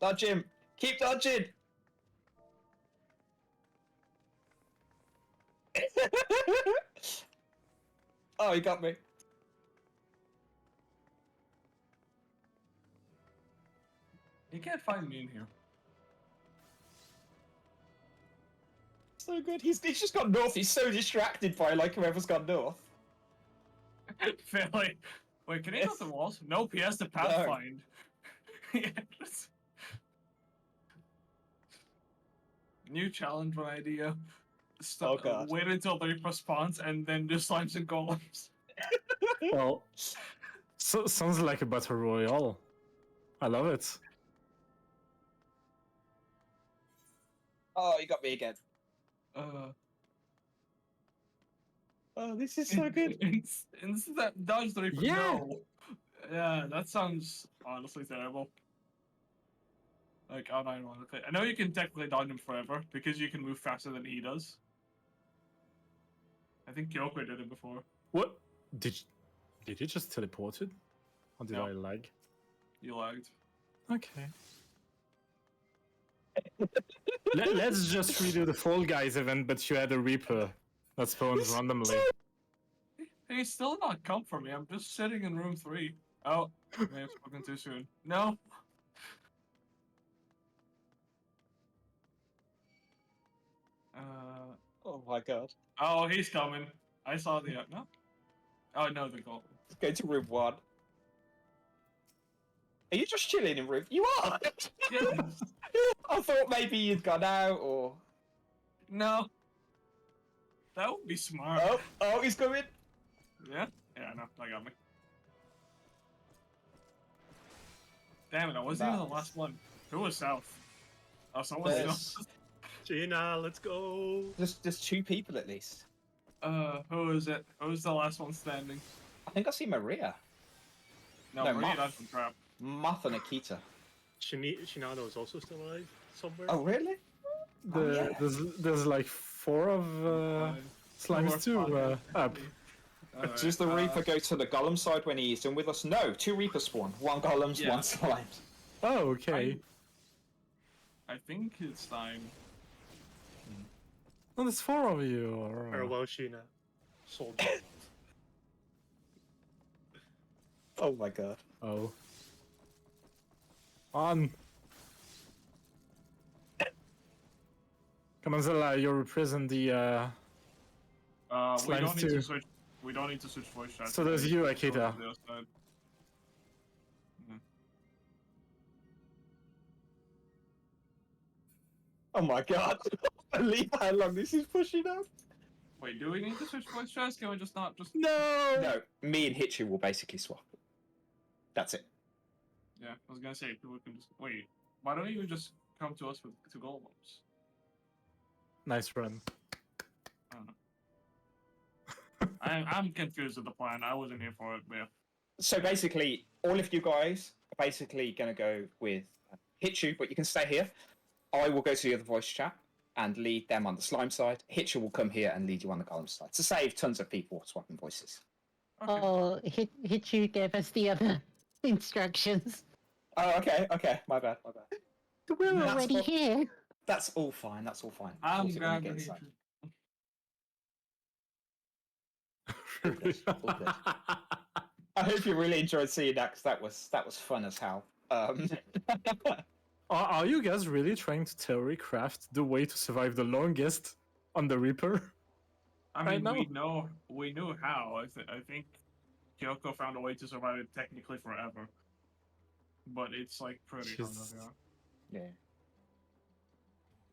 Dodge him. Keep dodging. Oh, he got me. You can't find me in here. So good. He's just gone north. He's so distracted by like whoever's gone north. Fairly. Wait, can he go the walls? Nope, he has to pathfind. Yes. New challenge one idea. Oh, God. Wait until the Reaper spawns and then do slimes and golems. Well, sounds like a battle royale. I love it. Oh, he got me again. Oh, this is so good. Instead, dodge the Reaper. Yeah. No. Yeah, that sounds honestly terrible. Like, unironically. I know you can technically dodge him forever because you can move faster than he does. I think Kyoko did it before. What? Did you just teleport it? Or did No. I lag? You lagged. Okay. Let's just redo the Fall Guys event, but you had a Reaper that spawns randomly. He's still not come for me. I'm just sitting in room 3. Oh, may have spoken too soon. No. Oh my god. Oh, he's coming. I saw the no. Oh no, the goal. Let's go to room 1. Are you just chilling in room? You are. Yes. I thought maybe you'd gone out or. No. That would be smart. Oh, he's coming. Yeah? Yeah, no, that got me. Damn it, I wasn't even the Nice. last one. Who was south? Oh, someone's There's, north. Gina, let's go. there's 2 people at least. Who is it? Who's the last one standing? I think I see Maria. No, No, Maria Moth. died from trap. Moth and Akita. Shinano is also still alive somewhere. Oh, really? The, yeah. there's like 4 of slimes too up. Alright, Does the Reaper go to the Golem side when he's done with us? No, 2 Reapers spawn. 1 Golems, Yeah. 1 Slimes. Oh, okay. I think it's time. Oh, there's 4 of you. Alright. Farewell, Sheena. Soldier. Oh my god. Oh. On. Come on, Zilla, you represent the We Slimes don't need too. to switch. We don't need to switch voice chat. So does you, Go to Akita. the other side. Oh my god. I believe how long this is pushing up. Wait, do we need to switch voice chats? Can we just not just? No! No, me and Hitchu will basically swap. That's it. Yeah, I was gonna say we can just wait. Why don't you just come to us with two golems? Nice run. I don't know. I'm confused with the plan. I wasn't here for it, but yeah. So basically, all of you guys are basically going to go with Hitchu, but you can stay here. I will go to the other voice chat and lead them on the slime side. Hitchu will come here and lead you on the golem side to save tons of people swapping voices. Okay. Oh, Hichu gave us the other instructions. Oh, okay, my bad. We're That's already all- here. That's all fine. That's all fine. I'm Sort it when we get grabbing inside. All good, all good. I hope you really enjoyed seeing that because that was fun as hell. Are you guys really trying to theory craft the way to survive the longest on the Reaper? I Right mean, now? we knew how. I think Kyoko found a way to survive it technically forever, but it's like pretty hard Jeez. to do. yeah.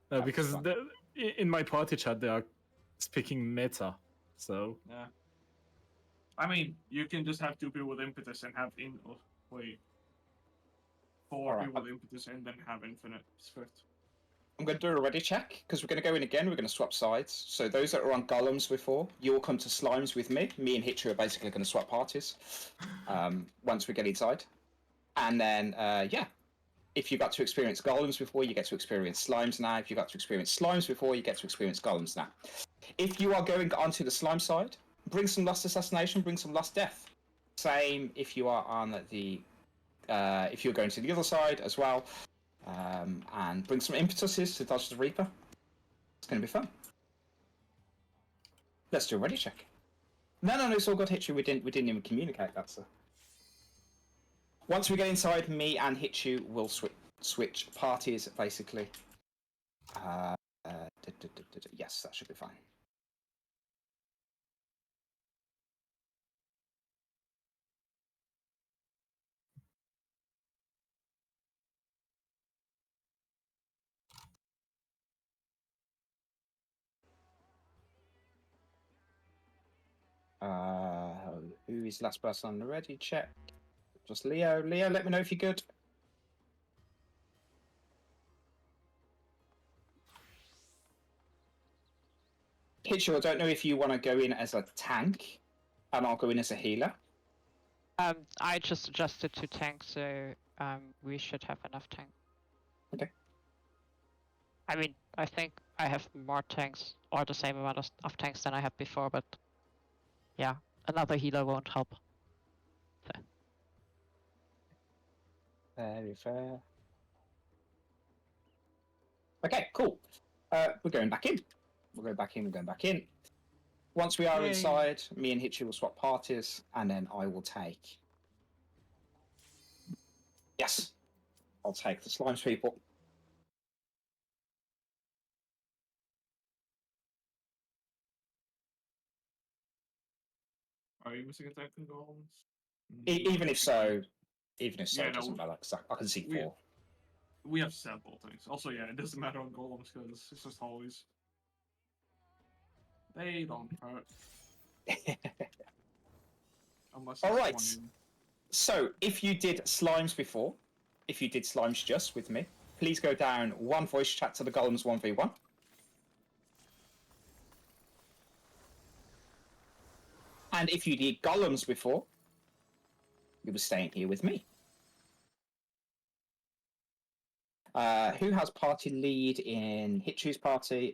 No, That's because fun. in my party chat they are speaking meta, so Yeah. I mean, you can just have two people with impetus and have four Alright, people with impetus and then have infinite swift. I'm going to do a ready check because we're going to go in again. We're going to swap sides. So those that are on golems before, you'll come to slimes with me. Me and Hitcher are basically going to swap parties once we get inside. And then, yeah, if you got to experience golems before, you get to experience slimes now. If you got to experience slimes before, you get to experience golems now. If you are going onto the slime side, bring some lost assassination, bring some lost death. Same if you are on the, if you're going to the other side as well. And bring some impetuses to dodge the Reaper. It's going to be fun. Let's do a ready check. No, it's all good, Hitchu. We didn't even communicate that, so. Once we get inside, me and Hitchu will switch parties, basically. Yes, that should be fine. Who is last person on the ready check? Just Leo. Leo, let me know if you're good. Hitchu, I don't know if you want to go in as a tank, and I'll go in as a healer. I just adjusted to tank, so we should have enough tank. Okay. I mean, I think I have more tanks, or the same amount of tanks than I had before, but yeah, another healer won't help. So. Very fair. Okay, cool. We're going back in. We're going back in. Once we are Yay. inside, me and Hitchu will swap parties, and then I will take... Yes! I'll take the slimes people. Are you missing attack and golems? Even if so, Yeah, it no, doesn't matter, because I can see we- 4. We have several things. Also, yeah, it doesn't matter on golems because it's just always they don't hurt unless. It's Alright. one- So, if you did slimes before, if you did slimes just with me, please go down one voice chat to the golems 1v1. And if you did golems before, you were staying here with me. Who has party lead in Hitchu's party?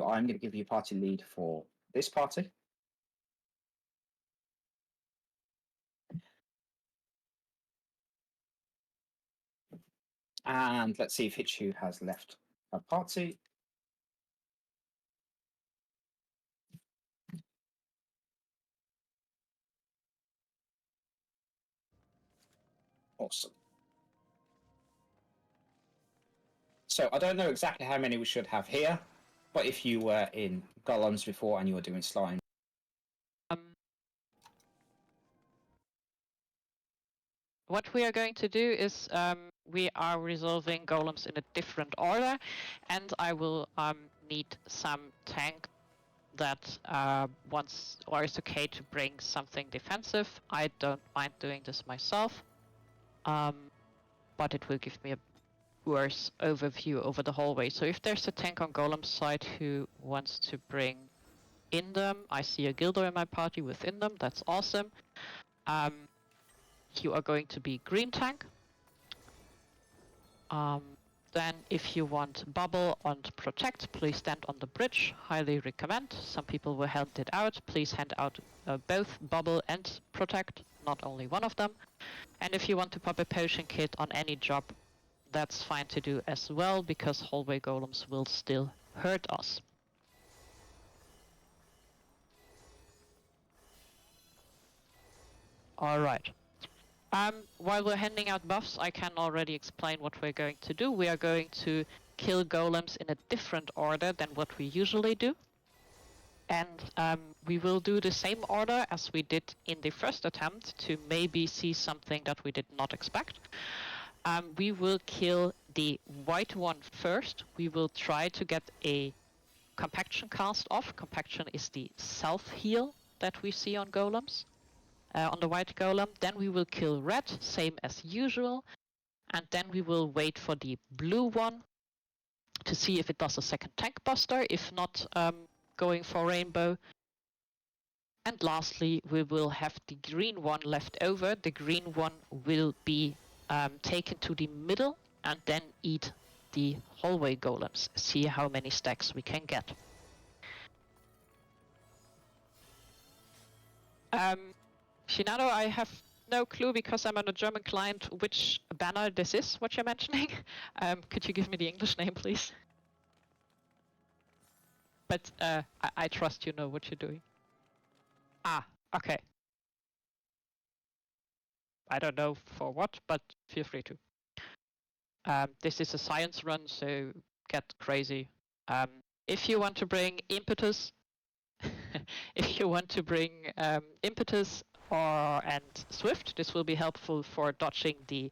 I'm going to give you party lead for this party. And let's see if Hitchu has left a party. Awesome. So I don't know exactly how many we should have here, but if you were in golems before and you were doing slime, What we are going to do is we are resolving golems in a different order, and I will need some tank that wants or is okay to bring something defensive. I don't mind doing this myself, but it will give me a worse overview over the hallway. So if there's a tank on Golem's side who wants to bring in them, I see a Gilder in my party within them, that's awesome. You are going to be green tank. Then if you want bubble and protect, please stand on the bridge. Highly recommend. Some people will hand it out. Please hand out both bubble and protect, not only one of them. And if you want to pop a potion kit on any job, that's fine to do as well, because hallway golems will still hurt us. Alright. While we're handing out buffs, I can already explain what we're going to do. We are going to kill golems in a different order than what we usually do. And we will do the same order as we did in the first attempt to maybe see something that we did not expect. We will kill the white one first. We will try to get a compaction cast off. Compaction is the self-heal that we see on golems. On the white golem, then we will kill red, same as usual, and then we will wait for the blue one to see if it does a second tank buster, if not going for rainbow. And lastly, we will have the green one left over. The green one will be taken to the middle and then eat the hallway golems, see how many stacks we can get. Shinado, I have no clue because I'm on a German client which banner this is, what you're mentioning. Could you give me the English name, please? But I trust you know what you're doing. Ah, okay. I don't know for what, but feel free to. This is a science run, so get crazy. If you want to bring impetus, if you want to bring impetus and swift, this will be helpful for dodging the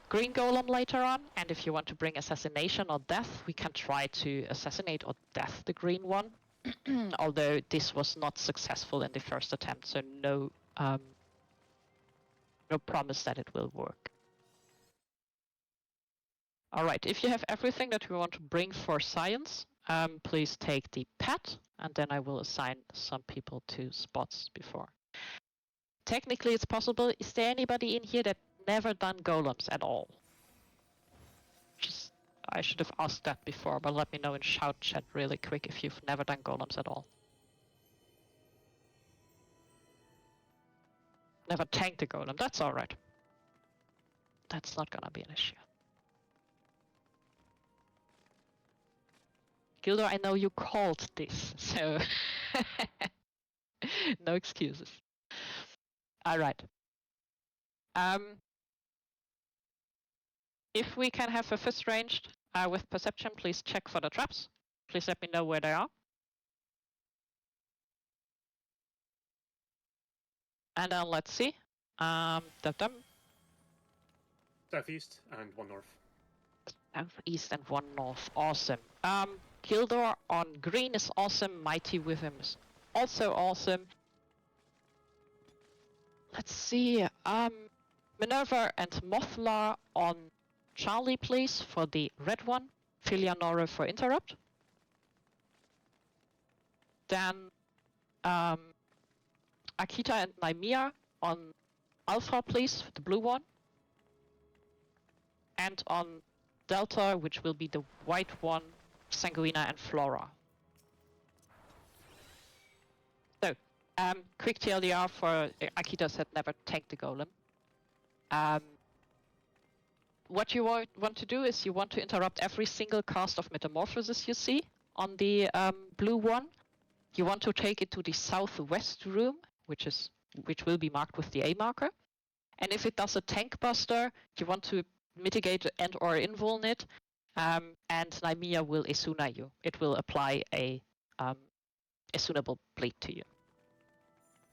green golem later on. And if you want to bring assassination or death, we can try to assassinate or death the green one. Although this was not successful in the first attempt, so no promise that it will work. Alright, if you have everything that we want to bring for science, please take the pet, and then I will assign some people to spots before. Technically it's possible. Is there anybody in here that never done golems at all? I should have asked that before, but let me know in shout chat really quick if you've never done golems at all. Never tanked a golem, that's alright. That's not gonna be an issue. Gildo, I know you called this, so no excuses. Alright. If we can have a fist ranged with perception, please check for the traps. Please let me know where they are. And then let's see. Southeast and one north. Southeast and one north. Awesome. Gildor on green is awesome. Mighty with him is also awesome. Let's see. Minerva and Mothla on Charlie, please, for the red one. Filianora for interrupt. Then Akita and Nymea on Alpha, please, for the blue one. And on Delta, which will be the white one, Sanguina and Flora. So, quick TLDR for Akita had never tanked the golem. What you want to do is you want to interrupt every single cast of Metamorphosis you see on the blue one. You want to take it to the southwest room, which will be marked with the A marker. And if it does a tank buster, you want to mitigate and or invuln it, and Nymea will Esuna you. It will apply a Esunable bleed to you.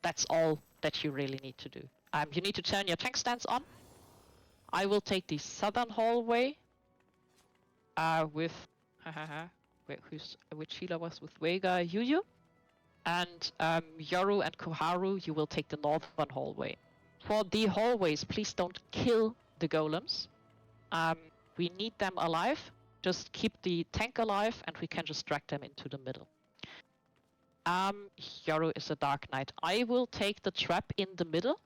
That's all that you really need to do. You need to turn your tank stance on. I will take the southern hallway with which healer was with Vega Yuyu, and Yoru and Koharu, you will take the northern hallway. For the hallways, please don't kill the golems. We need them alive. Just keep the tank alive, and we can just drag them into the middle. Yoru is a Dark Knight. I will take the trap in the middle.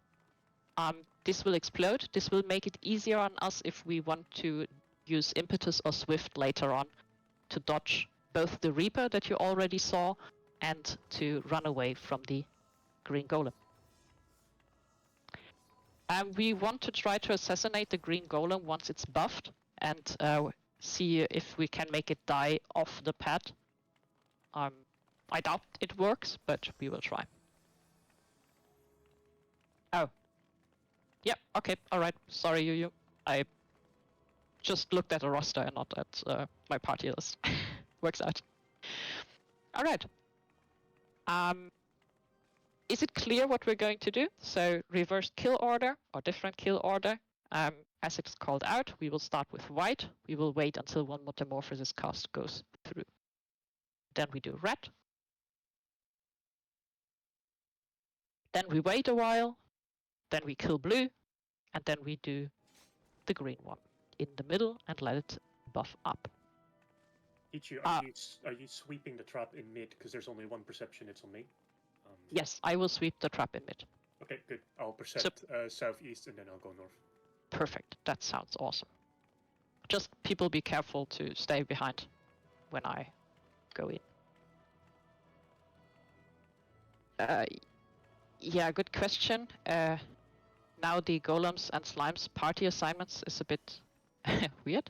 This will explode. This will make it easier on us if we want to use Impetus or Swift later on to dodge both the Reaper that you already saw and to run away from the Green Golem. We want to try to assassinate the Green Golem once it's buffed and see if we can make it die off the pad. I doubt it works, but we will try. Oh. Yep, okay, alright. Sorry, Yuyu. I just looked at a roster and not at my party list. Works out. Alright. Is it clear what we're going to do? So reverse kill order or different kill order. As it's called out, we will start with white. We will wait until one metamorphosis cast goes through. Then we do red. Then we wait a while. Then we kill blue. And then we do the green one in the middle and let it buff up. Ichi, are you sweeping the trap in mid? Because there's only one perception, it's on me. Yes, I will sweep the trap in mid. Okay, good. I'll percept southeast and then I'll go north. Perfect. That sounds awesome. Just people be careful to stay behind when I go in. Yeah, good question. Now the golems and slimes party assignments is a bit weird.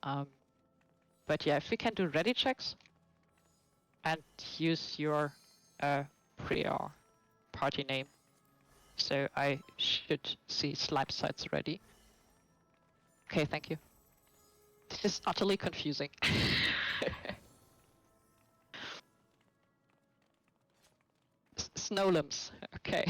But yeah, if we can do ready checks and use your prior party name. So I should see slime sites ready. Okay, thank you. This is utterly confusing. Snowlimbs, okay.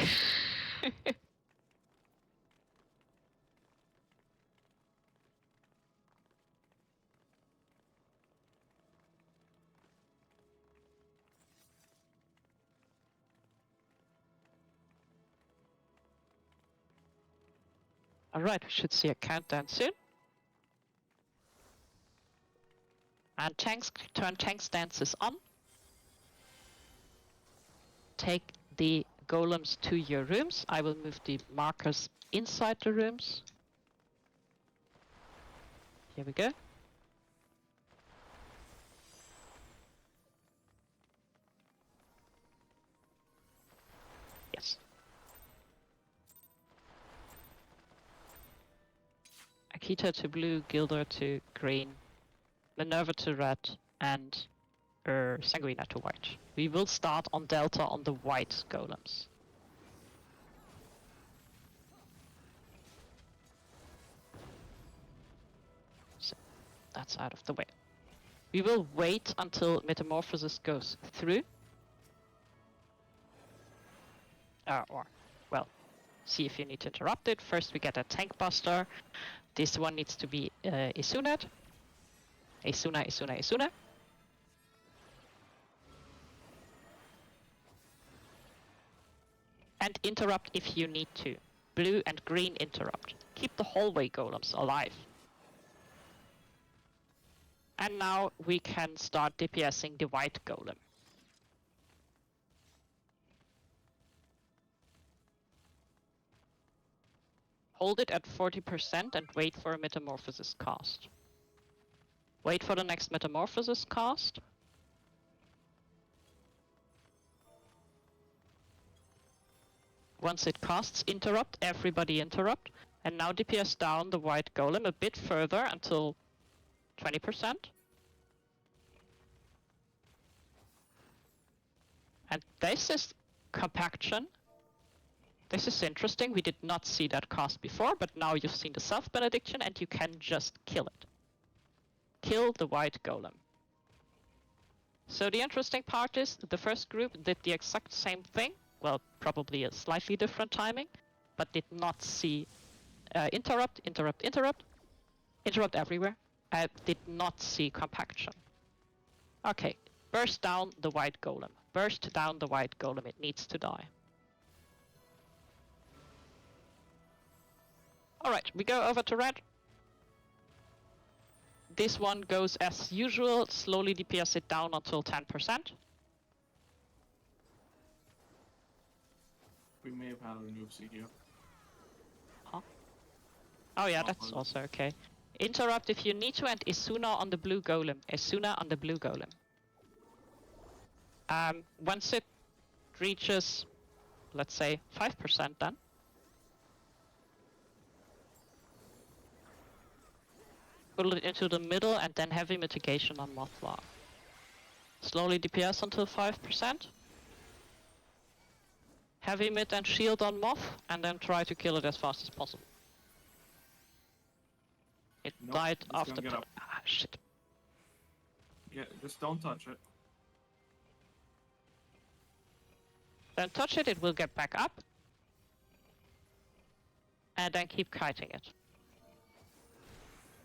Alright, we should see a countdown soon. And tanks, turn tank stances on. Take the golems to your rooms. I will move the markers inside the rooms. Here we go. Yes. Akita to blue, Gilder to green, Minerva to red, and Sanguina to white. We will start on Delta on the white golems. So that's out of the way. We will wait until Metamorphosis goes through. Or, well, see if you need to interrupt it. First we get a Tank Buster. This one needs to be Esuna'd. Esuna, Esuna, Esuna. And interrupt if you need to. Blue and green interrupt. Keep the hallway golems alive. And now we can start DPSing the white golem. Hold it at 40% and wait for a Metamorphosis cast. Wait for the next Metamorphosis cast. Once it casts, interrupt, everybody interrupt. And now DPS down the white golem a bit further until 20%. And this is compaction. This is interesting. We did not see that cast before, but now you've seen the self-benediction and you can just kill it. Kill the white golem. So the interesting part is the first group did the exact same thing. Well, probably a slightly different timing, but did not see interrupt everywhere. Did not see compaction. Okay, burst down the white golem. Burst down the white golem. It needs to die. Alright, we go over to red. This one goes as usual, slowly DPS it down until 10%. We may have had a noobsy here. Huh? Oh yeah, that's also okay. Interrupt if you need to, and Isuna on the blue golem. Isuna on the blue golem. Once it reaches, let's say, 5% then. Pull it into the middle and then heavy mitigation on Mothra. Slowly DPS until 5%. Heavy mid and shield on Moth, and then try to kill it as fast as possible. It Nope, died it's after. gonna get up. Ah, shit. Yeah, just don't touch it. Don't touch it, it will get back up. And then keep kiting it.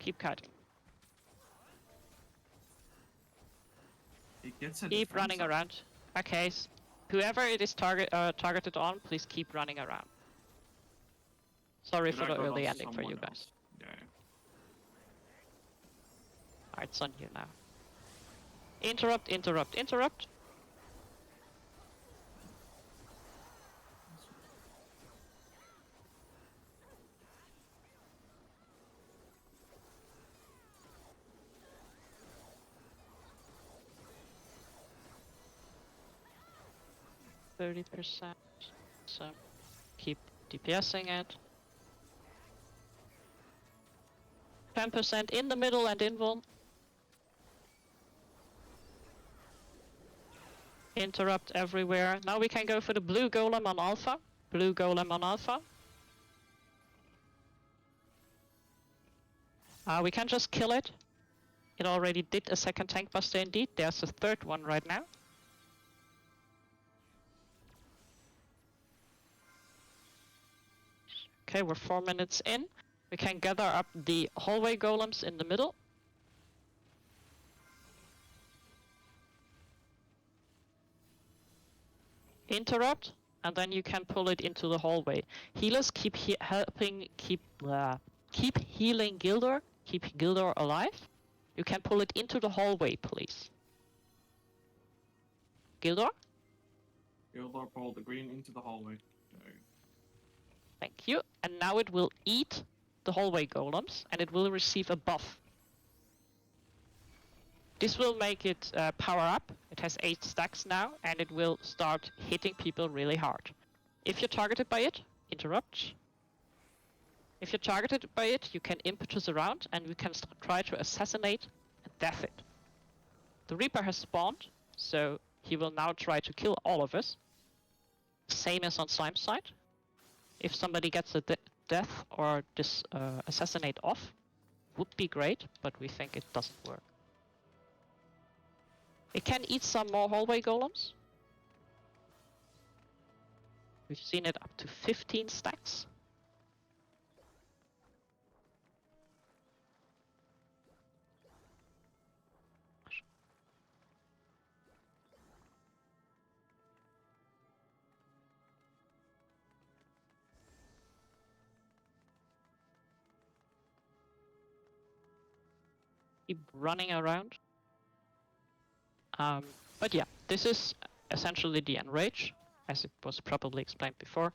Keep kiting. It gets a Keep defense running up. around. Okay, whoever it is targeted on, please keep running around. Sorry Did for I the go early to ending for you someone guys. else? Yeah. Alright, it's on you now. Interrupt. 30%. So keep DPSing it. 10% in the middle and invuln. Interrupt everywhere. Now we can go for the blue golem on alpha. Blue golem on alpha. We can just kill it. It already did a second tank buster indeed. There's a third one right now. Okay, we're 4 minutes in. We can gather up the hallway golems in the middle. Interrupt, and then you can pull it into the hallway. Healers keep keep healing Gildor. Keep Gildor alive. You can pull it into the hallway, please. Gildor? Gildor pulled the green into the hallway. There. Thank you. And now it will eat the hallway golems, and it will receive a buff. This will make it power up. It has 8 stacks now, and it will start hitting people really hard. If you're targeted by it, interrupt. If you're targeted by it, you can impetus around, and we can try to assassinate and death it. The Reaper has spawned, so he will now try to kill all of us. Same as on Slime's side. If somebody gets a death or this assassinate off, would be great, but we think it doesn't work. It can eat some more hallway golems. We've seen it up to 15 stacks. Keep running around. But yeah, this is essentially the enrage, as it was probably explained before.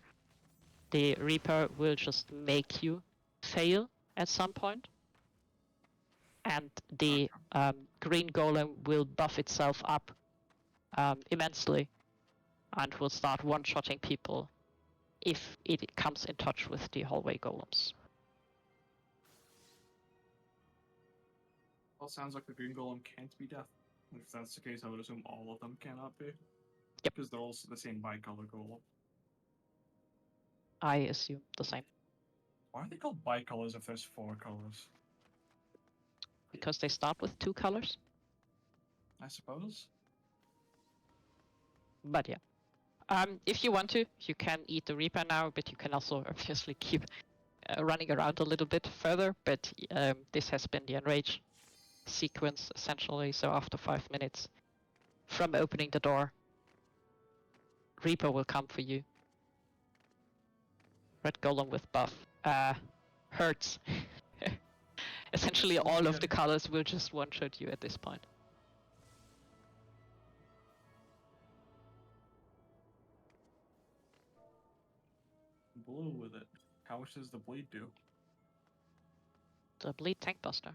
The Reaper will just make you fail at some point. And the green golem will buff itself up immensely and will start one-shotting people if it comes in touch with the hallway golems. Well, sounds like the green golem can't be death. If that's the case, I would assume all of them cannot be. Yep. Because they're also the same bicolor golem. I assume the same. Why are they called bicolors if there's 4 colors? Because they start with 2 colors. I suppose. But yeah. If you want to, you can eat the Reaper now, but you can also obviously keep running around a little bit further. But this has been the Enrage sequence, essentially. So after 5 minutes from opening the door, Reaper will come for you. Red Golem with buff. Hurts. Essentially So all of weird. the colors will just one-shot you at this point. Blue with it. How much does the bleed do? The Bleed Tank Buster.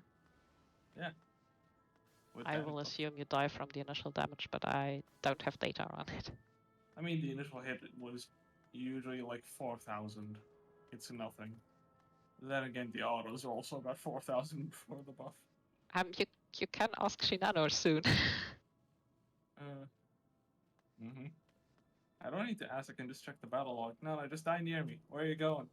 With I that will buff? assume you die from the initial damage, but I don't have data on it. I mean, the initial hit was usually like 4,000. It's nothing. Then again, the autos are also about 4,000 before the buff. You can ask Shinano soon. I don't need to ask, I can just check the battle log. No, just die near me. Where are you going?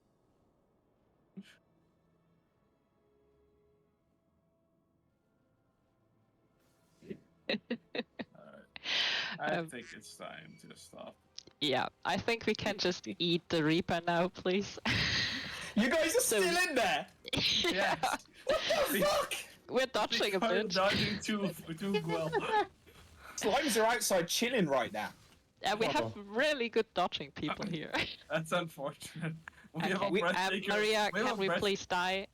I think it's time to stop. Yeah, I think we can just eat the Reaper now, please. You guys are So- still in there. Yeah. What the fuck? We're dodging a I'm bit. dodging too well. Slimes are outside chilling right now. We have really good dodging people here. That's unfortunate. We have a Okay. breathtaker. Maria, we have can a we breath- please die?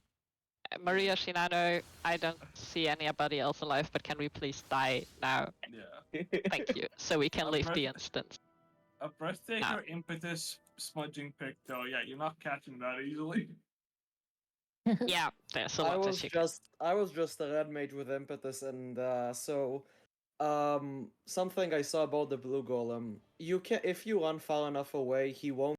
Maria, Shinano, I don't see anybody else alive, but can we please die now? Yeah. Thank you. So we can A leave the breath- instance. A breathtaker, impetus, smudging pick, though. Yeah, you're not catching that easily. Yeah, there's a I lot was just a red mage with impetus, and something I saw about the blue golem. You can, if you run far enough away, he won't